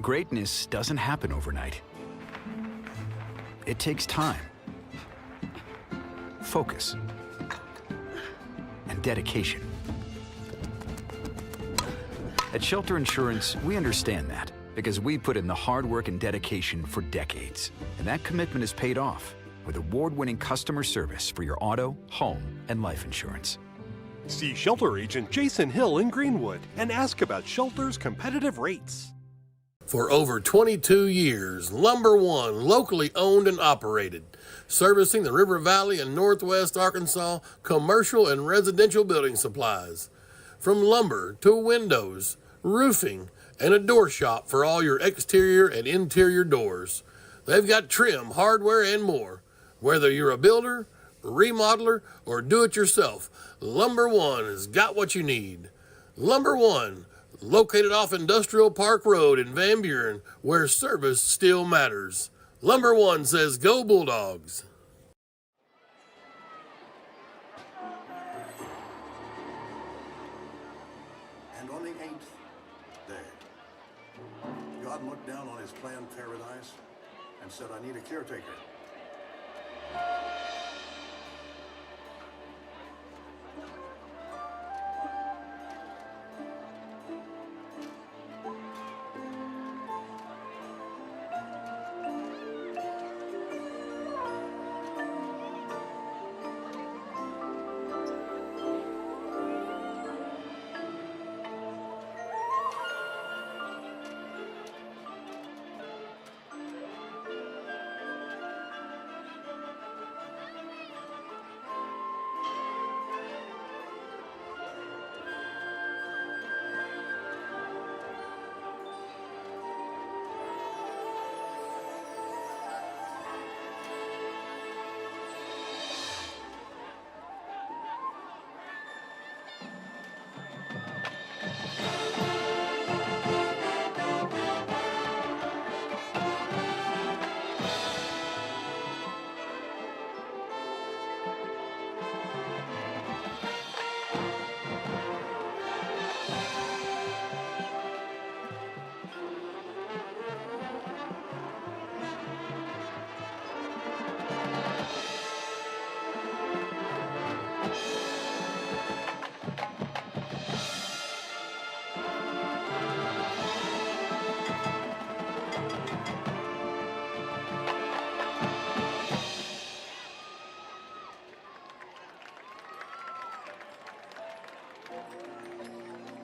Greatness doesn't happen overnight. It takes time, focus, and dedication. At Shelter Insurance, we understand that because we put in the hard work and dedication for decades. And that commitment is paid off with award-winning customer service for your auto, home, and life insurance. See Shelter Agent Jason Hill in Greenwood and ask about Shelter's competitive rates. For over 22 years, Lumber One, locally owned and operated, servicing the River Valley and Northwest Arkansas commercial and residential building supplies. From lumber to windows, roofing, and a door shop for all your exterior and interior doors. They've got trim, hardware, and more. Whether you're a builder, remodeler, or do-it-yourself, Lumber One has got what you need. Lumber One, located off Industrial Park Road in Van Buren, where service still matters. Lumber One says, go Bulldogs. And on the 8th day, God looked down on his planned paradise and said, I need a caretaker.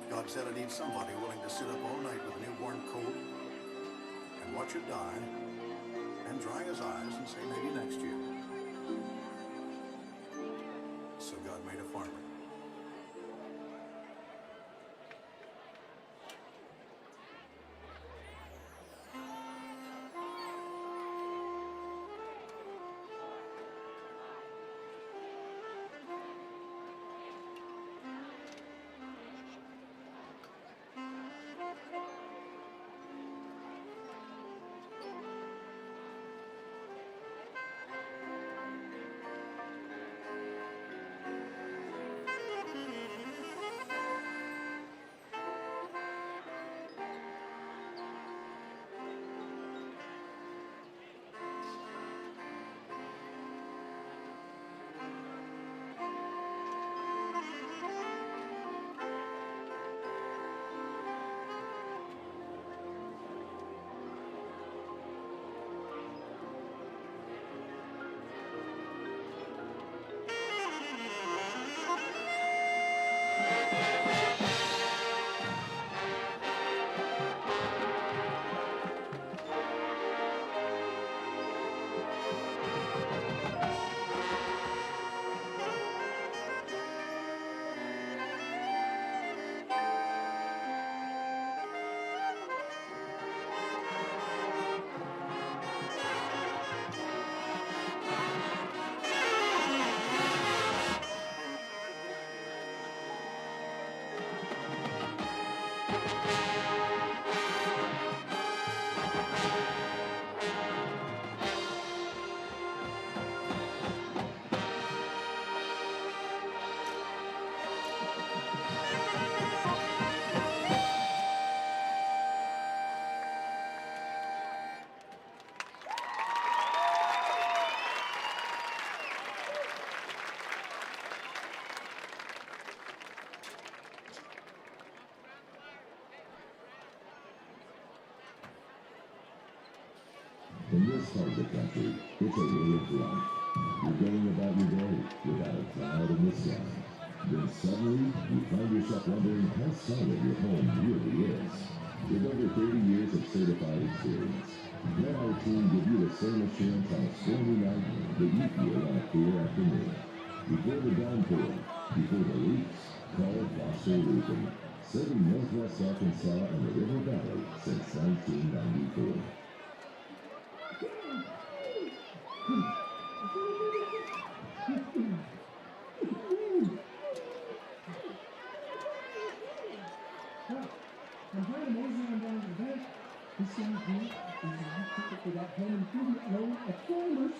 God said I need somebody willing to sit up all night with a newborn colt and watch it die and and dry his eyes and say maybe next year. So God made a farmer. In this part of the country, it's a way of life. You're going about your day without a cloud in the sky. Then suddenly, you find yourself wondering how solid your home really is. With over 30 years of certified experience, let our team give you the same assurance on a stormy night that you feel on a clear afternoon. Before the downpour, before the leaks, call Foster Roofing. Serving Northwest Arkansas and the River Valley since 1994. I'm trying to mosey on down to the bank. This guy here is a ticket for that home improvement loan at Farmers.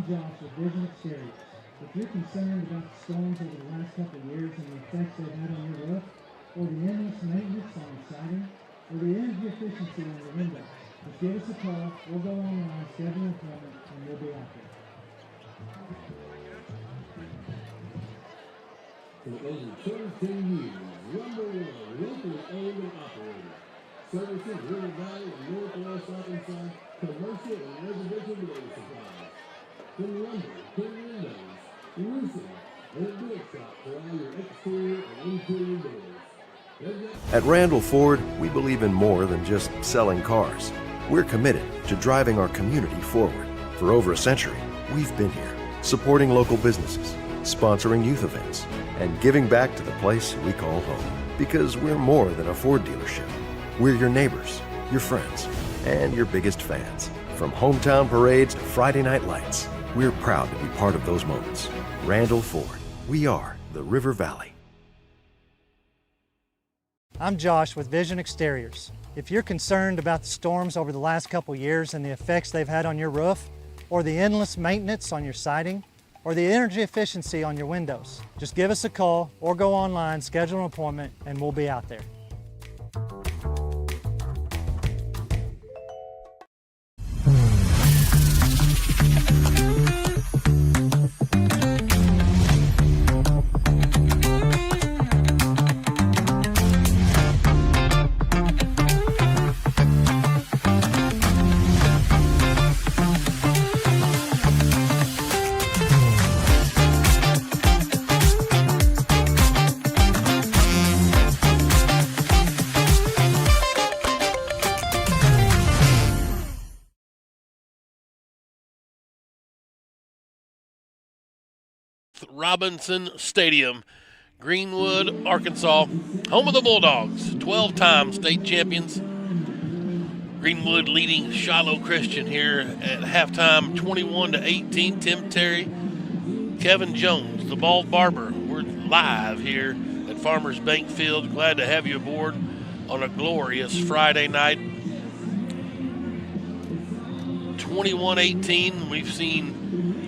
Josh with Vision Exteriors. If you're concerned about the storms over the last couple of years and the effects they've had on your roof, or the endless maintenance on your siding, or the energy efficiency on your windows, just give us a call. We'll go online, schedule an appointment, and we'll be out there. For over 13 years, Lumber One, locally owned and operated. Services River Valley and Northwest Arkansas, commercial and residential building supplies. From lumber, to windows, roofing, and a door shop for all your exterior and interior doors. At Randall Ford, we believe in more than just selling cars. We're committed to driving our community forward. For over a century, we've been here, supporting local businesses, sponsoring youth events, and giving back to the place we call home. Because we're more than a Ford dealership. We're your neighbors, your friends, and your biggest fans. From hometown parades to Friday night lights, we're proud to be part of those moments. Randall Ford. We are the River Valley. I'm Josh with Vision Exteriors. If you're concerned about the storms over the last couple years and the effects they've had on your roof, or the endless maintenance on your siding, or the energy efficiency on your windows. Just give us a call or go online, schedule an appointment, and we'll be out there. Robinson Stadium, Greenwood, Arkansas, home of the Bulldogs, 12-time state champions. Greenwood leading Shiloh Christian here at halftime, 21-18. Tim Terry, Kevin Jones, the Bald Barber. We're live here at Farmers Bank Field. Glad to have you aboard on a glorious Friday night. 21-18. We've seen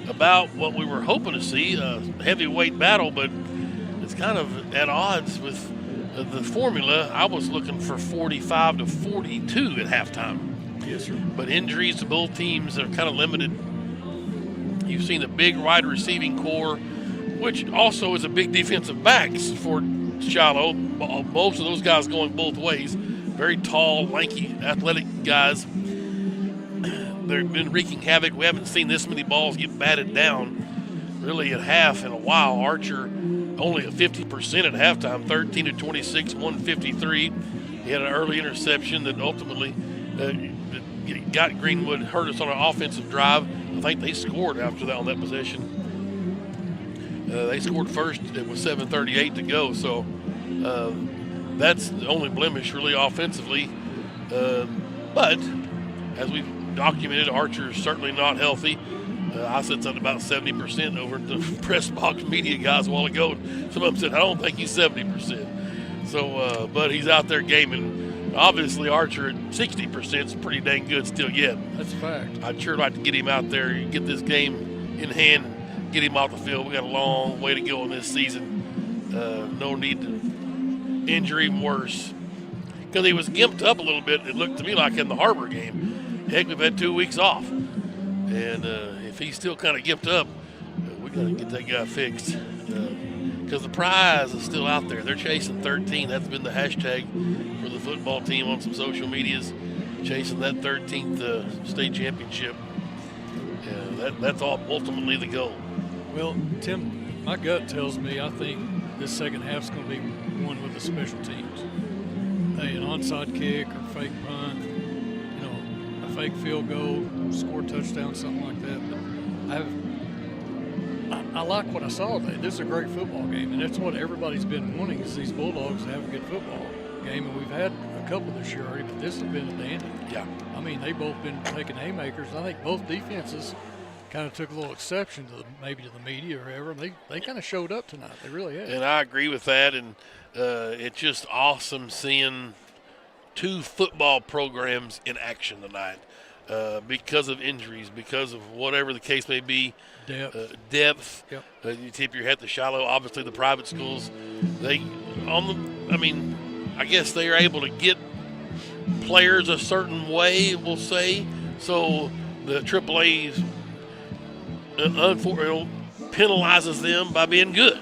about what we were hoping to see, a heavyweight battle, but it's kind of at odds with the formula. I was looking for 45-42 at halftime. Yes, sir. But injuries to both teams are kind of limited. You've seen a big wide receiving core, which also is a big defensive backs for Shiloh. Most of those guys going both ways. Very tall, lanky, athletic guys. They've been wreaking havoc. We haven't seen this many balls get batted down really at half in a while. Archer only at 50% at halftime, 13-26, 153. He had an early interception that ultimately got Greenwood, hurt us on an offensive drive. I think they scored after that on that possession. They scored first. It was 7:38 to go. So that's the only blemish really offensively. But as we've documented, Archer is certainly not healthy. I said something about 70% over at the press box media guys a while ago. Some of them said, I don't think he's 70%. So, but he's out there gaming. Obviously, Archer at 60% is pretty dang good still yet. That's a fact. I'd sure like to get him out there and get this game in hand and get him off the field. We got a long way to go in this season. No need to injure him worse. Because he was gimped up a little bit, it looked to me like in the Harbor game. Heck, we've had 2 weeks off. And if he's still kind of gimped up, we got to get that guy fixed. Because the prize is still out there. They're chasing 13. That's been the hashtag for the football team on some social medias, chasing that 13th state championship. That's all ultimately the goal. Well, Tim, my gut tells me I think this second half's going to be won with the special teams. An onside kick or fake punt, fake field goal, score touchdown, something like that. But I like what I saw today. This is a great football game, and that's what everybody's been wanting, is these Bulldogs to have a good football game. And we've had a couple this year already, but this has been a dandy. Yeah. I mean, they've both been taking haymakers. I think both defenses kind of took a little exception to the media or whatever. They kind of showed up tonight. They really have. And I agree with that. And it's just awesome seeing two football programs in action tonight because of injuries, because of whatever the case may be. Depth. Yep. You tip your hat to Shiloh. Obviously, the private schools, I guess they are able to get players a certain way, we'll say. So the AAA penalizes them by being good.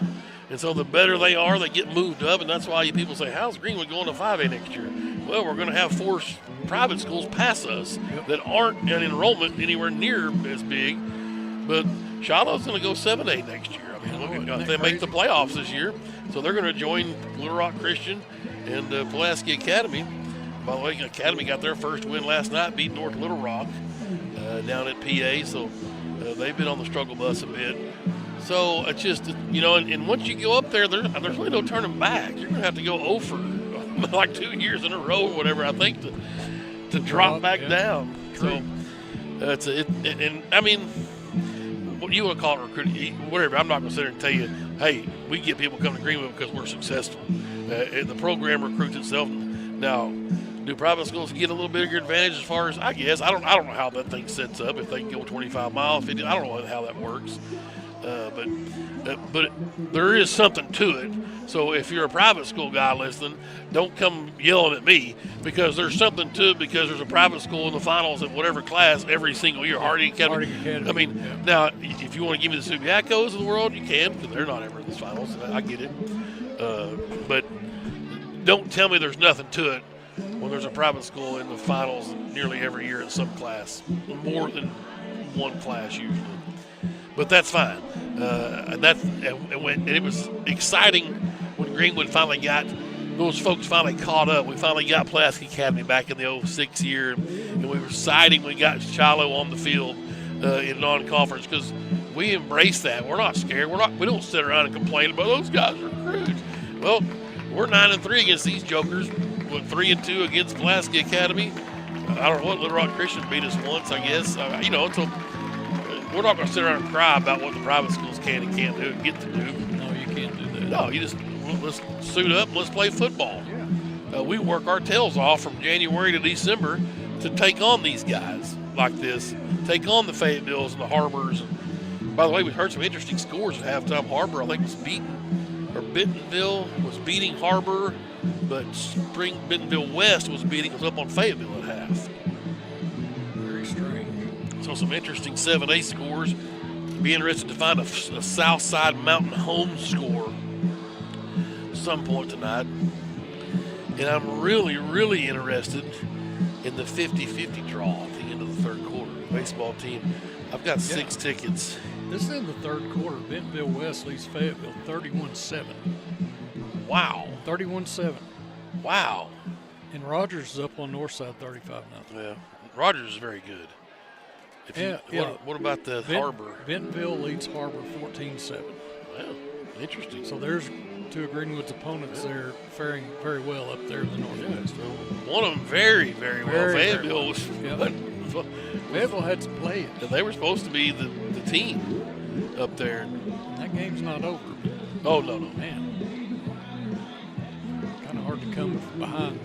And so the better they are, they get moved up, and that's why people say, how's Greenwood going to 5A next year? Well, we're going to have 4 private schools pass us that aren't in enrollment anywhere near as big. But Shiloh's going to go 7A next year. I mean, look at, they make the playoffs this year, so they're going to join Little Rock Christian and Pulaski Academy. By the way, Academy got their first win last night, beat North Little Rock down at PA, so they've been on the struggle bus a bit. So it's just, and once you go up there, there's really no turning back. You're going to have to go over like 2 years in a row or whatever, I think, to drop back down. True. So I mean, what you want to call it, recruiting, whatever. I'm not going to sit there and tell you, hey, we get people come to Greenwood because we're successful. The program recruits itself. Now, Do private schools get a little bigger advantage as far as, I guess? I don't know how that thing sets up. If they can go 25 miles, 50, I don't know how that works. But there is something to it. So if you're a private school guy listening, don't come yelling at me, because there's something to it, because there's a private school in the finals at whatever class every single year. Harding Academy. I mean, now, if you want to give me the Subiacos of the world, you can, because they're not ever in the finals. I get it. But don't tell me there's nothing to it when there's a private school in the finals nearly every year in some class, more than one class usually. But that's fine. And it was exciting when Greenwood finally got those folks finally caught up. We finally got Pulaski Academy back in the 06 year, and we were excited when we got Shiloh on the field in non-conference, because we embrace that. We're not scared. We don't sit around and complain about those guys are crude. Well, we're 9-3 against these jokers. 3-2 against Pulaski Academy. I don't know what, Little Rock Christian beat us once, I guess. So we're not going to sit around and cry about what the private schools can and can't do and get to do. No, you can't do that. No, let's suit up and let's play football. Yeah. We work our tails off from January to December to take on these guys like this, take on the Fayettevilles and the Harbors. By the way, we heard some interesting scores at halftime. Harbor, I think, Bentonville was beating Harbor, but Bentonville West was up on Fayetteville at half. Very strange. So some interesting 7A scores. Be interested to find a Southside Mountain home score at some point tonight. And I'm really, really interested in the 50-50 draw at the end of the third quarter. Baseball team. I've got 6 tickets. This is in the third quarter. Bentonville West leads Fayetteville 31-7. Wow. 31-7. Wow. And Rogers is up on Northside 35-0. Yeah. Rogers is very good. What about the Harbor? Bentonville leads Harbor 14-7. Wow. Interesting. So there's two of Greenwood's opponents there faring very well up there in the Northwest. One of them very, very well. Fayetteville was. Fayetteville had to play it. And they were supposed to be the team up there. That game's not over. Oh, no. Man. Kind of hard to come behind.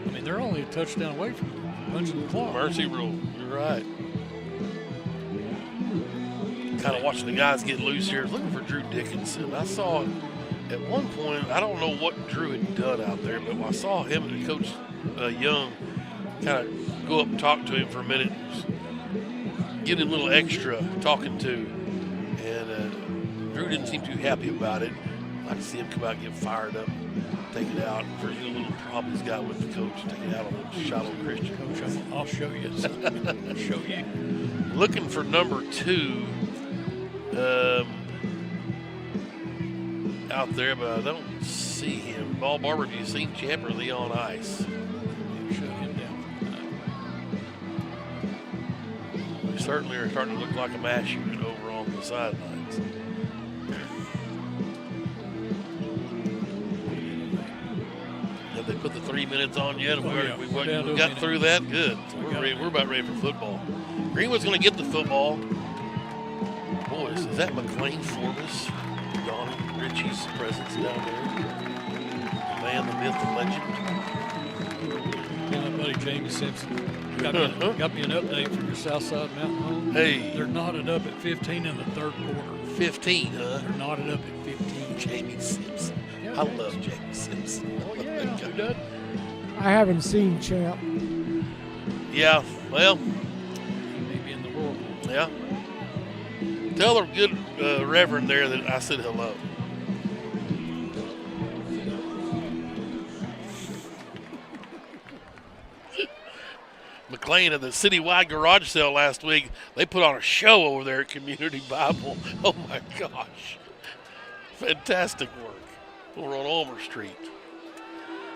I mean, they're only a touchdown away from punching the clock. Mercy rule. You're right. Kind of watching the guys get loose here. Looking for Drew Dickinson. I saw at one point, I don't know what Drew had done out there, but I saw him and Coach Young kind of go up and talk to him for a minute, get him a little extra talking to, and Drew didn't seem too happy about it. I'd like to see him come out and get fired up, take it out for a little problem he's got with the coach, take it out on the Shiloh Christian. Coach, I'll show you. I'll show you. Looking for number 2 out there, but I don't see him. Ball Barber, have you seen Champ, or are they on ice? Shut him down. They certainly are starting to look like a mass unit over on the sidelines. Have they put the 3 minutes on yet? We got through that? Good. So we're about ready for football. Greenwood's going to get the football. Boys, is that McLean Forbes? Donnie Ritchie's presence down there. The man, the myth, the legend. My buddy Jamie Simpson got me an update from your Southside Mountain home. Hey. They're knotted up at 15 in the third quarter. 15, huh? They're knotted up at 15. Jamie Simpson. I love Jamie Simpson. Oh, yeah. Who doesn't? I haven't seen Champ. Yeah, well. Maybe in the world. Yeah. Tell the good Reverend there that I said hello. McLean at the citywide garage sale last week, they put on a show over there at Community Bible. Oh my gosh. Fantastic work over on Ulmer Street.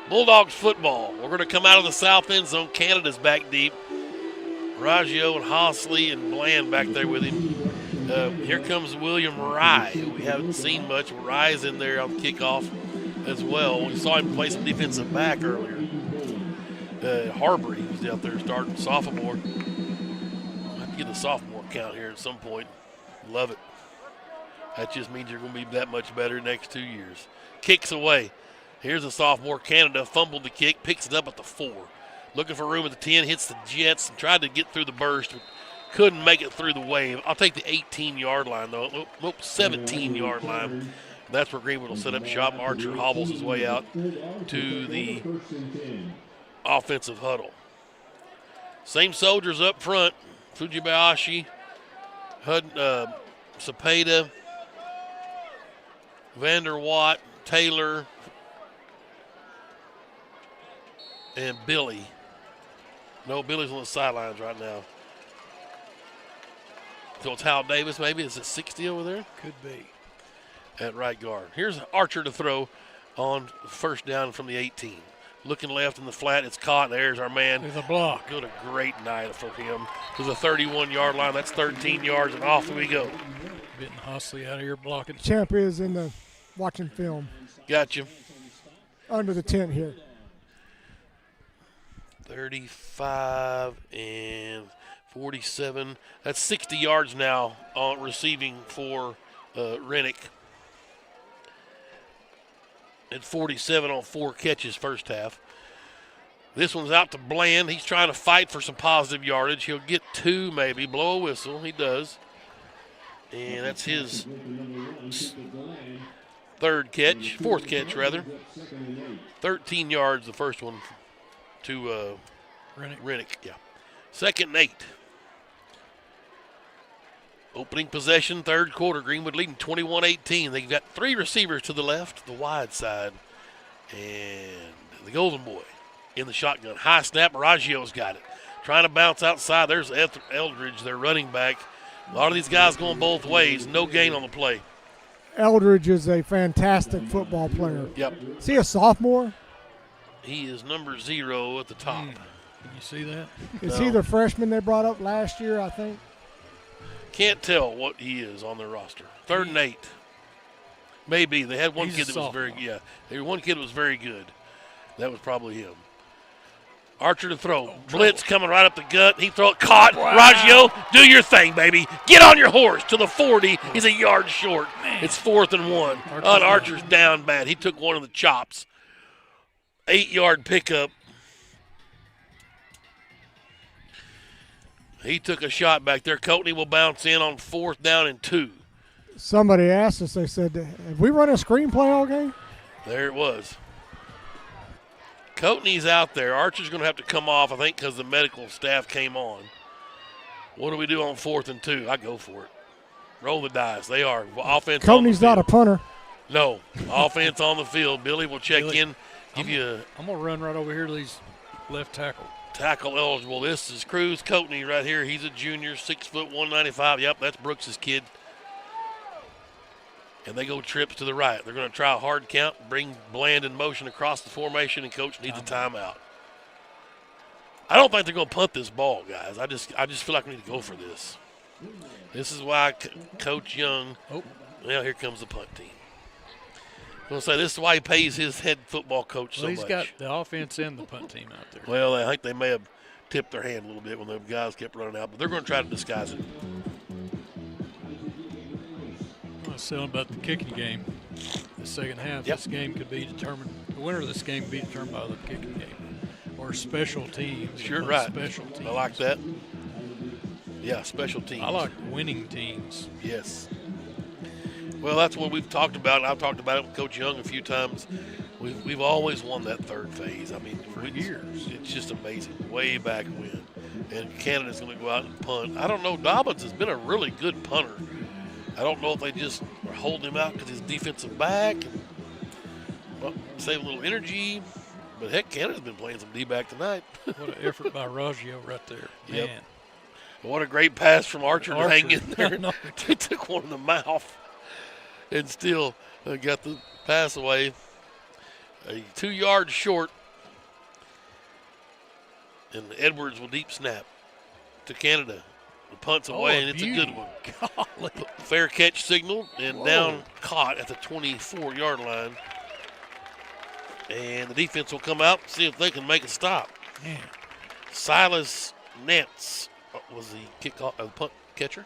Bulldogs football. We're going to come out of the south end zone. Canada's back deep. Raggio and Hosley and Bland back there with him. Here comes William Rye, who we haven't seen much. Rye's in there on the kickoff as well. We saw him play some defensive back earlier. Harbor, he was out there starting sophomore. I'll have to get the sophomore count here at some point. Love it. That just means you're going to be that much better next 2 years. Kicks away. Here's a sophomore. Canada fumbled the kick, picks it up at the 4. Looking for room at the 10, hits the Jets and tried to get through the burst, but couldn't make it through the wave. I'll take the 18-yard line, though. 17-yard line. That's where Greenwood will set up shop. Archer hobbles his way out to the offensive huddle. Same soldiers up front. Fujibayashi, Cepeda, Vander Watt, Taylor, and Billy. No, Billy's on the sidelines right now. So it's Hal Davis, maybe. Is it 60 over there? Could be. At right guard. Here's Archer to throw on first down from the 18. Looking left in the flat, it's caught. There's our man. With a block. Good, a great night for him. To the 31-yard line. That's 13 yards, and off we go. Getting Hostley out of here blocking. Champ is in the watching film. Got you. Under the tent here. 35 and 47. That's 60 yards now on receiving for Rennick. At 47 on 4 catches first half. This one's out to Bland. He's trying to fight for some positive yardage. He'll get 2 maybe. Blow a whistle. He does. And that's his fourth catch rather. 13 yards the first one to Rennick. Yeah. 2nd and 8. Opening possession, third quarter. Greenwood leading 21-18. They've got 3 receivers to the left, the wide side. And the Golden Boy in the shotgun. High snap, Raggio's got it. Trying to bounce outside. There's Eldridge, their running back. A lot of these guys going both ways. No gain on the play. Eldridge is a fantastic football player. Yep. Is he a sophomore? He is number 0 at the top. Can you see that? Is he the freshman they brought up last year, I think? Can't tell what he is on their roster. 3rd and 8. Maybe. They had one He's kid that was very one kid was very good. That was probably him. Archer to throw. Blitz coming right up the gut. He throw it. Caught. Wow. Raggio, do your thing, baby. Get on your horse to the 40. He's a yard short. Man. It's 4th and 1. Archer's down bad. He took one of the chops. 8-yard pickup. He took a shot back there. Coatney will bounce in on 4th down and 2. Somebody asked us, they said, have we run a screenplay all game? There it was. Coatney's out there. Archer's going to have to come off, I think, because the medical staff came on. What do we do on 4th and 2? I go for it. Roll the dice. They are. Offense. Coatney's not a punter. No. Offense on the field. Billy will check in. I'm going to run right over here to these left tackle. Tackle eligible. This is Cruz Coatney right here. He's a junior, 6 foot, 195. Yep, that's Brooks's kid. And they go trips to the right. They're going to try a hard count, bring Bland in motion across the formation, and coach needs a timeout. I don't think they're going to punt this ball, guys. I just feel like we need to go for this. This is why Coach Young. Oh, well, here comes the punt team. I'm going to say this is why he pays his head football coach so much. He's got the offense and the punt team out there. Well, I think they may have tipped their hand a little bit when the guys kept running out, but they're going to try to disguise it. I was saying about the kicking game. The second half, this game could be determined. The winner of this game could be determined by the kicking game or special teams. Sure, right. Special teams. I like that. Yeah, special teams. I like winning teams. Yes. Well, that's what we've talked about. I've talked about it with Coach Young a few times. We've always won that third phase. I mean, for years. It's just amazing. Way back when. And Canada's going to go out and punt. I don't know. Dobbins has been a really good punter. I don't know if they just are holding him out because he's defensive back and save a little energy. But, heck, Canada's been playing some D-back tonight. What an effort by Raggio right there. Man. Yep. What a great pass from Archer to hang in there. He took one in the mouth. And still got the pass away. 2 yards short. And Edwards will deep snap to Canada. The punt's away, and it's a good one. Golly. Fair catch signal, and down caught at the 24-yard line. And the defense will come out and see if they can make a stop. Man. Silas Nance was the punt catcher.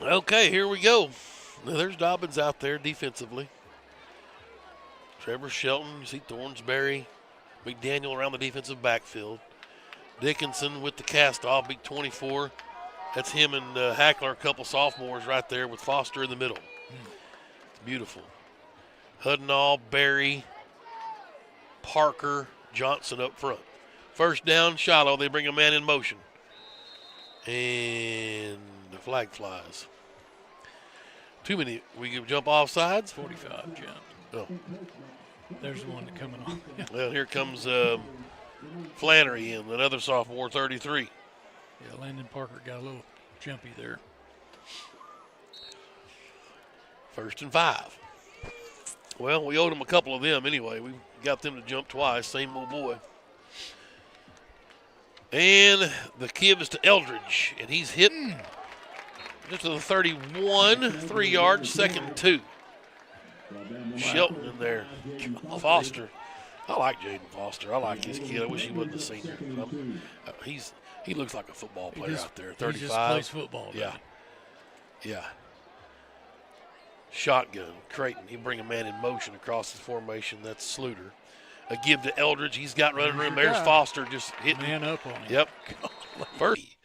Okay, here we go. Now, there's Dobbins out there defensively. Trevor Shelton, you see Thornsberry, McDaniel around the defensive backfield. Dickinson with the cast-off, big 24. That's him and Hackler, a couple sophomores right there with Foster in the middle. It's beautiful. Hudnall, Berry, Parker, Johnson up front. First down, Shiloh. They bring a man in motion. And the flag flies. Too many. We can jump off sides. 45 jump. Oh. There's the one that coming on. Well, here comes Flannery in, another sophomore, 33. Yeah, Landon Parker got a little jumpy there. 1st and 5. Well, we owed them a couple of them anyway. We got them to jump twice, same old boy. And the give is to Eldridge, and he's hit just to the 31, 3 yards, 2nd and 2. Shelton in there. Foster. I like Jaden Foster. I like his kid. I wish he wasn't a senior. He looks like a football player out there. 35. He just plays football. Yeah. Yeah. Shotgun. Creighton. He bring a man in motion across the formation. That's Sluter. A give to Eldridge. He's got running room. There's Foster just hitting. Man up on him. Yep. First.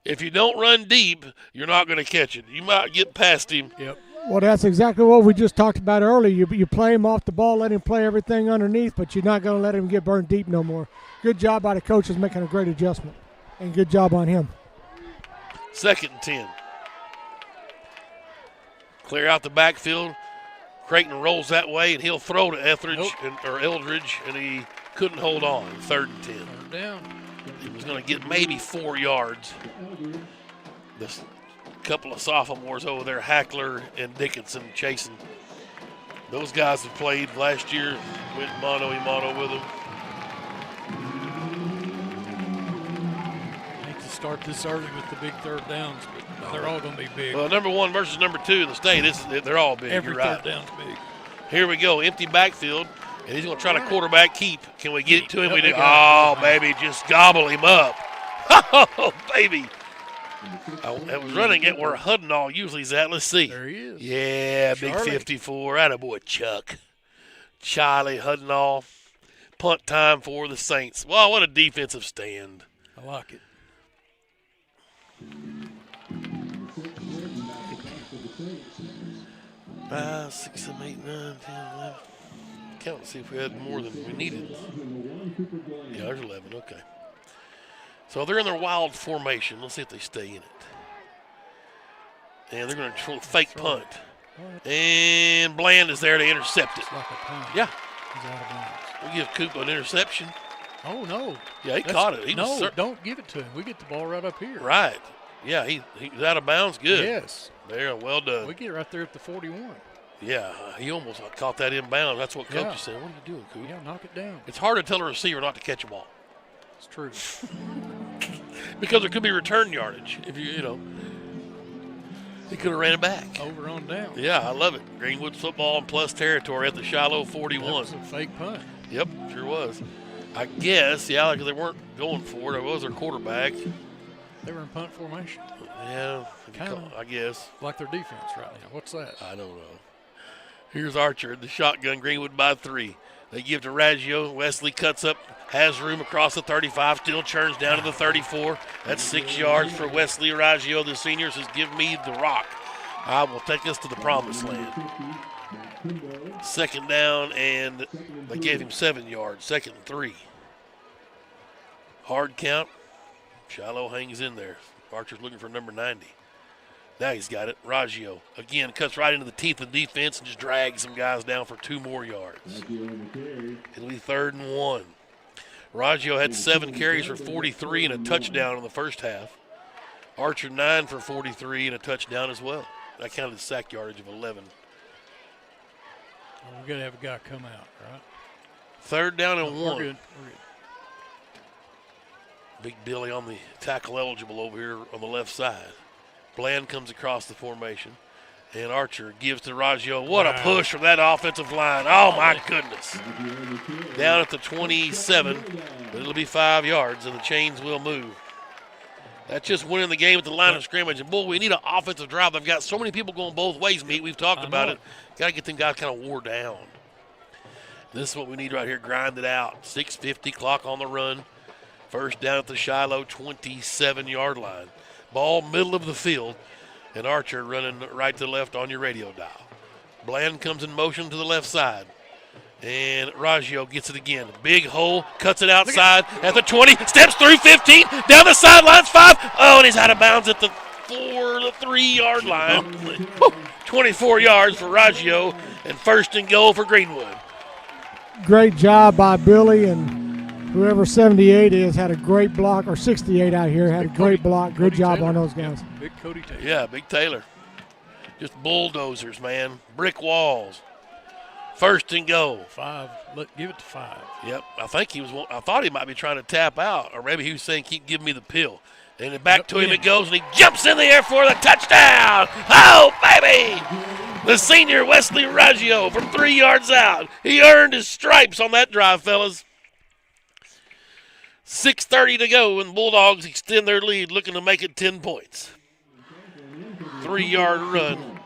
If you don't run deep, you're not going to catch it. You might get past him. Yep. Well, that's exactly what we just talked about earlier. You play him off the ball, let him play everything underneath, but you're not going to let him get burned deep no more. Good job by the coaches making a great adjustment, and good job on him. 2nd and 10. Clear out the backfield. Creighton rolls that way, and he'll throw to Eldridge, and he couldn't hold on. 3rd and 10. Third down. He was going to get maybe 4 yards. This couple of sophomores over there, Hackler and Dickinson, chasing. Those guys have played last year, went mano-a-mano with them. I hate to start this early with the big third downs, but they're all going to be big. Well, number 1 versus number 2 in the state, they're all big. Every You're right. third down's big. Here we go, empty backfield, and he's going to try to quarterback keep. Can we get it to him? Yep, We do. Oh, baby, just gobble him up. Oh, baby. I was running it where Hudnall usually is at. Let's see. There he is. Yeah, big Charlie. 54. Attaboy, Chuck. Charlie Hudnall. Punt time for the Saints. Wow, what a defensive stand. I like it. 5, 6, 7, 8, 9, 10, 11. Count to see if we had more than we needed. Yeah, there's 11. Okay. So they're in their wild formation. Let's see if they stay in it. And they're going to fake punt. And Bland is there to intercept it. It's like a punt. Yeah. He's out of bounds. We'll give Coop an interception. Oh, no. Yeah, he caught it. Don't give it to him. We get the ball right up here. Right. Yeah, he's out of bounds. Good. Yes. There, well done. We get right there at the 41. Yeah, he almost caught that inbound. That's what coach is saying. What are you doing, Coop? Yeah, knock it down. It's hard to tell a receiver not to catch a ball. It's true. Because there could be return yardage if you know. He could have ran it back. Over on down. Yeah, I love it. Greenwood football and plus territory at the Shiloh 41. That was a fake punt. Yep, sure was. I guess, yeah, because they weren't going for it. It was their quarterback. They were in punt formation. Yeah, Kinda I guess. Like their defense right now. What's that? I don't know. Here's Archer, the shotgun, Greenwood by 3. They give to Raggio. Wesley cuts up, has room across the 35, still churns down to the 34. That's 6 yards for Wesley. Raggio, the senior, says, give me the rock. I will take us to the promised land. 2nd down, and they gave him 7 yards. 2nd and 3. Hard count. Shiloh hangs in there. Archer's looking for number 90. Now he's got it. Raggio, again, cuts right into the teeth of the defense and just drags some guys down for 2 more yards. It'll be 3rd and 1. Raggio had 7 carries for 43 and a touchdown in the first half. Archer 9 for 43 and a touchdown as well. That counted the sack yardage of 11. Well, we got to have a guy come out, right? 3rd down and 1. We're good. Big Billy on the tackle eligible over here on the left side. Bland comes across the formation, and Archer gives to Raggio. What a push from that offensive line. Oh, my goodness. Down at the 27, but it'll be 5 yards, and the chains will move. That's just winning the game at the line of scrimmage. And, boy, we need an offensive drive. They've got so many people going both ways, Meat. We've talked about it. Got to get them guys kind of wore down. This is what we need right here. Grind it out. 6:50 clock on the run. First down at the Shiloh 27-yard line. Ball middle of the field, and Archer running right to left on your radio dial. Bland comes in motion to the left side, and Raggio gets it again. Big hole, cuts it outside at the 20, steps through 15, down the sidelines 5. Oh, and he's out of bounds at the 3-yard line. 24 yards for Raggio, and first and goal for Greenwood. Great job by Billy, and whoever 78 is had a great block, or 68 out here had a great block. Good job on those guys. Big Cody Taylor. Yeah, Big Taylor. Just bulldozers, man. Brick walls. First and goal. 5. Give it to 5. Yep. I thought he might be trying to tap out, or maybe he was saying, keep giving me the pill. And then back to him it goes, and he jumps in the air for the touchdown. Oh, baby! The senior Wesley Raggio from 3 yards out. He earned his stripes on that drive, fellas. 6:30 to go, and Bulldogs extend their lead, looking to make it 10 points. 3-yard run.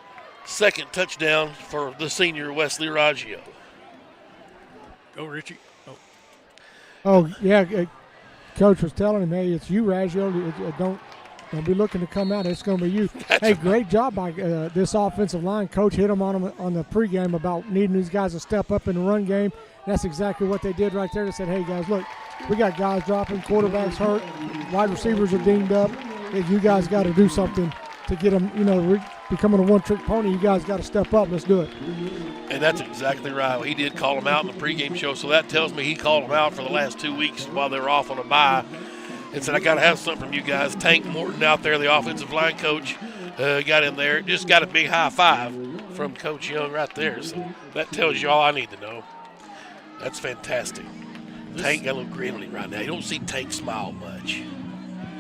Second touchdown for the senior Wesley Raggio. Go, Richie. Oh, yeah. Coach was telling him, hey, it's you, Raggio. Don't be looking to come out. It's going to be you. Hey, great job by this offensive line. Coach hit him on the pregame about needing these guys to step up in the run game. That's exactly what they did right there. They said, hey, guys, look, we got guys dropping, quarterbacks hurt, wide receivers are dinged up. Hey, you guys got to do something to get them, becoming a one-trick pony. You guys got to step up. Let's do it. And that's exactly right. He did call them out in the pregame show, so that tells me he called them out for the last 2 weeks while they were off on a bye and said, I got to have something from you guys. Tank Morton out there, the offensive line coach, got in there. Just got a big high five from Coach Young right there. So that tells you all I need to know. That's fantastic. Tank got a little grin on him right now. You don't see Tank smile much.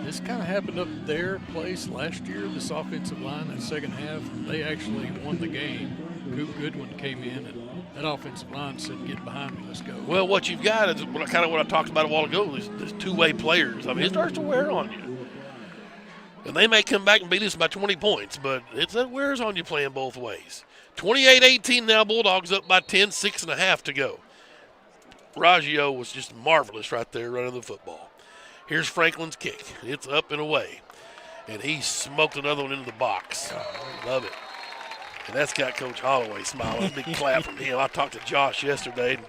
This kind of happened up their place last year, this offensive line, that second half. They actually won the game. Coop Goodwin came in, and that offensive line said, get behind me, let's go. Well, what you've got is kind of what I talked about a while ago, these two-way players. I mean, it starts to wear on you. And they may come back and beat us by 20 points, but it wears on you playing both ways. 28-18 now, Bulldogs up by 10, 6.5 to go. Raggio was just marvelous right there running the football. Here's Franklin's kick. It's up and away. And he smoked another one into the box. Love it. And that's got Coach Holloway smiling. A big clap from him. I talked to Josh yesterday.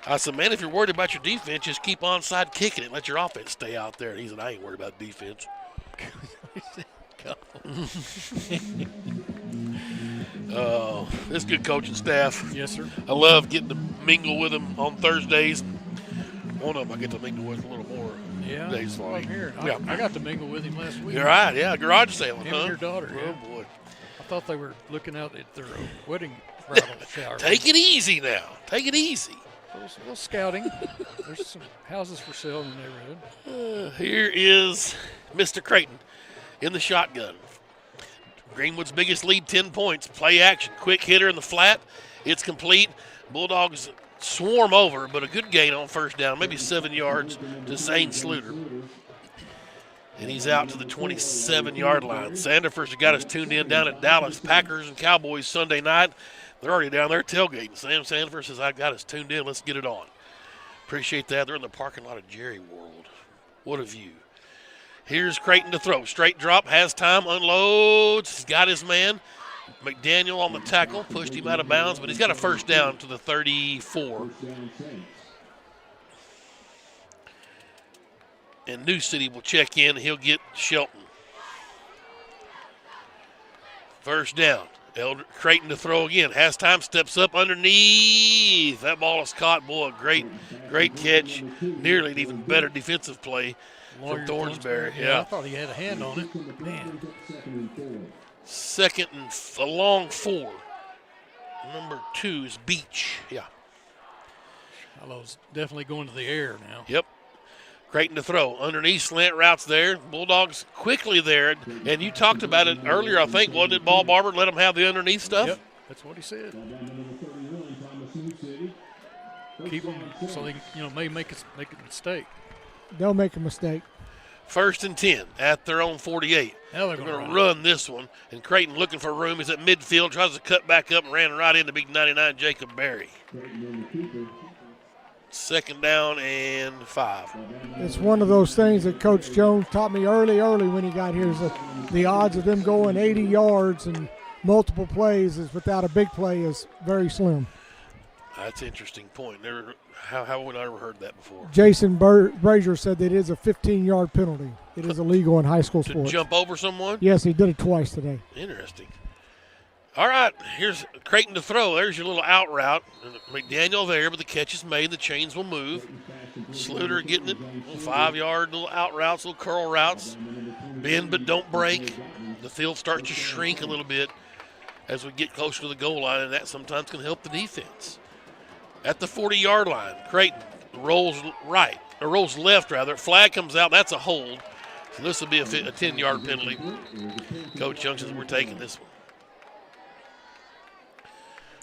I said, man, if you're worried about your defense, just keep onside kicking it. Let your offense stay out there. And he said, I ain't worried about defense. Oh, this good coaching staff. Yes, sir. I love getting to mingle with them on Thursdays. One of them I get to mingle with a little more. Yeah, days well, I'm here. Yeah. I got to mingle with him last week. You're right, yeah, garage sailing, him huh? and your daughter. Oh, yeah. boy. I thought they were looking out at their wedding bridal shower. Take it easy now. Take it easy. A little scouting. There's some houses for sale in the neighborhood. Here is Mr. Creighton in the shotgun. Greenwood's biggest lead, 10 points. Play action. Quick hitter in the flat. It's complete. Bulldogs swarm over, but a good gain on first down, maybe 7 yards to Zane Sluter. And he's out to the 27-yard line. Sanderford's got us tuned in down at Dallas. Packers and Cowboys Sunday night. They're already down there tailgating. Sam Sanderford says, I got us tuned in. Let's get it on. Appreciate that. They're in the parking lot of Jerry World. What a view. Here's Creighton to throw. Straight drop, has time, unloads. He's got his man. McDaniel on the tackle, pushed him out of bounds, but he's got a first down to the 34. And New City will check in. He'll get Shelton. First down. Creighton to throw again. Has time, steps up underneath. That ball is caught. Boy, great catch. Nearly an even better defensive play from Thornsberry. Yeah, I thought he had a hand on it. Man. Second and a long 4. Number 2 is Beach. Yeah. Shiloh's definitely going to the air now. Yep. Creighton to throw. Underneath, slant routes there. Bulldogs quickly there. And you talked about it earlier, I think, wasn't it, Ball Barber? Let them have the underneath stuff? Yep, that's what he said. Keep them so they may make a mistake. Don't make a mistake. First and 10 at their own 48. Now they're going to run this one. And Creighton looking for room. He's at midfield, tries to cut back up and ran right into big 99 Jacob Berry. 2nd down and 5. It's one of those things that Coach Jones taught me early when he got here. Is that the odds of them going 80 yards and multiple plays is without a big play is very slim. That's an interesting point. How would I ever heard that before? Jason Brazier said that it is a 15-yard penalty. It is illegal in high school sports. To jump over someone? Yes, he did it twice today. Interesting. All right, here's Creighton to throw. There's your little out route. McDaniel there, but the catch is made. The chains will move. Sluter getting it. 5-yard little out routes, little curl routes. Bend but don't break. The field starts to shrink a little bit as we get closer to the goal line, and that sometimes can help the defense. At the 40-yard line, Creighton rolls left rather. Flag comes out. That's a hold. So this will be a 10-yard penalty. Coach Young says we're taking this one.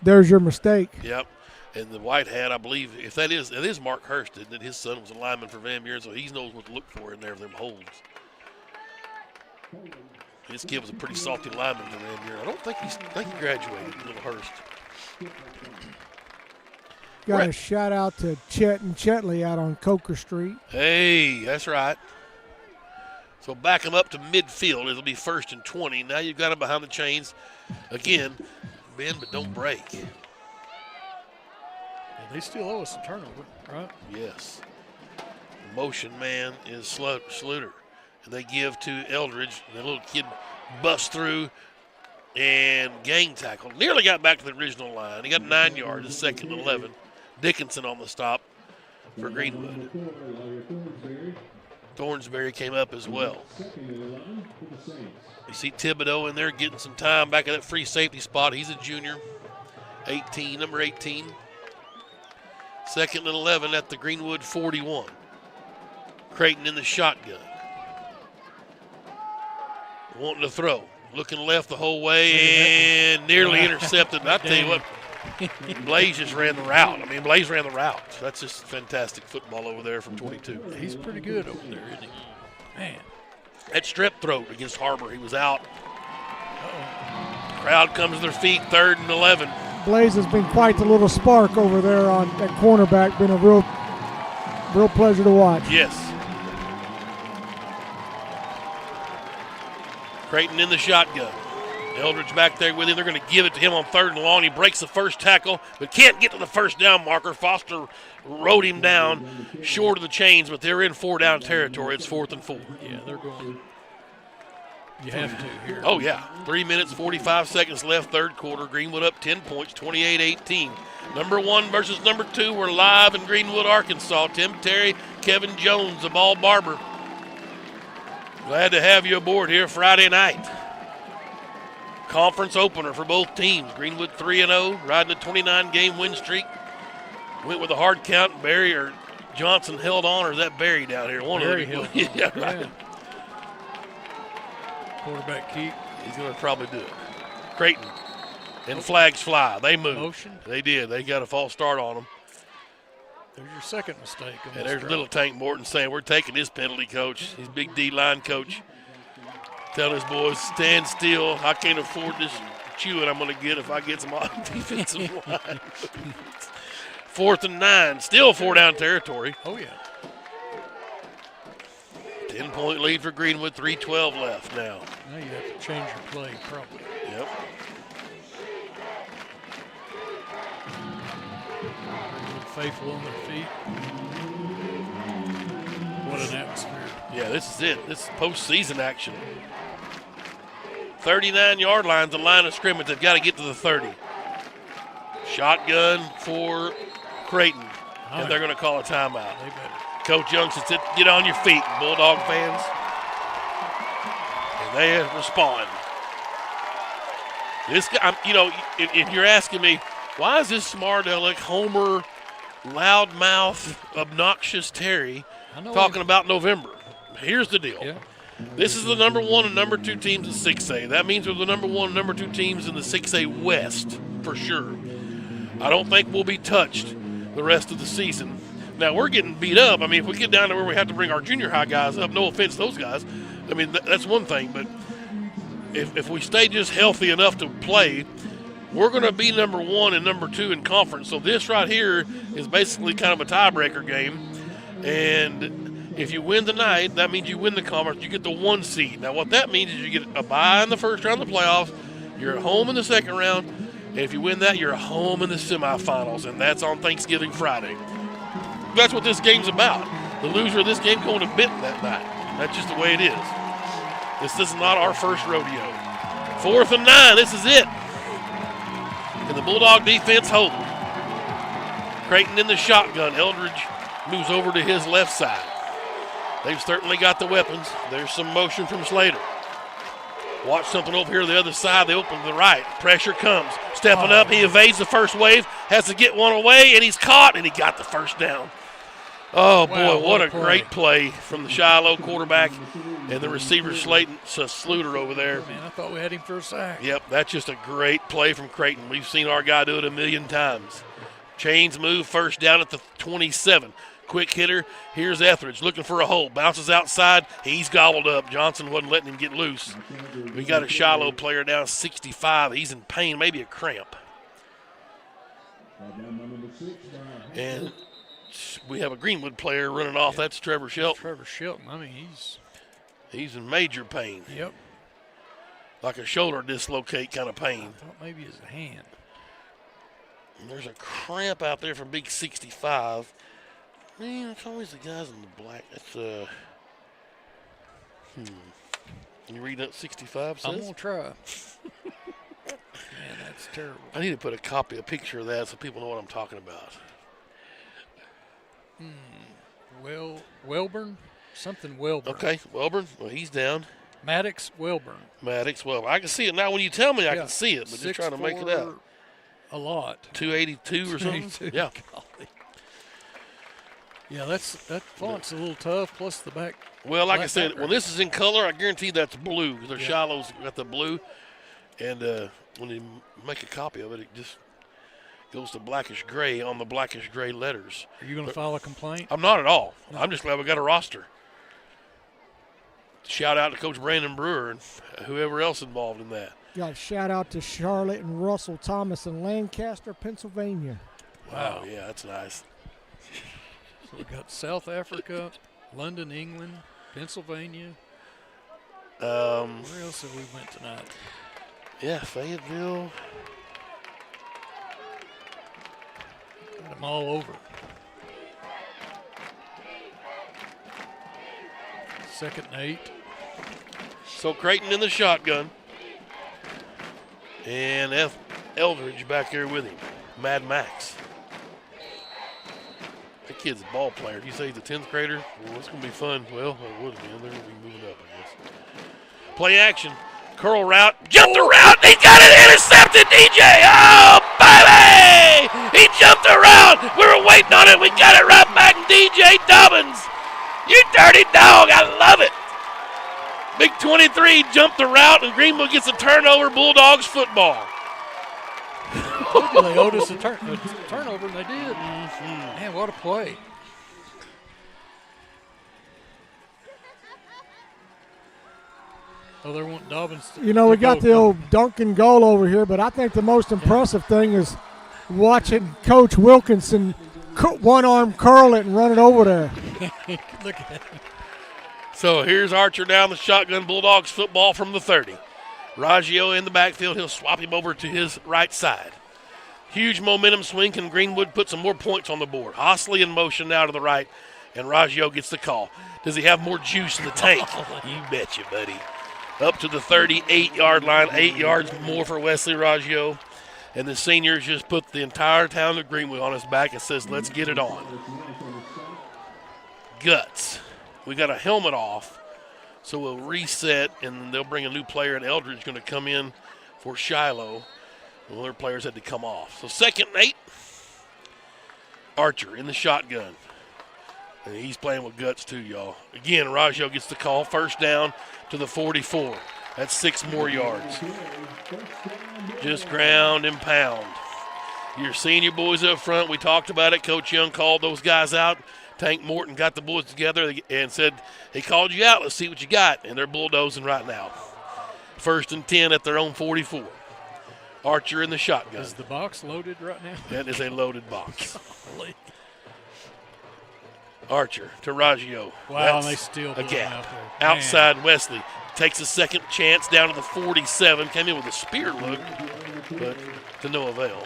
There's your mistake. Yep. And the white hat, I believe, if it is Mark Hurst, isn't it? His son was a lineman for Van Buren, so he knows what to look for in there for them holds. This kid was a pretty salty lineman for Van Buren. I think he graduated, little Hurst. Got a shout out to Chet and Chetley out on Coker Street. Hey, that's right. So back him up to midfield. It'll be 1st and 20. Now you've got him behind the chains. Again, bend but don't break. Yeah, they still owe us a turnover, right? Yes. Motion man is Sluter. And they give to Eldridge. The little kid busts through and gang tackle. Nearly got back to the original line. He got 9 yards, 2nd and 11. Dickinson on the stop for Greenwood. Thornsberry came up as well. You see Thibodeau in there getting some time back at that free safety spot. He's a junior, number 18. 2nd and 11 at the Greenwood 41. Creighton in the shotgun. Wanting to throw. Looking left the whole way and nearly intercepted. I tell you what, Blaze just ran the route. Blaze ran the route. That's just fantastic football over there from 22. He's pretty good over there, isn't he? Man. That strep throat against Harbor, he was out. Uh-oh. Crowd comes to their feet, 3rd and 11. Blaze has been quite the little spark over there on that cornerback. Been a real pleasure to watch. Yes. Creighton in the shotgun. Eldridge back there with him. They're going to give it to him on 3rd and long. He breaks the first tackle, but can't get to the first down marker. Foster rode him down short of the chains, but they're in 4-down territory. It's 4th and 4. Yeah, they're going. You have to here. Oh, yeah. 3 minutes, 45 seconds left, 3rd quarter. Greenwood up 10 points, 28-18. Number 1 versus number 2. We're live in Greenwood, Arkansas. Tim Terry, Kevin Jones, the ball barber. Glad to have you aboard here Friday night. Conference opener for both teams. Greenwood 3-0, riding a 29-game win streak. Went with a hard count. Barry or Johnson held on, or is that Barry down here? One Barry of them. held on. Yeah, right. Quarterback keep. He's going to probably do it. Creighton. And flags fly. They moved. Motion. They did. They got a false start on them. There's your second mistake. And there's little Tank Morton saying, we're taking this penalty, coach. He's big D-line coach. Tell his boys, stand still. I can't afford this chewing I'm going to get if I get some defensive line. 4th and 9. Still 4-down territory. Oh, yeah. 10-point lead for Greenwood. 3:12 left now. Now you have to change your play, probably. Yep. Faithful on their feet. What an atmosphere. Yeah, this is it. This is postseason action. 39-yard line's the line of scrimmage. They've got to get to the 30. Shotgun for Creighton. And they're going to call a timeout. They better. Coach Young says, get on your feet, Bulldog fans. And they respond. This guy, if you're asking me, why is this smart aleck, homer, loudmouth, obnoxious Terry talking about November? Here's the deal. Yeah. This is the number 1 and number 2 teams in 6A. That means we're the number 1 and number 2 teams in the 6A West, for sure. I don't think we'll be touched the rest of the season. Now, we're getting beat up. If we get down to where we have to bring our junior high guys up, no offense to those guys, that's one thing. But if we stay just healthy enough to play, We're going to be number 1 and number 2 in conference. So this right here is basically kind of a tiebreaker game. And if you win tonight, that means you win the conference. You get the 1 seed. Now, what that means is you get a bye in the first round of the playoffs. You're at home in the second round. And if you win that, you're home in the semifinals. And that's on Thanksgiving Friday. That's what this game's about. The loser of this game going to Benton that night. That's just the way it is. This is not our first rodeo. 4th and 9. This is it. And the Bulldog defense holding. Creighton in the shotgun. Eldridge moves over to his left side. They've certainly got the weapons. There's some motion from Slater. Watch something over here to the other side. They open to the right. Pressure comes. Stepping up. He evades the first wave. Has to get one away, and he's caught, and he got the first down. Oh, boy, what a great play from the Shiloh quarterback and the receiver Sluter over there. Man, I thought we had him for a sack. Yep, that's just a great play from Creighton. We've seen our guy do it a million times. Chains move, first down at the 27. Quick hitter, here's Etheridge looking for a hole. Bounces outside, he's gobbled up. Johnson wasn't letting him get loose. We got a Shiloh player down 65. He's in pain, maybe a cramp. And we have a Greenwood player running off. That's Trevor Shelton. Trevor Shelton, I mean, he's in major pain. Yep. Like a shoulder dislocate kind of pain. I thought maybe his hand. And there's a cramp out there for big 65. Man, it's always the guys in the black. That's Can you read that 65 says? I'm gonna try. Man, that's terrible. I need to put a picture of that so people know what I'm talking about. Welburn? Something Welburn. Okay, Welburn. Well, he's down. Maddox Welburn. I can see it now. When you tell me, I can see it, but just trying to make it out. A lot. 282 or something? Yeah. Golly. Yeah, that font's a little tough, plus the back. Well, like I said, when this is in color, I guarantee that's blue. Because Shiloh's got the blue. And when you make a copy of it, it just goes to blackish gray on the blackish gray letters. Are you going to file a complaint? I'm not at all. No. I'm just glad we got a roster. Shout out to Coach Brandon Brewer and whoever else involved in that. Got a shout out to Charlotte and Russell Thomas in Lancaster, Pennsylvania. Wow, yeah, that's nice. So we got South Africa, London, England, Pennsylvania. Where else have we went tonight? Yeah, Fayetteville. Got them all over. Second and 8. So Creighton in the shotgun. And Eldridge back there with him. Mad Max. That kid's a ball player. If you say he's a 10th grader, well, it's going to be fun. Well, it would have been. They're going to be moving up, I guess. Play action. Curl route. Jumped the route. He got it intercepted, DJ. Oh, baby! He jumped the route. We were waiting on it. We got it right back. DJ Dobbins. You dirty dog. I love it. Big 23 jumped the route, and Greenwood gets a turnover. Bulldogs football. They owed us a turnover, and they did. Man, what a play. Oh, they want Dobbins. We got the old Duncan goal over here, but I think the most impressive thing is watching Coach Wilkinson one-arm curl it and run it over there. Look at it. So here's Archer down the shotgun. Bulldogs football from the 30. Raggio in the backfield. He'll swap him over to his right side. Huge momentum swing. Can Greenwood put some more points on the board? Hostley in motion now to the right, and Raggio gets the call. Does he have more juice in the tank? You betcha, buddy. Up to the 38-yard line. 8 yards more for Wesley Raggio. And the seniors just put the entire town of Greenwood on his back and says, let's get it on. Guts. We got a helmet off, so we'll reset, and they'll bring a new player, and Eldridge is going to come in for Shiloh. Well, their players had to come off. So 2nd and 8. Archer in the shotgun. And he's playing with guts too, y'all. Again, Raggio gets the call. First down to the 44. That's 6 more yards. Just ground and pound. Your senior boys up front, we talked about it. Coach Young called those guys out. Tank Morton got the boys together and said, he called you out. Let's see what you got. And they're bulldozing right now. 1st and 10 at their own 44. Archer in the shotgun. Is the box loaded right now? That is a loaded box. Archer to Raggio. Wow, and they still a blew gap. him out there. Outside Wesley. Takes a second chance down to the 47. Came in with a spear look, but to no avail.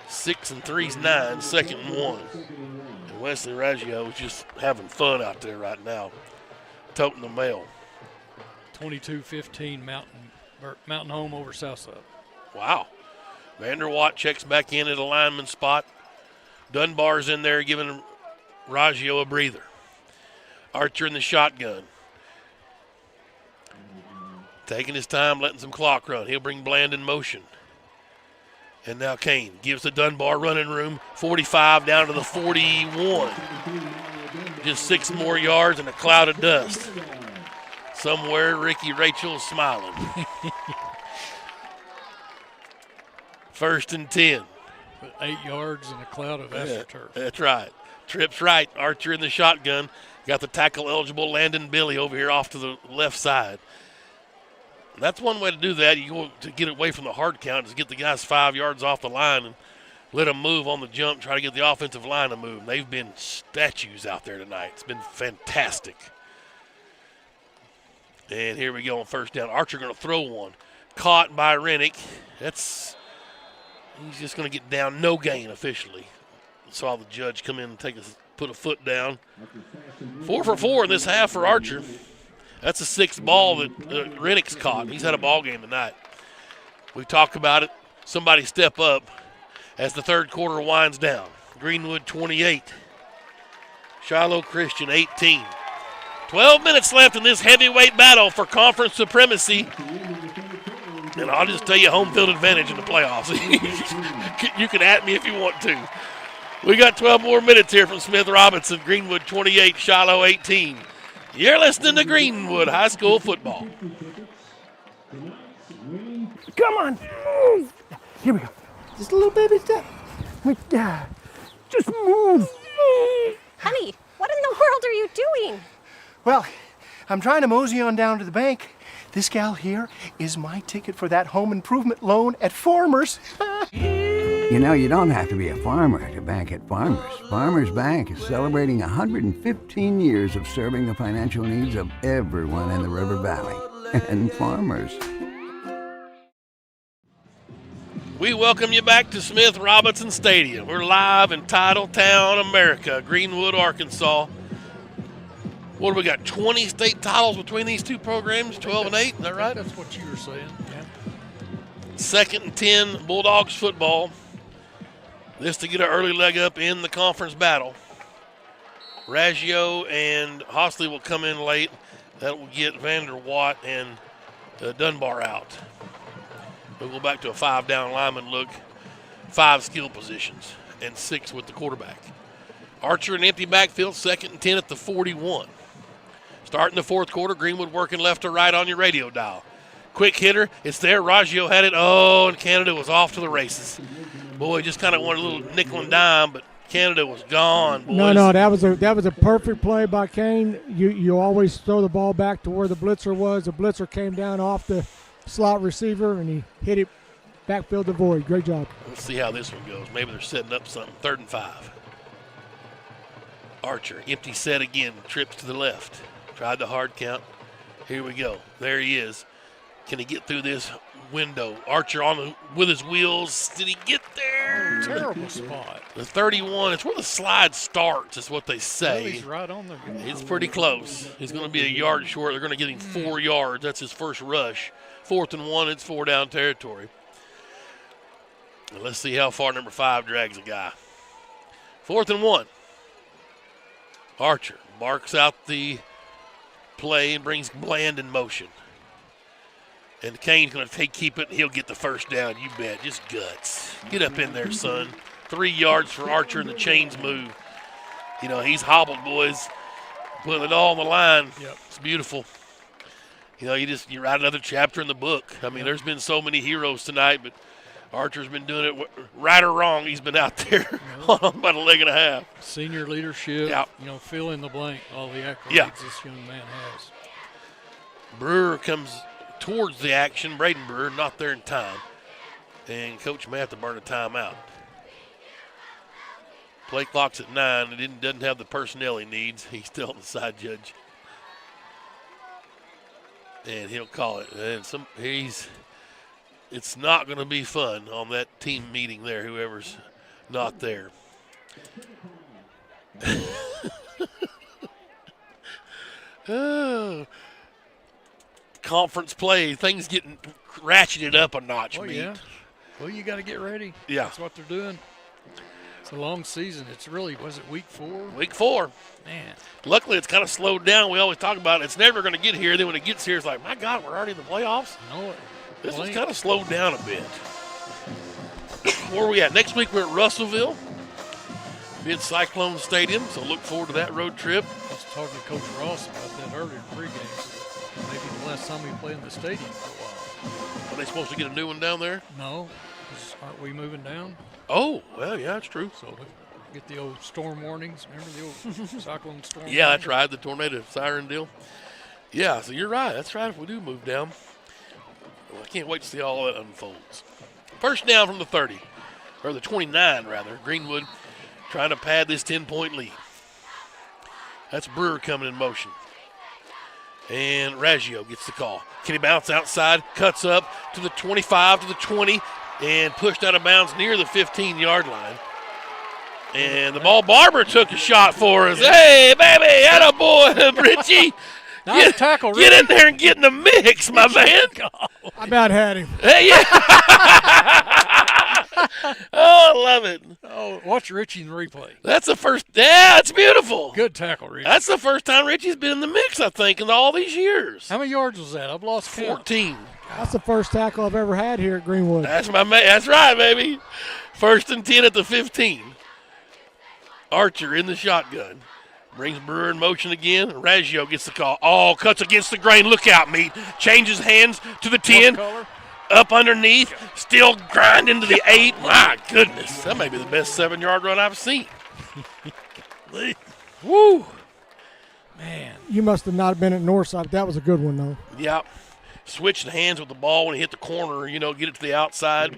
6 and 3's 9, 2nd and 1. And Wesley Raggio is just having fun out there right now, toting the mail. 22-15 Mountain Home over Southside. Wow. Vanderwatt checks back in at a lineman spot. Dunbar's in there giving Raggio a breather. Archer in the shotgun. Taking his time, letting some clock run. He'll bring Bland in motion. And now Kane gives the Dunbar running room. 45 down to the 41. Just 6 more yards and a cloud of dust. Somewhere Ricky Rachel's smiling. 1st and 10. With 8 yards and a cloud of AstroTurf. That's right. Trips right. Archer in the shotgun. Got the tackle-eligible Landon Billy over here off to the left side. That's one way to do that. You go to get away from the hard count is get the guys 5 yards off the line and let them move on the jump, try to get the offensive line to move. They've been statues out there tonight. It's been fantastic. And here we go on 1st down. Archer going to throw one. Caught by Rennick. He's just going to get down. No gain officially. Saw the judge come in and put a foot down. 4 for 4 in this half for Archer. That's the 6th ball that Rennick's caught. He's had a ball game tonight. We talked about it. Somebody step up as the 3rd quarter winds down. Greenwood 28. Shiloh Christian 18. 12 minutes left in this heavyweight battle for conference supremacy. And I'll just tell you, home field advantage in the playoffs. You can at me if you want to. We got 12 more minutes here from Smith Robinson. Greenwood 28, Shiloh 18. You're listening to Greenwood High School football. Come on. Move. Here we go. Just a little baby step. Just move. Honey, what in the world are you doing? Well, I'm trying to mosey on down to the bank. This gal here is my ticket for that home improvement loan at Farmers. You know, you don't have to be a farmer to bank at Farmers. Farmers Bank is celebrating 115 years of serving the financial needs of everyone in the River Valley. And Farmers. We welcome you back to Smith Robinson Stadium. We're live in Titletown, America, Greenwood, Arkansas. What do we got, 20 state titles between these two programs, 12 and 8, is that right? That's what you were saying, yeah. 2nd and 10, Bulldogs football. This to get an early leg up in the conference battle. Raggio and Hostley will come in late. That will get Vanderwatt and Dunbar out. We'll go back to a 5-down lineman look, 5 skill positions, and 6 with the quarterback. Archer in empty backfield, 2nd and 10 at the 41. Starting the 4th quarter, Greenwood working left to right on your radio dial. Quick hitter, it's there. Raggio had it. Oh, and Canada was off to the races. Boy, just kind of wanted a little nickel and dime, but Canada was gone, boys. No, that was a perfect play by Kane. You always throw the ball back to where the blitzer was. The blitzer came down off the slot receiver, and he hit it backfield to void. Great job. Let's see how this one goes. Maybe they're setting up something. 3rd and 5. Archer, empty set again, trips to the left. Tried the hard count. Here we go. There he is. Can he get through this window? Archer with his wheels. Did he get there? Terrible spot. The 31. It's where the slide starts, is what they say. Well, he's right on there. It's pretty close. He's going to be a yard short. They're going to get him 4 yards. That's his first rush. 4th and 1. It's 4-down territory. And let's see how far number 5 drags a guy. 4th and 1. Archer marks out the play and brings Bland in motion. And Kane's going to keep it, and he'll get the first down, you bet. Just guts. Get up in there, son. 3 yards for Archer, and the chains move. You know, he's hobbled, boys. Putting it all on the line. Yep. It's beautiful. You know, you write another chapter in the book. I mean, there's been so many heroes tonight, but Archer's been doing it right or wrong. He's been out there on about a leg and a half. Senior leadership, yeah. You know, fill in the blank, all the accolades this young man has. Brewer comes towards the action. Braden Brewer not there in time. And Coach may have to burn a timeout. Play clock's at 9. It doesn't have the personnel he needs. He's still on the side judge. And he'll call it. And it's not going to be fun on that team meeting there, whoever's not there. Conference play, things getting ratcheted up a notch. Yeah. Well, you got to get ready. Yeah. That's what they're doing. It's a long season. It's really, was it week 4? Week 4. Man. Luckily, it's kind of slowed down. We always talk about it. It's never going to get here. Then when it gets here, it's like, my God, we're already in the playoffs. No. This has kind of slowed down a bit. Where are we at? Next week, we're at Russellville. Be at Cyclone Stadium, so look forward to that road trip. I was talking to Coach Ross about that earlier pregame. Maybe the last time we played in the stadium for a while. Are they supposed to get a new one down there? No. Aren't we moving down? Oh, well, yeah, that's true. So we get the old storm warnings. Remember the old cyclone storm Yeah, warnings? that's right, the tornado siren deal. Yeah, so you're right. That's right if we do move down. Well, I can't wait to see how all that unfolds. First down from the 30, or the 29, rather. Greenwood trying to pad this 10-point lead. That's Brewer coming in motion. And Raggio gets the call. Can he bounce outside, cuts up to the 25, to the 20, and pushed out of bounds near the 15-yard line. And the ball Barber took a shot for us. Hey, baby, attaboy, Richie. Nice tackle, Richie. Get in there and get in the mix, my man. I about had him. Hey, yeah. Oh, I love it. Oh, watch Richie in the replay. That's the first. Yeah, it's beautiful. Good tackle, Richie. That's the first time Richie's been in the mix, I think, in all these years. How many yards was that? I've lost count. 14. That's the first tackle I've ever had here at Greenwood. That's That's right, baby. 1st and 10 at the 15. Archer in the shotgun. Brings Brewer in motion again. Raggio gets the call. Oh, cuts against the grain. Look out, Meat. Changes hands to the 10. Up underneath. Still grinding to the 8. My goodness. That may be the best 7-yard run I've seen. Woo. Man. You must have not been at Northside. That was a good one, though. Yep. Switched hands with the ball when he hit the corner, get it to the outside.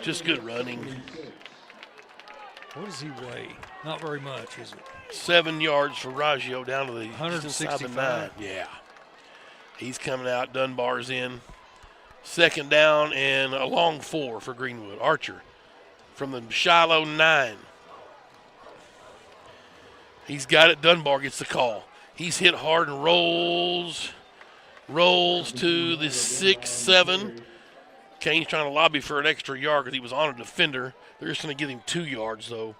Just good running. What does he weigh? Not very much, is it? 7 yards for Raggio down to the 165. 9. Yeah. He's coming out. Dunbar's in. 2nd down and a long 4 for Greenwood. Archer from the Shiloh 9. He's got it. Dunbar gets the call. He's hit hard and rolls to the 6-7. Kane's trying to lobby for an extra yard because he was on a defender. They're just going to give him 2 yards, though.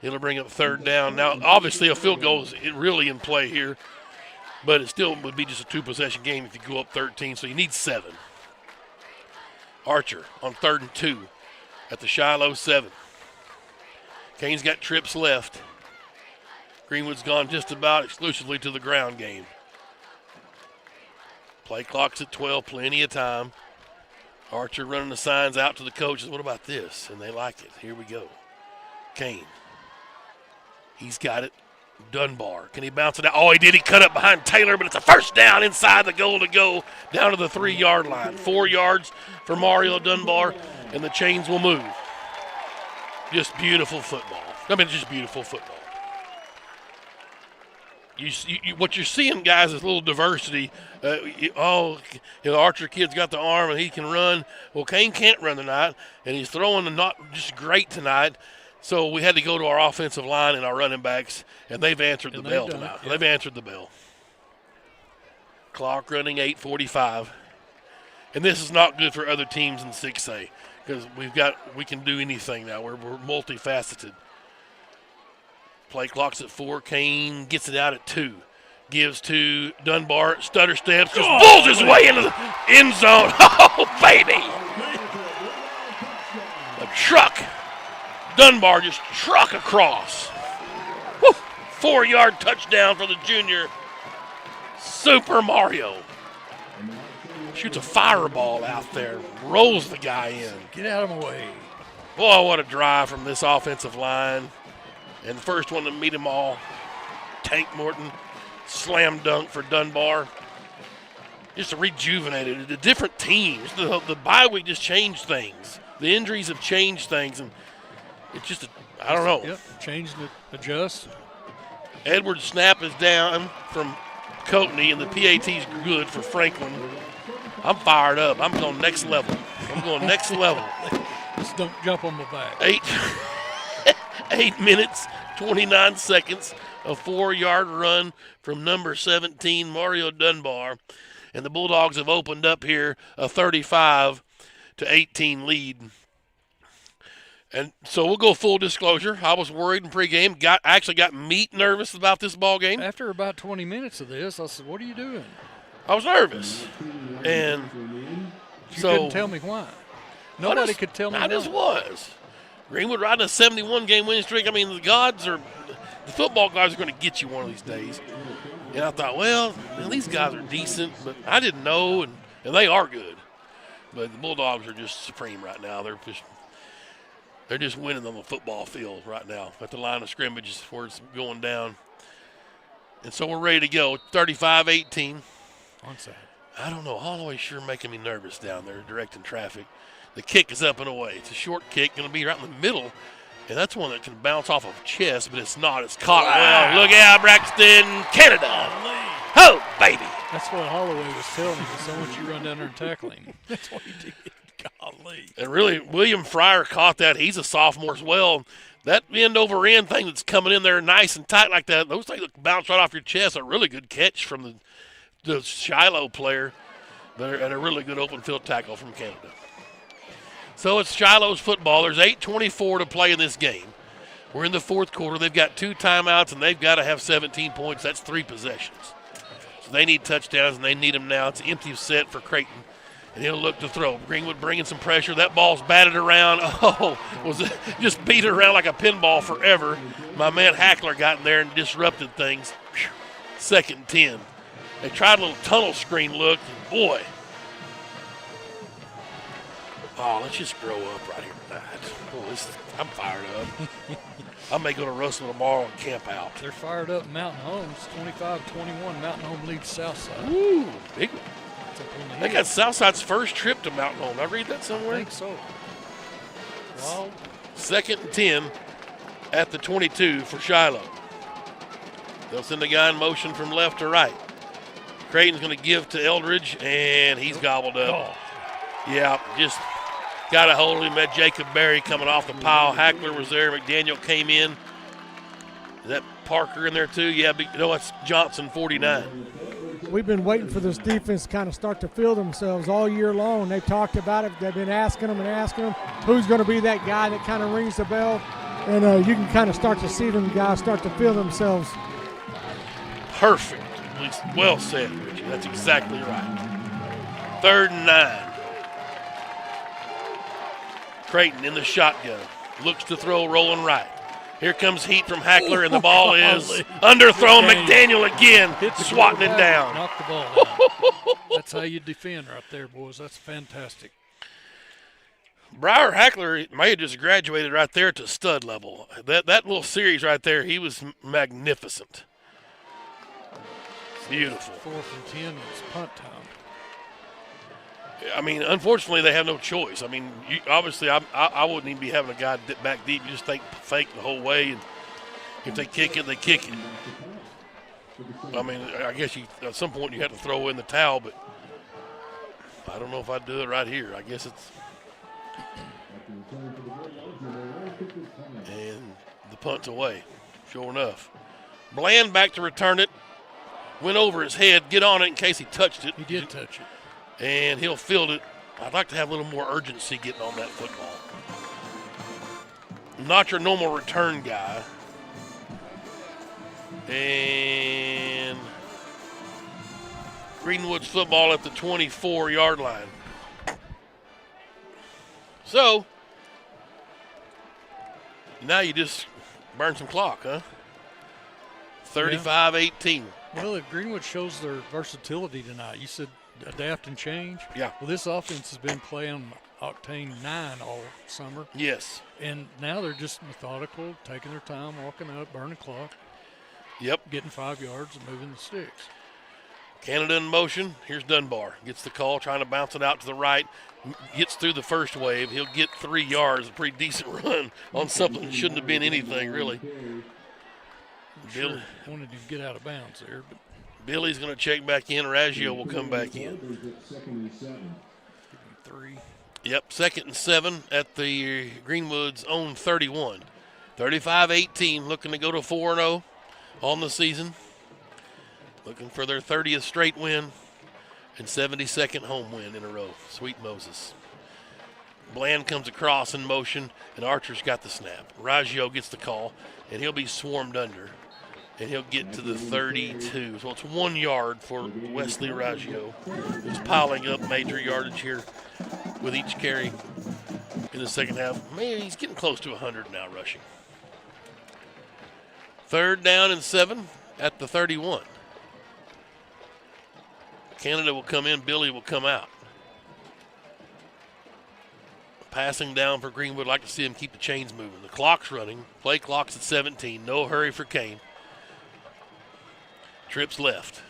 It'll bring up 3rd down. Now, obviously, a field goal is really in play here, but it still would be just a 2-possession game if you go up 13, so you need 7. Archer on 3rd and 2 at the Shiloh 7. Kane's got trips left. Greenwood's gone just about exclusively to the ground game. Play clock's at 12, plenty of time. Archer running the signs out to the coaches. What about this? And they like it. Here we go. Kane. He's got it. Dunbar. Can he bounce it out? Oh, he did. He cut up behind Taylor, but it's a 1st down inside the goal to go down to the 3-yard line. 4 yards for Mario Dunbar, and the chains will move. Just beautiful football. Just beautiful football. What you're seeing, guys, is a little diversity. The Archer kid's got the arm and he can run. Well, Kane can't run tonight, and he's throwing not just great tonight. So we had to go to our offensive line and our running backs, and they've answered the bell tonight. Yeah. They've answered the bell. Clock running 8:45. And this is not good for other teams in 6A because we can do anything now. We're multifaceted. Play clock's at 4. Kane gets it out at 2. Gives to Dunbar. Stutter steps. Just pulls his way into the end zone. Oh, baby. A truck. Dunbar just truck across. Woo. 4-yard touchdown for the junior. Super Mario. Shoots a fireball out there. Rolls the guy in. Get out of my way. Boy, what a drive from this offensive line. And the first one to meet them all, Tank Morton, slam dunk for Dunbar. Just rejuvenated. The different teams. The bye week just changed things. the injuries have changed things, and it's just I don't know. Yep, change and adjust. Edwards' snap is down from Coatney, and the PAT's good for Franklin. I'm fired up. I'm going next level. Just don't jump on my back. 8 minutes, 29 seconds, a 4-yard run from number 17, Mario Dunbar. And the Bulldogs have opened up here a 35-18 lead. And so we'll go full disclosure. I was worried in pregame. Actually got Meat nervous about this ball game. After about 20 minutes of this, I said, "What are you doing?" I was nervous, and you couldn't tell me why. Nobody could tell me why. I just was. Greenwood riding a 71-game winning streak. I mean, the football gods are going to get you one of these days. And I thought, well, these guys are decent, but I didn't know, and they are good. But the Bulldogs are just supreme right now. They're just winning on the football field right now at the line of scrimmage is where it's going down. And so we're ready to go. 35-18. Onside. I don't know. Holloway's sure making me nervous down there directing traffic. The kick is up and away. It's a short kick, going to be right in the middle. And that's one that can bounce off of chest, but it's not. It's caught well. Look out, Braxton, Canada. Oh, baby. That's what Holloway was telling me. So I want you to run down there and tackle him. That's what he did. Golly. And really, William Fryer caught that. He's a sophomore as well. That end-over-end thing that's coming in there nice and tight like that, those things that bounce right off your chest, a really good catch from the Shiloh player and a really good open field tackle from Canada. So it's Shiloh's football. There's 8:24 to play in this game. We're in the fourth quarter. They've got 2 timeouts, and they've got to have 17 points. That's 3 possessions. So they need touchdowns, and they need them now. It's an empty set for Creighton. And he'll look to throw. Greenwood bringing some pressure. That ball's batted around. Just beat it around like a pinball forever. My man Hackler got in there and disrupted things. Whew. 2nd and 10. They tried a little tunnel screen look, and boy. Oh, let's just grow up right here tonight. I'm fired up. I may go to Russell tomorrow and camp out. They're fired up. Mountain Homes, 25-21. Mountain Home leads Southside. Ooh, big one. They got Southside's first trip to Mountain Home. Did I read that somewhere? I think so. Well, 2nd and 10 at the 22 for Shiloh. They'll send a guy in motion from left to right. Creighton's going to give to Eldridge, and he's gobbled up. Oh. Yeah, just got a hold of him. Met Jacob Berry coming off the pile. Hackler was there. McDaniel came in. Is that Parker in there too? Yeah, no, that's Johnson, 49. We've been waiting for this defense to kind of start to feel themselves all year long. They've talked about it. They've been asking them who's going to be that guy that kind of rings the bell. And you can kind of start to see them guys start to feel themselves. Perfect. At least well said, Richie. That's exactly right. 3rd and 9. Creighton in the shotgun. Looks to throw, rolling right. Here comes heat from Hackler, and the ball is underthrown. McDaniel again, swatting it down. Knock the ball down. That's how you defend right there, boys. That's fantastic. Briar Hackler may have just graduated right there to stud level. That little series right there, he was magnificent. Beautiful. 4th and 10 is punt time. I mean, unfortunately, they have no choice. I mean, obviously, I wouldn't even be having a guy dip back deep. You just think fake the whole way, and if they kick it, they kick it. I mean, I guess at some point you have to throw in the towel, but I don't know if I'd do it right here. I guess it's – and the punt's away, sure enough. Bland back to return it. Went over his head, get on it in case he touched it. He did touch it. And he'll field it. I'd like to have a little more urgency getting on that football. Not your normal return guy. And Greenwood's football at the 24-yard line. So, now you just burn some clock, huh? 35-18. Well, if Greenwood shows their versatility tonight, you said adapt and change. Yeah. Well, this offense has been playing Octane 9 all summer. Yes. And now they're just methodical, taking their time, walking up, burning clock. Yep. Getting 5 yards and moving the sticks. Canada in motion. Here's Dunbar. Gets the call, trying to bounce it out to the right. Gets through the first wave. He'll get 3 yards, a pretty decent run on something that shouldn't have been anything, really. Sure wanted to get out of bounds there. But Billy's going to check back in. Raggio will come back in. 3. Yep, 2nd and 7 at the Greenwood's own 31. 35-18, looking to go to 4-0 on the season. Looking for their 30th straight win and 72nd home win in a row. Sweet Moses. Bland comes across in motion, and Archer's got the snap. Raggio gets the call, and he'll be swarmed under. And he'll get to the 32. So it's 1 yard for Wesley Raggio, who's piling up major yardage here with each carry in the second half. Man, he's getting close to 100 now rushing. 3rd down and 7 at the 31. Canada will come in, Billy will come out. Passing down for Greenwood, like to see him keep the chains moving. The clock's running, play clock's at 17, no hurry for Kane. Trips left.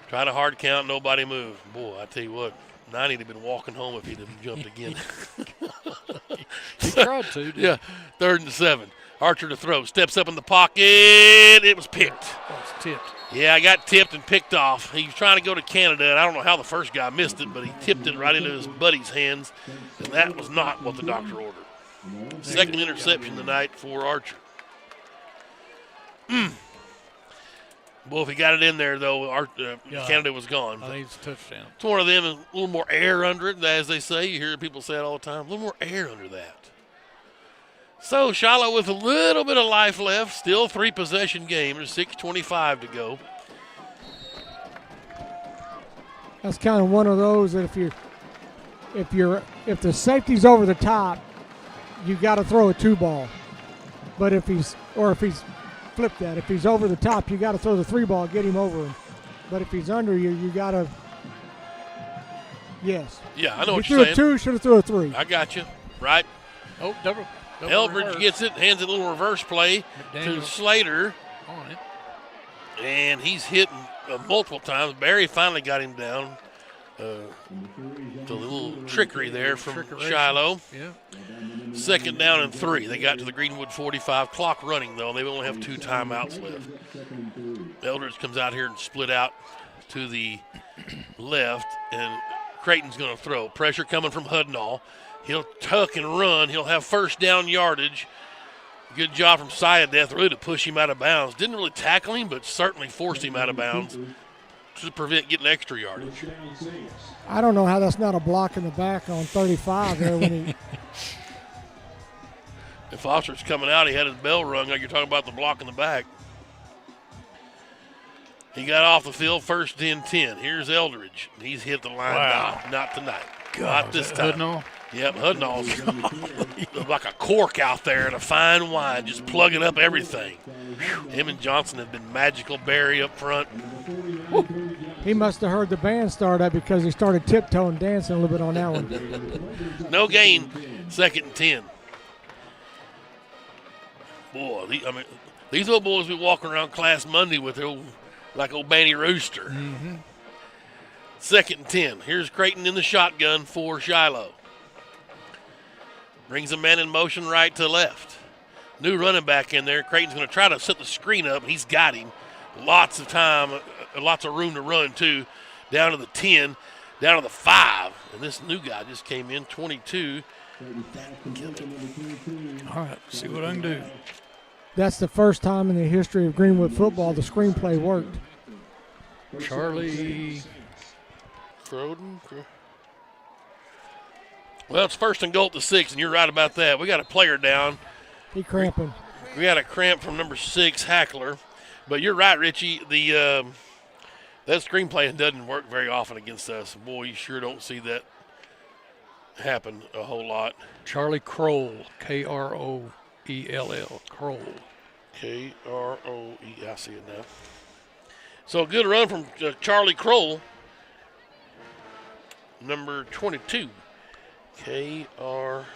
Try to hard count, nobody moved. Boy, I tell you what, 90'd have been walking home if he'd have jumped again. He tried to, didn't he? Yeah, 3rd and 7. Archer to throw, steps up in the pocket. It was picked. Oh, it's tipped. Yeah, I got tipped and picked off. He was trying to go to Canada, and I don't know how the first guy missed it, but he tipped it right into his buddy's hands, and that was not what the doctor ordered. 2nd interception tonight for Archer. Well, if he got it in there, though, Canada was gone. I think it's a touchdown. It's one of them, a little more air under it, as they say. You hear people say it all the time. A little more air under that. So Shiloh with a little bit of life left. Still 3-possession game. There's 6:25 to go. That's kind of one of those that if the safety's over the top, you got to throw a 2-ball. But if he's flipped that. If he's over the top, you got to throw the 3-ball, get him over him. But if he's under you, you got to. Yes. Yeah, I know what you're saying. He threw a 2, should have threw a 3. I got you. Right. Oh, double Eldridge reverse. gets it, hands it a little reverse play to Slater. On it. And he's hit multiple times. Barry finally got him down. The little trickery there from Shiloh. Yeah. 2nd down and 3. They got to the Greenwood 45. Clock running, though. They only have 2 timeouts left. Eldridge comes out here and split out to the left, and Creighton's going to throw. Pressure coming from Hudnall. He'll tuck and run. He'll have 1st down yardage. Good job from Sayadeth really to push him out of bounds. Didn't really tackle him, but certainly forced him out of bounds to prevent getting extra yardage. I don't know how that's not a block in the back on 35 there when he. If Foster's coming out, he had his bell rung like you're talking about the block in the back. He got off the field 1st and 10. Here's Eldridge. He's hit the line. Wow. Not tonight. God, not this time. Hudnall? Yep, Hudnall's like a cork out there in a fine wine, just plugging up everything. Him and Johnson have been magical. Barry up front. He must have heard the band start up because he started tiptoeing, dancing a little bit on that one. No gain, 2nd and 10. Boy, these old boys be walking around class Monday with like old Banny Rooster. Mm-hmm. 2nd and 10. Here's Creighton in the shotgun for Shiloh. Brings a man in motion right to left. New running back in there. Creighton's going to try to set the screen up. He's got him. Lots of time, lots of room to run, too. Down to the 10, down to the 5. And this new guy just came in, 22. All right, see what I can do. That's the first time in the history of Greenwood football the screenplay worked. Charlie Croden. Well, it's 1st and goal at the 6, and you're right about that. We got a player down. He cramping. We got a cramp from number 6, Hackler. But you're right, Richie. That screenplay doesn't work very often against us. Boy, you sure don't see that happen a whole lot. Charlie Kroll, K-R-O-E-L-L, Kroll. K-R-O-E, I see it now. So a good run from Charlie Kroll, number 22. K-R-O-E-L-L.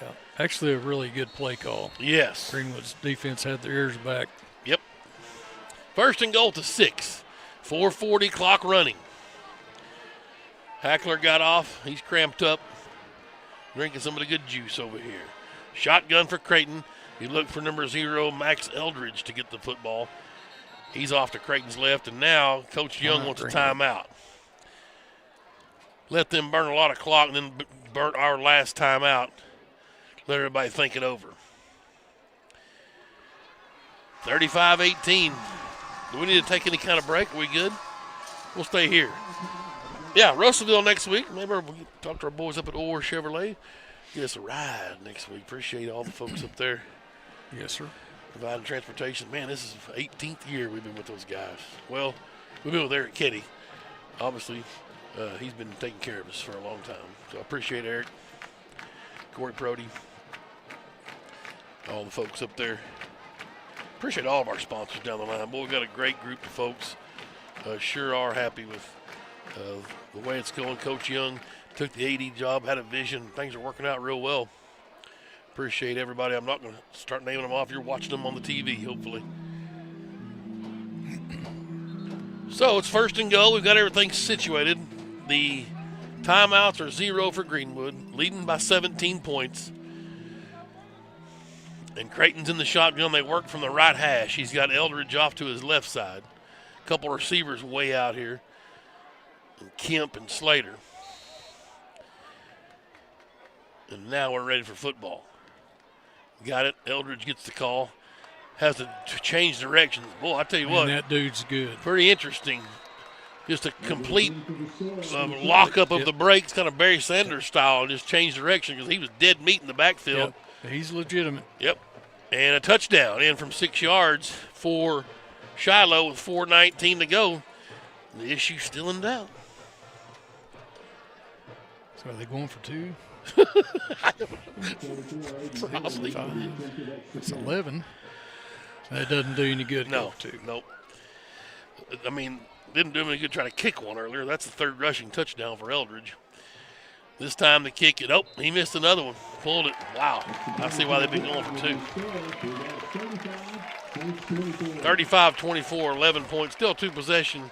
Yeah, actually a really good play call. Yes. Greenwood's defense had their ears back. Yep. First and goal to 6. 4:40 clock running. Hackler got off. He's cramped up. Drinking some of the good juice over here. Shotgun for Creighton. He looked for number 0, Max Eldridge, to get the football. He's off to Creighton's left, and now Coach Young wants a timeout. Let them burn a lot of clock and then burn our last timeout. Let everybody think it over. 35-18. Do we need to take any kind of break? Are we good? We'll stay here. Yeah, Russellville next week. Maybe we'll talk to our boys up at Orr Chevrolet. Get us a ride next week. Appreciate all the folks up there. Yes, sir. Providing transportation. Man, this is the 18th year we've been with those guys. Well, we've been with Eric Ketty. Obviously, he's been taking care of us for a long time. So I appreciate Eric, Corey Prody, all the folks up there. Appreciate all of our sponsors down the line. Boy, we've got a great group of folks. Sure are happy with the way it's going. Coach Young took the AD job, had a vision. Things are working out real well. Appreciate everybody. I'm not going to start naming them off. You're watching them on the TV, hopefully. So it's first and goal. We've got everything situated. The timeouts are 0 for Greenwood, leading by 17 points. And Creighton's in the shotgun. They work from the right hash. He's got Eldridge off to his left side. A couple receivers way out here. And Kemp and Slater. And now we're ready for football. Got it. Eldridge gets the call. Has to change directions. Boy, I tell you what. That dude's good. Pretty interesting. Just a complete lockup of the brakes, kind of Barry Sanders style. Just change direction because he was dead meat in the backfield. Yep. He's legitimate. Yep. And a touchdown in from 6 yards for Shiloh with 4:19 to go. The issue's still in doubt. So are they going for 2? Probably. It's 11. That doesn't do any good. No, nope. I mean, didn't do him any good trying to kick one earlier. That's the third rushing touchdown for Eldridge. This time to kick it. Oh, he missed another one. Pulled it. Wow. I see why they've been going for 2. 35-24, 11 points. Still 2 possession.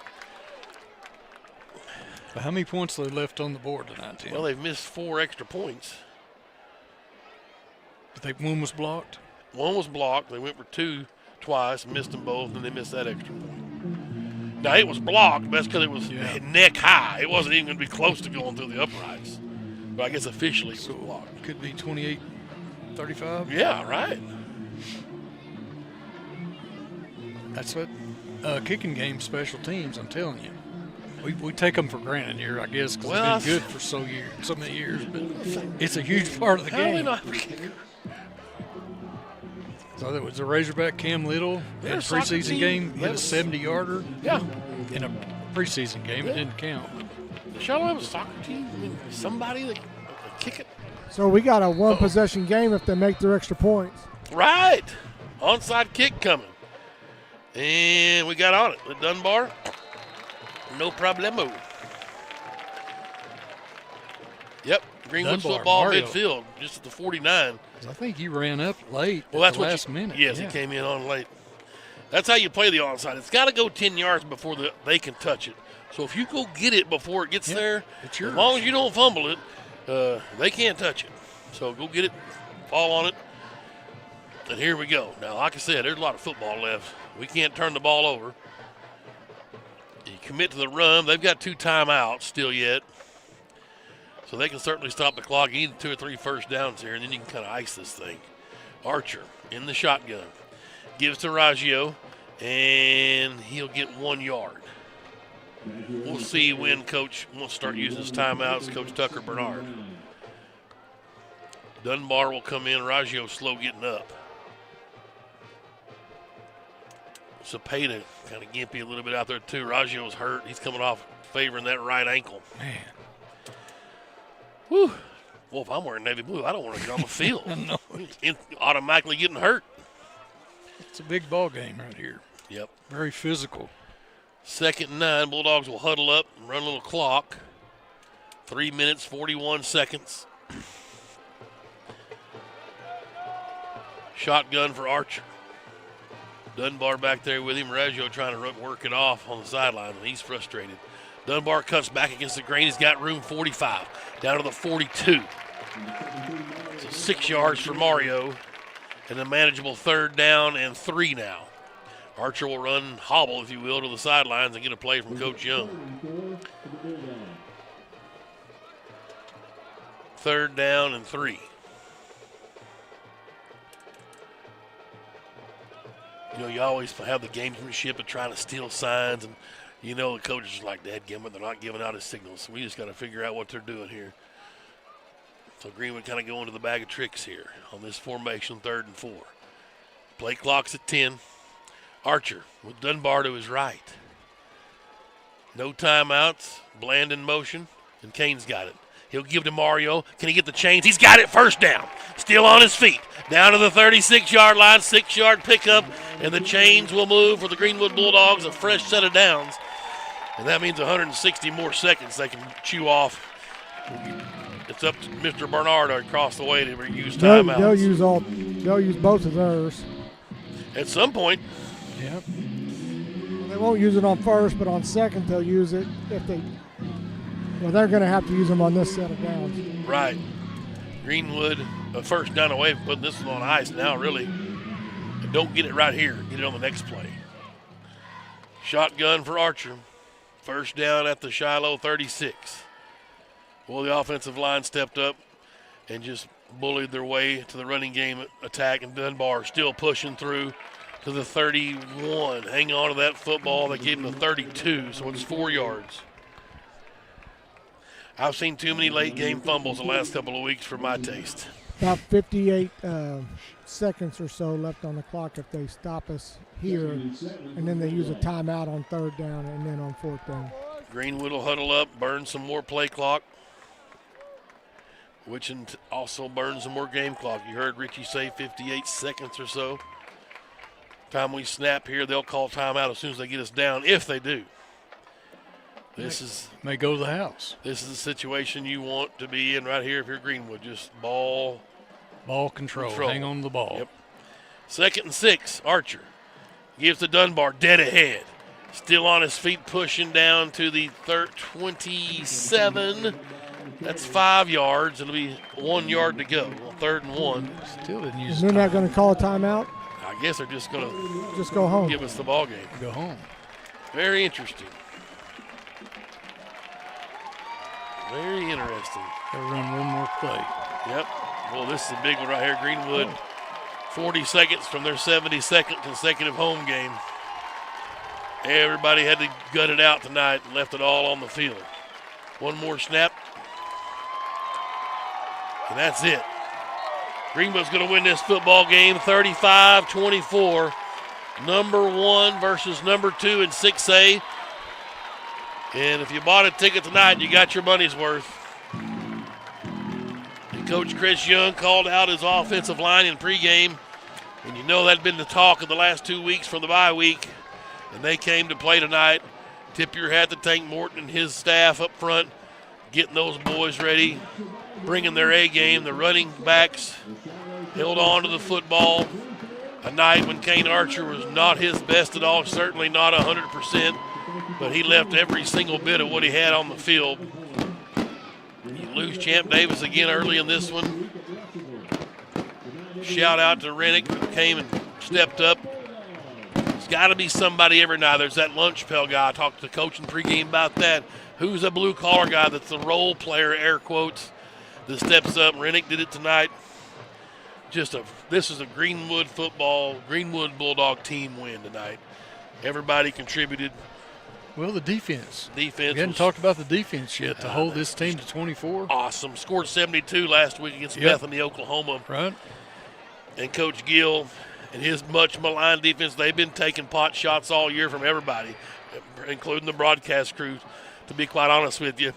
But how many points they left on the board tonight, Tim? Well, they've missed 4 extra points. I think one was blocked. One was blocked. They went for 2 twice, missed them both, and they missed that extra point. Now, it was blocked, but that's because it was neck high. It wasn't even going to be close to going through the uprights. But I guess officially it was blocked. Could be 28-35. Yeah, right. That's what kicking game special teams, I'm telling you. We take them for granted here, I guess, because they've been good for so many years. But it's a huge part of the game. So there was a Razorback Cam Little in a preseason game, hit a 70-yarder. Yeah. In a preseason game, it didn't count. The Shiloh have a soccer team? I mean, somebody that can kick it. So we got a one-possession game if they make their extra points. Right. Onside kick coming. And we got on it. The Dunbar, no problemo. Yep, Greenwood's Dunbar, football Mario. midfield, just at the 49. I think he ran up late Well, that's at the what last minute. Yes, he came in on late. That's how you play the onside. It's got to go 10 yards before they can touch it. So if you go get it before it gets there, it's yours. as long as you don't fumble it, they can't touch it. So go get it, fall on it, and here we go. Now, like I said, there's a lot of football left. We can't turn the ball over. You commit to the run. They've got 2 timeouts still yet. So they can certainly stop the clock. You need 2 or 3 first downs here, and then you can kind of ice this thing. Archer in the shotgun. Gives to Raggio, and he'll get 1 yard. We'll see when Coach wants to start using his timeouts, Coach Tucker Bernard. Dunbar will come in. Raggio slow getting up. Cepeda kind of gimpy a little bit out there, too. Raggio's hurt. He's coming off favoring that right ankle. Man. Whew. Well, if I'm wearing navy blue, I don't want to get on the field. No. Automatically getting hurt. It's a big ball game right here. Yep. Very physical. 2nd and 9. Bulldogs will huddle up and run a little clock. 3 minutes, 41 seconds. Shotgun for Archer. Dunbar back there with him. Reggio trying to work it off on the sideline, and he's frustrated. Dunbar cuts back against the grain. He's got room 45, down to the 42. So 6 yards for Mario, and a manageable 3rd down and 3 now. Archer will run hobble, if you will, to the sidelines and get a play from Coach Young. 3rd down and 3. You know, you always have the gamesmanship of trying to steal signs, and you know the coaches are like, dadgummit, they're not giving out his signals. So we just got to figure out what they're doing here. So Greenwood kind of go into the bag of tricks here on this formation, 3rd and 4. Play clock's at 10. Archer with Dunbar to his right. No timeouts. Bland in motion, and Kane's got it. He'll give to Mario. Can he get the chains? He's got it. 1st down. Still on his feet. Down to the 36-yard line. 6-yard pickup, and the chains will move for the Greenwood Bulldogs. A fresh set of downs, and that means 160 more seconds they can chew off. It's up to Mr. Bernard across the way to use timeouts. They'll use both of theirs. At some point. Yep. They won't use it on 1st, but on 2nd they'll use it if they. Well, they're going to have to use them on this set of downs. Right. Greenwood, a 1st down away from putting this one on ice now, really. And don't get it right here. Get it on the next play. Shotgun for Archer. 1st down at the Shiloh 36. Well, the offensive line stepped up and just bullied their way to the running game attack, and Dunbar still pushing through to the 31. Hang on to that football. They gave him the 32, so it's 4 yards. I've seen too many late game fumbles the last couple of weeks for my taste. About 58 seconds or so left on the clock if they stop us here, and then they use a timeout on 3rd down and then on 4th down. Greenwood will huddle up, burn some more play clock, which also burns some more game clock. You heard Richie say 58 seconds or so. Time we snap here, they'll call timeout as soon as they get us down, if they do. This may go to the house. This is the situation you want to be in right here if you're Greenwood. Just ball control. Hang on to the ball. Yep. 2nd and 6. Archer gives to Dunbar, dead ahead. Still on his feet, pushing down to the 27. That's 5 yards. It'll be 1 yard to go. 3rd and 1. Still didn't use. They're not going to call a timeout. I guess they're just going to go home. Give us the ball game. Go home. Very interesting. Very interesting. They'll run one more play. Yep. Well, this is a big one right here. Greenwood, 40 seconds from their 72nd consecutive home game. Everybody had to gut it out tonight and left it all on the field. One more snap. And that's it. Greenwood's going to win this football game 35-24. Number 1 versus number 2 in 6A. And if you bought a ticket tonight, you got your money's worth. And Coach Chris Young called out his offensive line in pregame. And you know that's been the talk of the last 2 weeks from the bye week. And they came to play tonight. Tip your hat to Tank Morton and his staff up front, getting those boys ready, bringing their A game. The running backs held on to the football. A night when Kane Archer was not his best at all, certainly not 100%, but he left every single bit of what he had on the field. You lose Champ Davis again early in this one. Shout out to Rennick, who came and stepped up. There's got to be somebody every night. There's that lunch pail guy. I talked to the coach in pregame about that. Who's a blue-collar guy that's the role player, air quotes, that steps up? Rennick did it tonight. This is a Greenwood Bulldog team win tonight. Everybody contributed. Well, the defense. We We hadn't talked about the defense yet to hold this team to 24. Awesome. Scored 72 last week against Bethany, Oklahoma. Right. And Coach Gill and his much maligned defense, they've been taking pot shots all year from everybody, including the broadcast crew, to be quite honest with you.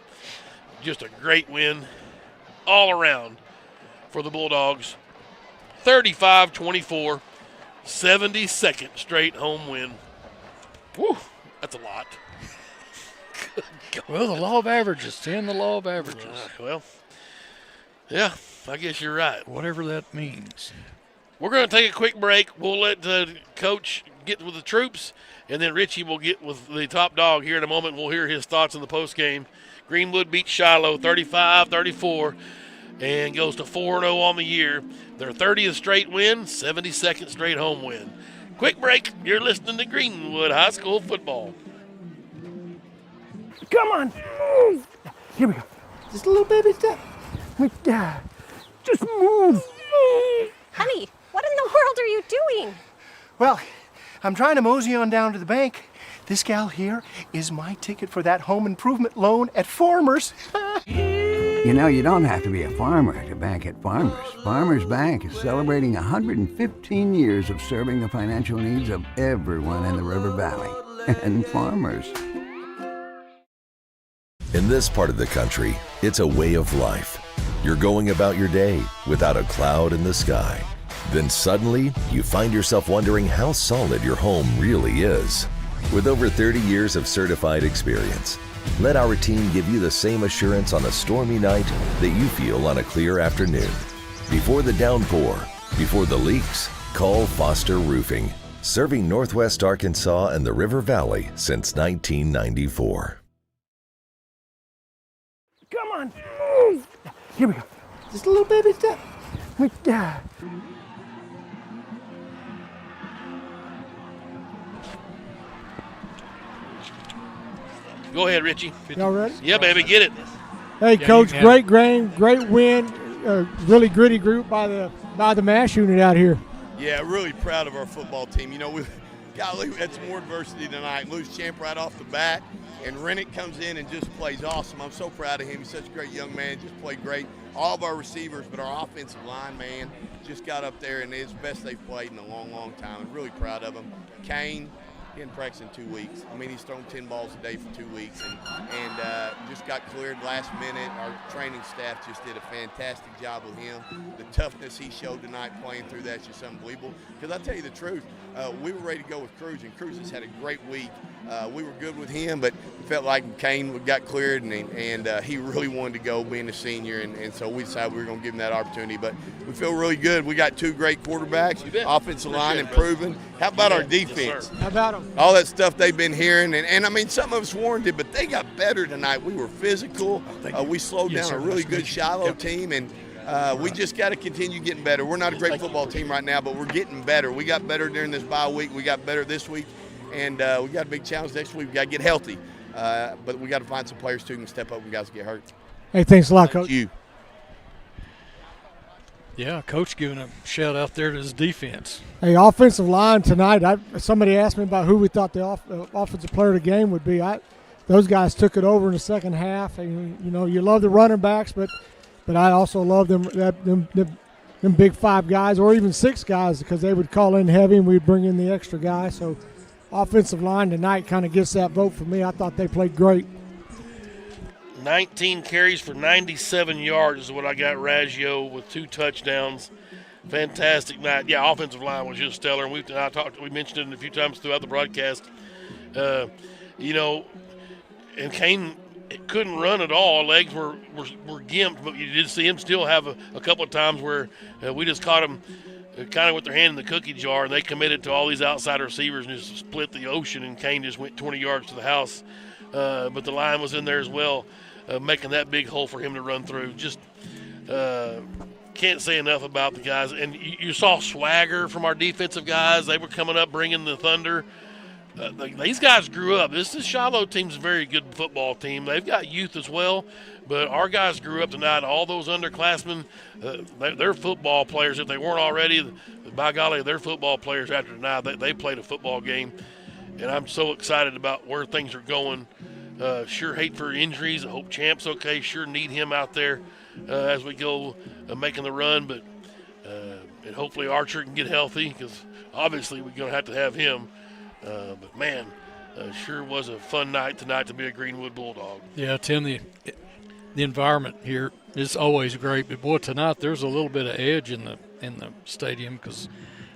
Just a great win all around for the Bulldogs. 35-24, 72nd straight home win. Woo, that's a lot. Well, the law of averages, 10 the law of averages. Well, yeah, I guess you're right. Whatever that means. We're going to take a quick break. We'll let Coach get with the troops, and then Richie will get with the top dog here in a moment. We'll hear his thoughts in the postgame. Greenwood beats Shiloh 35-34 and goes to 4-0 on the year. Their 30th straight win, 72nd straight home win. Quick break. You're listening to Greenwood High School football. Come on, move. Here we go. Just a little baby step. Just move. Honey, what in the world are you doing? Well, I'm trying to mosey on down to the bank. This gal here is my ticket for that home improvement loan at Farmers. You know, you don't have to be a farmer to bank at Farmers. Farmers Bank is celebrating 115 years of serving the financial needs of everyone in the River Valley. And farmers. In this part of the country, it's a way of life. You're going about your day without a cloud in the sky. Then suddenly, you find yourself wondering how solid your home really is. With over 30 years of certified experience, let our team give you the same assurance on a stormy night that you feel on a clear afternoon. Before the downpour, before the leaks, call Foster Roofing, serving Northwest Arkansas and the River Valley since 1994. Come on, move. Here we go. Just a little baby step. Go ahead, Richie. Y'all ready? Yeah, baby, get it. Hey, Yeah, Coach, you can. great game, great win. Really gritty group by the MASH unit out here. Yeah, really proud of our football team. You know, we had some more adversity tonight. Lose Champ right off the bat, and Rennick comes in and just plays awesome. I'm so proud of him. He's such a great young man, just played great. All of our receivers, but our offensive line, man, just got up there, and it's the best they've played in a long, long time. I'm really proud of them. Kane, he hadn't practiced in 2 weeks. I mean, he's thrown 10 balls a day for 2 weeks and just got cleared last minute. Our training staff just did a fantastic job with him. The toughness he showed tonight playing through that's just unbelievable. Because I'll tell you the truth, we were ready to go with Cruz, and Cruz has had a great week. We were good with him, but it felt like Kane got cleared, and he really wanted to go being a senior, and so we decided we were going to give him that opportunity. But we feel really good. We got 2 great quarterbacks, offensive line improving. How about our defense? How about them? All that stuff they've been hearing, and I mean, some of us warranted, but they got better tonight. We were physical. We slowed down a really good Shiloh team, and we just got to continue getting better. We're not a great football team right now, but we're getting better. We got better during this bye week. We got better this week, and we got a big challenge next week. We got to get healthy, but we got to find some players too who can step up when guys get hurt. Hey, thanks a lot, Coach. Thank you. Yeah, Coach giving a shout out there to his defense. Hey, offensive line tonight. Somebody asked me about who we thought the offensive player of the game would be. Those guys took it over in the second half. And, you know, you love the running backs, but I also love them big 5 guys or even 6 guys because they would call in heavy and we'd bring in the extra guy. So offensive line tonight kind of gets that vote for me. I thought they played great. 19 carries for 97 yards is what I got. Raggio with 2 touchdowns. Fantastic night. Yeah, offensive line was just stellar. And we mentioned it a few times throughout the broadcast. You know, and Kane couldn't run at all. Legs were gimped, but you did see him still have a couple of times where we just caught him kind of with their hand in the cookie jar, and they committed to all these outside receivers and just split the ocean, and Kane just went 20 yards to the house. But the line was in there as well, making that big hole for him to run through. Just can't say enough about the guys. And you saw swagger from our defensive guys. They were coming up bringing the thunder. These guys grew up. This Shiloh team's a very good football team. They've got youth as well, but our guys grew up tonight. All those underclassmen, they're football players. If they weren't already, by golly, they're football players after tonight. They played a football game, and I'm so excited about where things are going. Sure hate for injuries. I hope Champ's okay. Sure need him out there as we go making the run, but and hopefully Archer can get healthy because obviously we're going to have him. But, man, sure was a fun night tonight to be a Greenwood Bulldog. Yeah, Tim, the environment here is always great. But, boy, tonight there's a little bit of edge in the stadium because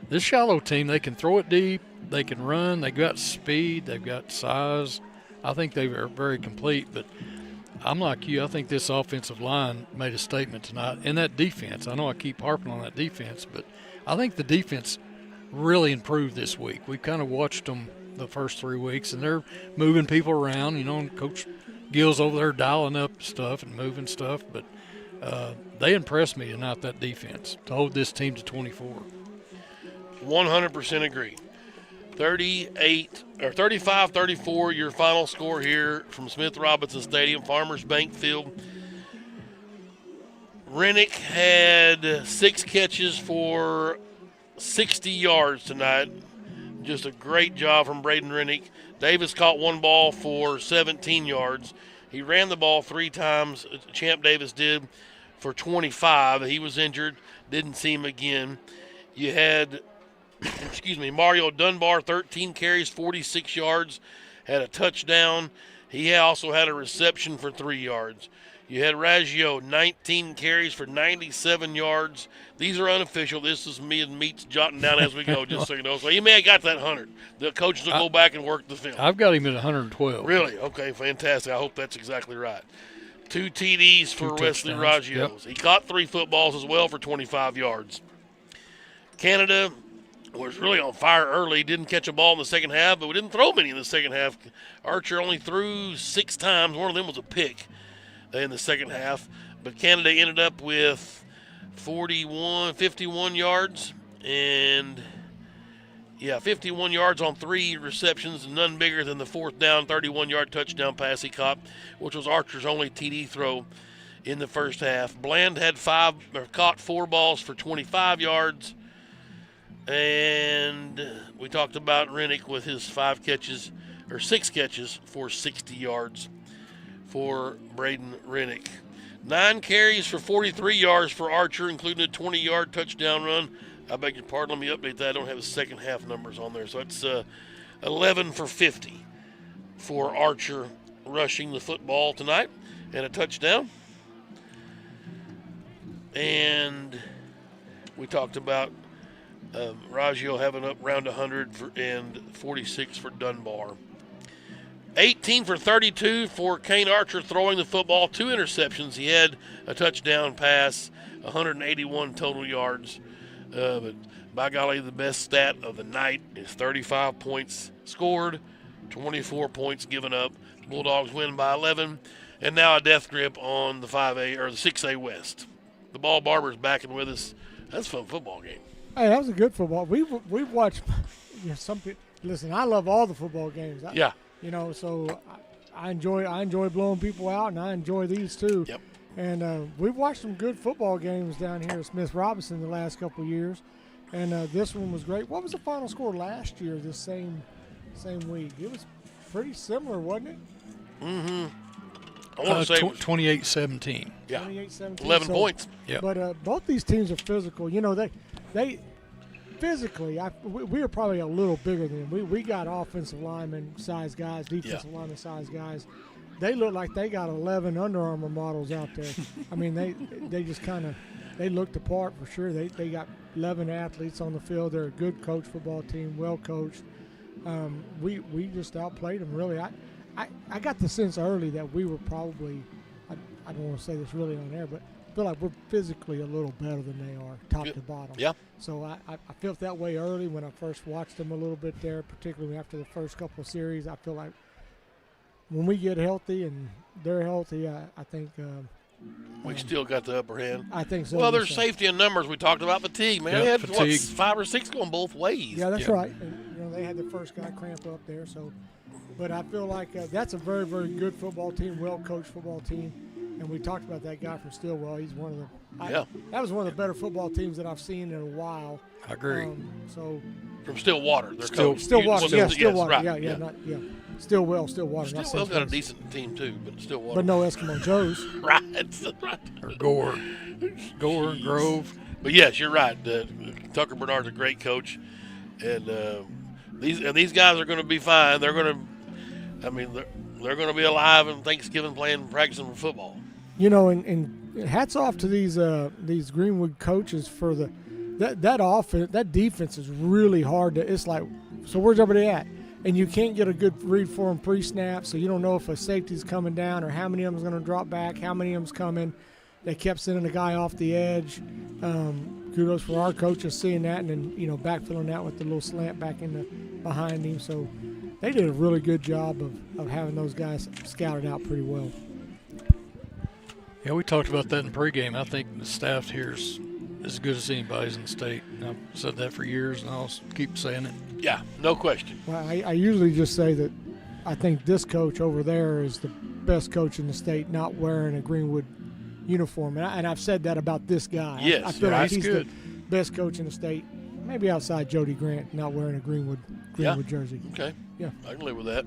this Shiloh team, they can throw it deep, they can run, they've got speed, they've got size. I think they are very complete. But I'm like you. I think this offensive line made a statement tonight. And that defense, I know I keep harping on that defense, but I think the defense really improved this week. We kind of watched them the first 3 weeks, and they're moving people around. And Coach Gill's over there dialing up stuff and moving stuff, but they impressed me tonight, that defense, to hold this team to 24. 100% agree. 35-34, your final score here from Smith Robinson Stadium, Farmers Bank Field. Rennick had 6 catches for 60 yards tonight. Just a great job from Braden Rennick. Davis caught 1 ball for 17 yards. He ran the ball 3 times. Champ Davis did for 25. He was injured. Didn't see him again. You had, Mario Dunbar, 13 carries, 46 yards, had a touchdown. He also had a reception for 3 yards. You had Raggio, 19 carries for 97 yards. These are unofficial. This is me and Meats jotting down as we go, just so you know. So he may have got that 100. The coaches will go back and work the film. I've got him at 112. Really? Okay, fantastic. I hope that's exactly right. 2 TDs for Wesley Raggio. Yep. He caught 3 footballs as well for 25 yards. Canada was really on fire early. Didn't catch a ball in the second half, but we didn't throw many in the second half. Archer only threw 6 times. One of them was a pick in the second half. But Canada ended up with 51 yards. And, 51 yards on 3 receptions, none bigger than the 4th down, 31-yard touchdown pass he caught, which was Archer's only TD throw in the first half. Bland had caught 4 balls for 25 yards. And we talked about Rennick with his 6 catches for 60 yards for Braden Rennick. 9 carries for 43 yards for Archer, including a 20-yard touchdown run. I beg your pardon, let me update that. I don't have his second half numbers on there. So it's 11 for 50 for Archer rushing the football tonight and a touchdown. And we talked about Raggio having up around 100 and 46 for Dunbar. 18 for 32 for Kane Archer throwing the football, 2 interceptions. He had a touchdown pass, 181 total yards. But by golly, the best stat of the night is 35 points scored, 24 points given up. Bulldogs win by 11, and now a death grip on the 5A or the 6A West. The Ball Barber's backing with us. That's a fun football game. Hey, that was a good football. We've watched. Some people listen. I love all the football games. So I enjoy blowing people out, and I enjoy these too. Yep. And we've watched some good football games down here at Smith Robinson the last couple of years, and this one was great. What was the final score last year? This same week, it was pretty similar, wasn't it? Mm-hmm. I want to say 28-17. Yeah, 28-17. 11 points. Yeah. But both these teams are physical. They physically, we are probably a little bigger than them. We got offensive lineman size guys, defensive lineman size guys. They look like they got 11 Under Armour models out there. I mean, they just they look the part for sure. They got 11 athletes on the field. They're a good coached football team, well coached. We just outplayed them really. I got the sense early that we were probably, I don't want to say this really on air, but I feel like we're physically a little better than they are, top to bottom. Yeah. So I felt that way early when I first watched them a little bit there, particularly after the first couple of series. I feel like when we get healthy and they're healthy, I think we still got the upper hand. I think so. Well, there's safety in numbers. We talked about fatigue, man. They had fatigue. 5 or 6 going both ways. Yeah, that's right. And, they had the first guy cramp up there. So, but I feel like that's a very, very good football team, well-coached football team. And we talked about that guy from Stillwell. He's one of the that was one of the better football teams that I've seen in a while. I agree. From Stillwater, they're Stillwater, Stillwater, right. Stillwater. Stillwell's got a decent team too, but Stillwater. But no Eskimo Joes. Right. Or Gore, Grove. But yes, you're right. Tucker Bernard's a great coach, and these guys are going to be fine. They're going to be alive in Thanksgiving practicing football. And hats off to these Greenwood coaches for that offense. That defense is really hard to. It's like, so where's everybody at? And you can't get a good read for them pre-snap, so you don't know if a safety's coming down or how many of them's going to drop back, how many of them's coming. They kept sending the guy off the edge. Kudos for our coaches seeing that and then, backfilling that with the little slant back behind him. So they did a really good job of having those guys scouted out pretty well. Yeah, we talked about that in pregame. I think the staff here is as good as anybody's in the state. I've said that for years, and I'll keep saying it. Yeah, no question. Well, I usually just say that I think this coach over there is the best coach in the state not wearing a Greenwood uniform. And I've said that about this guy. Yes, I feel like he's good. the best coach in the state, maybe outside Jody Grant, not wearing a Greenwood jersey. Okay. Yeah. I can live with that.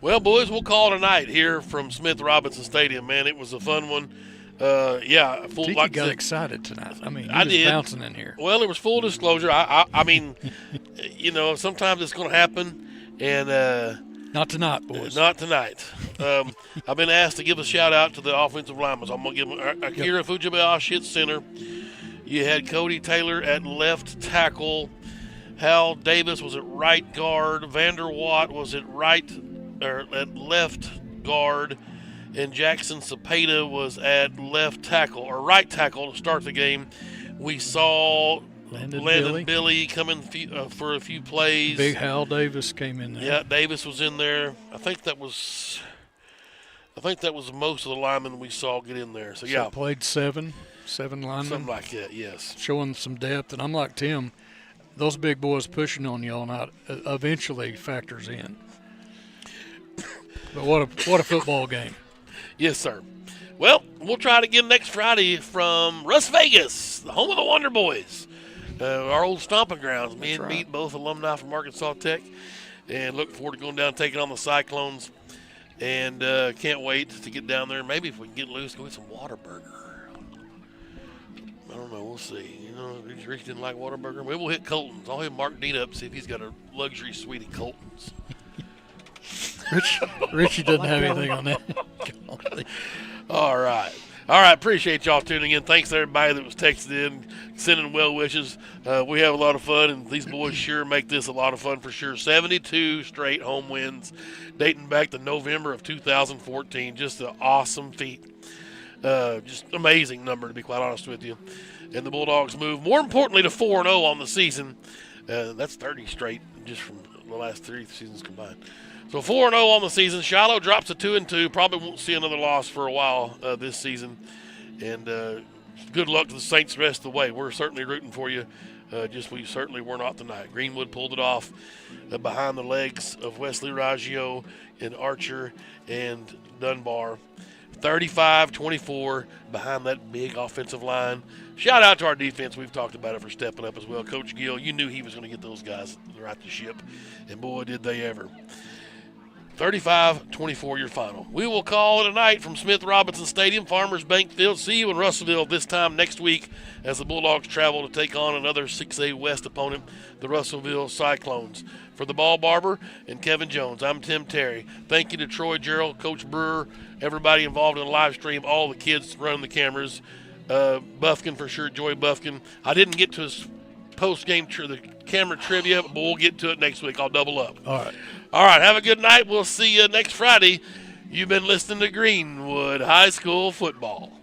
Well, boys, we'll call it a night here from Smith Robinson Stadium, man. It was a fun one. Full. Tiki like got excited tonight. I mean, he I was did. bouncing in here. Well, it was full disclosure. I mean, sometimes it's going to happen, and not tonight, boys. Not tonight. I've been asked to give a shout out to the offensive linemen. So I'm going to give Akira Fujibayashi at center. You had Cody Taylor at left tackle. Hal Davis was at right guard. Vander Watt was at left guard. And Jackson Cepeda was at left tackle or right tackle to start the game. We saw Landon Billy come in for a few plays. Big Hal Davis came in there. Yeah, Davis was in there. I think that was most of the linemen we saw get in there. So played seven linemen. Something like that, yes. Showing some depth, and I'm like Tim, those big boys pushing on y'all now eventually factors in. But what a football game. Yes, sir. Well, we'll try it again next Friday from Las Vegas, the home of the Wonder Boys, our old stomping grounds. Me and Meat, both alumni from Arkansas Tech, and looking forward to going down and taking on the Cyclones. And can't wait to get down there. Maybe if we can get loose, go get some Whataburger. I don't know. We'll see. Rich didn't like Whataburger. Maybe we'll hit Colton's. I'll hit Mark Dean up, see if he's got a luxury suite at Colton's. Richie doesn't have anything on that. All right. Appreciate y'all tuning in. Thanks to everybody that was texting in, sending well wishes. We have a lot of fun, and these boys sure make this a lot of fun for sure. 72 straight home wins dating back to November of 2014. Just an awesome feat. Just amazing number, to be quite honest with you. And the Bulldogs move, more importantly, to 4-0 on the season. That's 30 straight just from the last 3 seasons combined. So 4-0 on the season. Shiloh drops to 2-2. Probably won't see another loss for a while this season. And good luck to the Saints the rest of the way. We're certainly rooting for you. We certainly were not tonight. Greenwood pulled it off behind the legs of Wesley Raggio and Archer and Dunbar. 35-24 behind that big offensive line. Shout out to our defense. We've talked about it for stepping up as well. Coach Gill, you knew he was going to get those guys right to ship. And boy, did they ever. 35-24 your final. We will call it a night from Smith Robinson Stadium, Farmers Bank Field. See you in Russellville this time next week as the Bulldogs travel to take on another 6A West opponent, the Russellville Cyclones. For the Ball Barber and Kevin Jones, I'm Tim Terry. Thank you to Troy Gerald, Coach Brewer, everybody involved in the live stream, all the kids running the cameras, Buffkin for sure, Joy Buffkin. I didn't get to his post-game the camera trivia, but we'll get to it next week. I'll double up. All right, have a good night. We'll see you next Friday. You've been listening to Greenwood High School Football.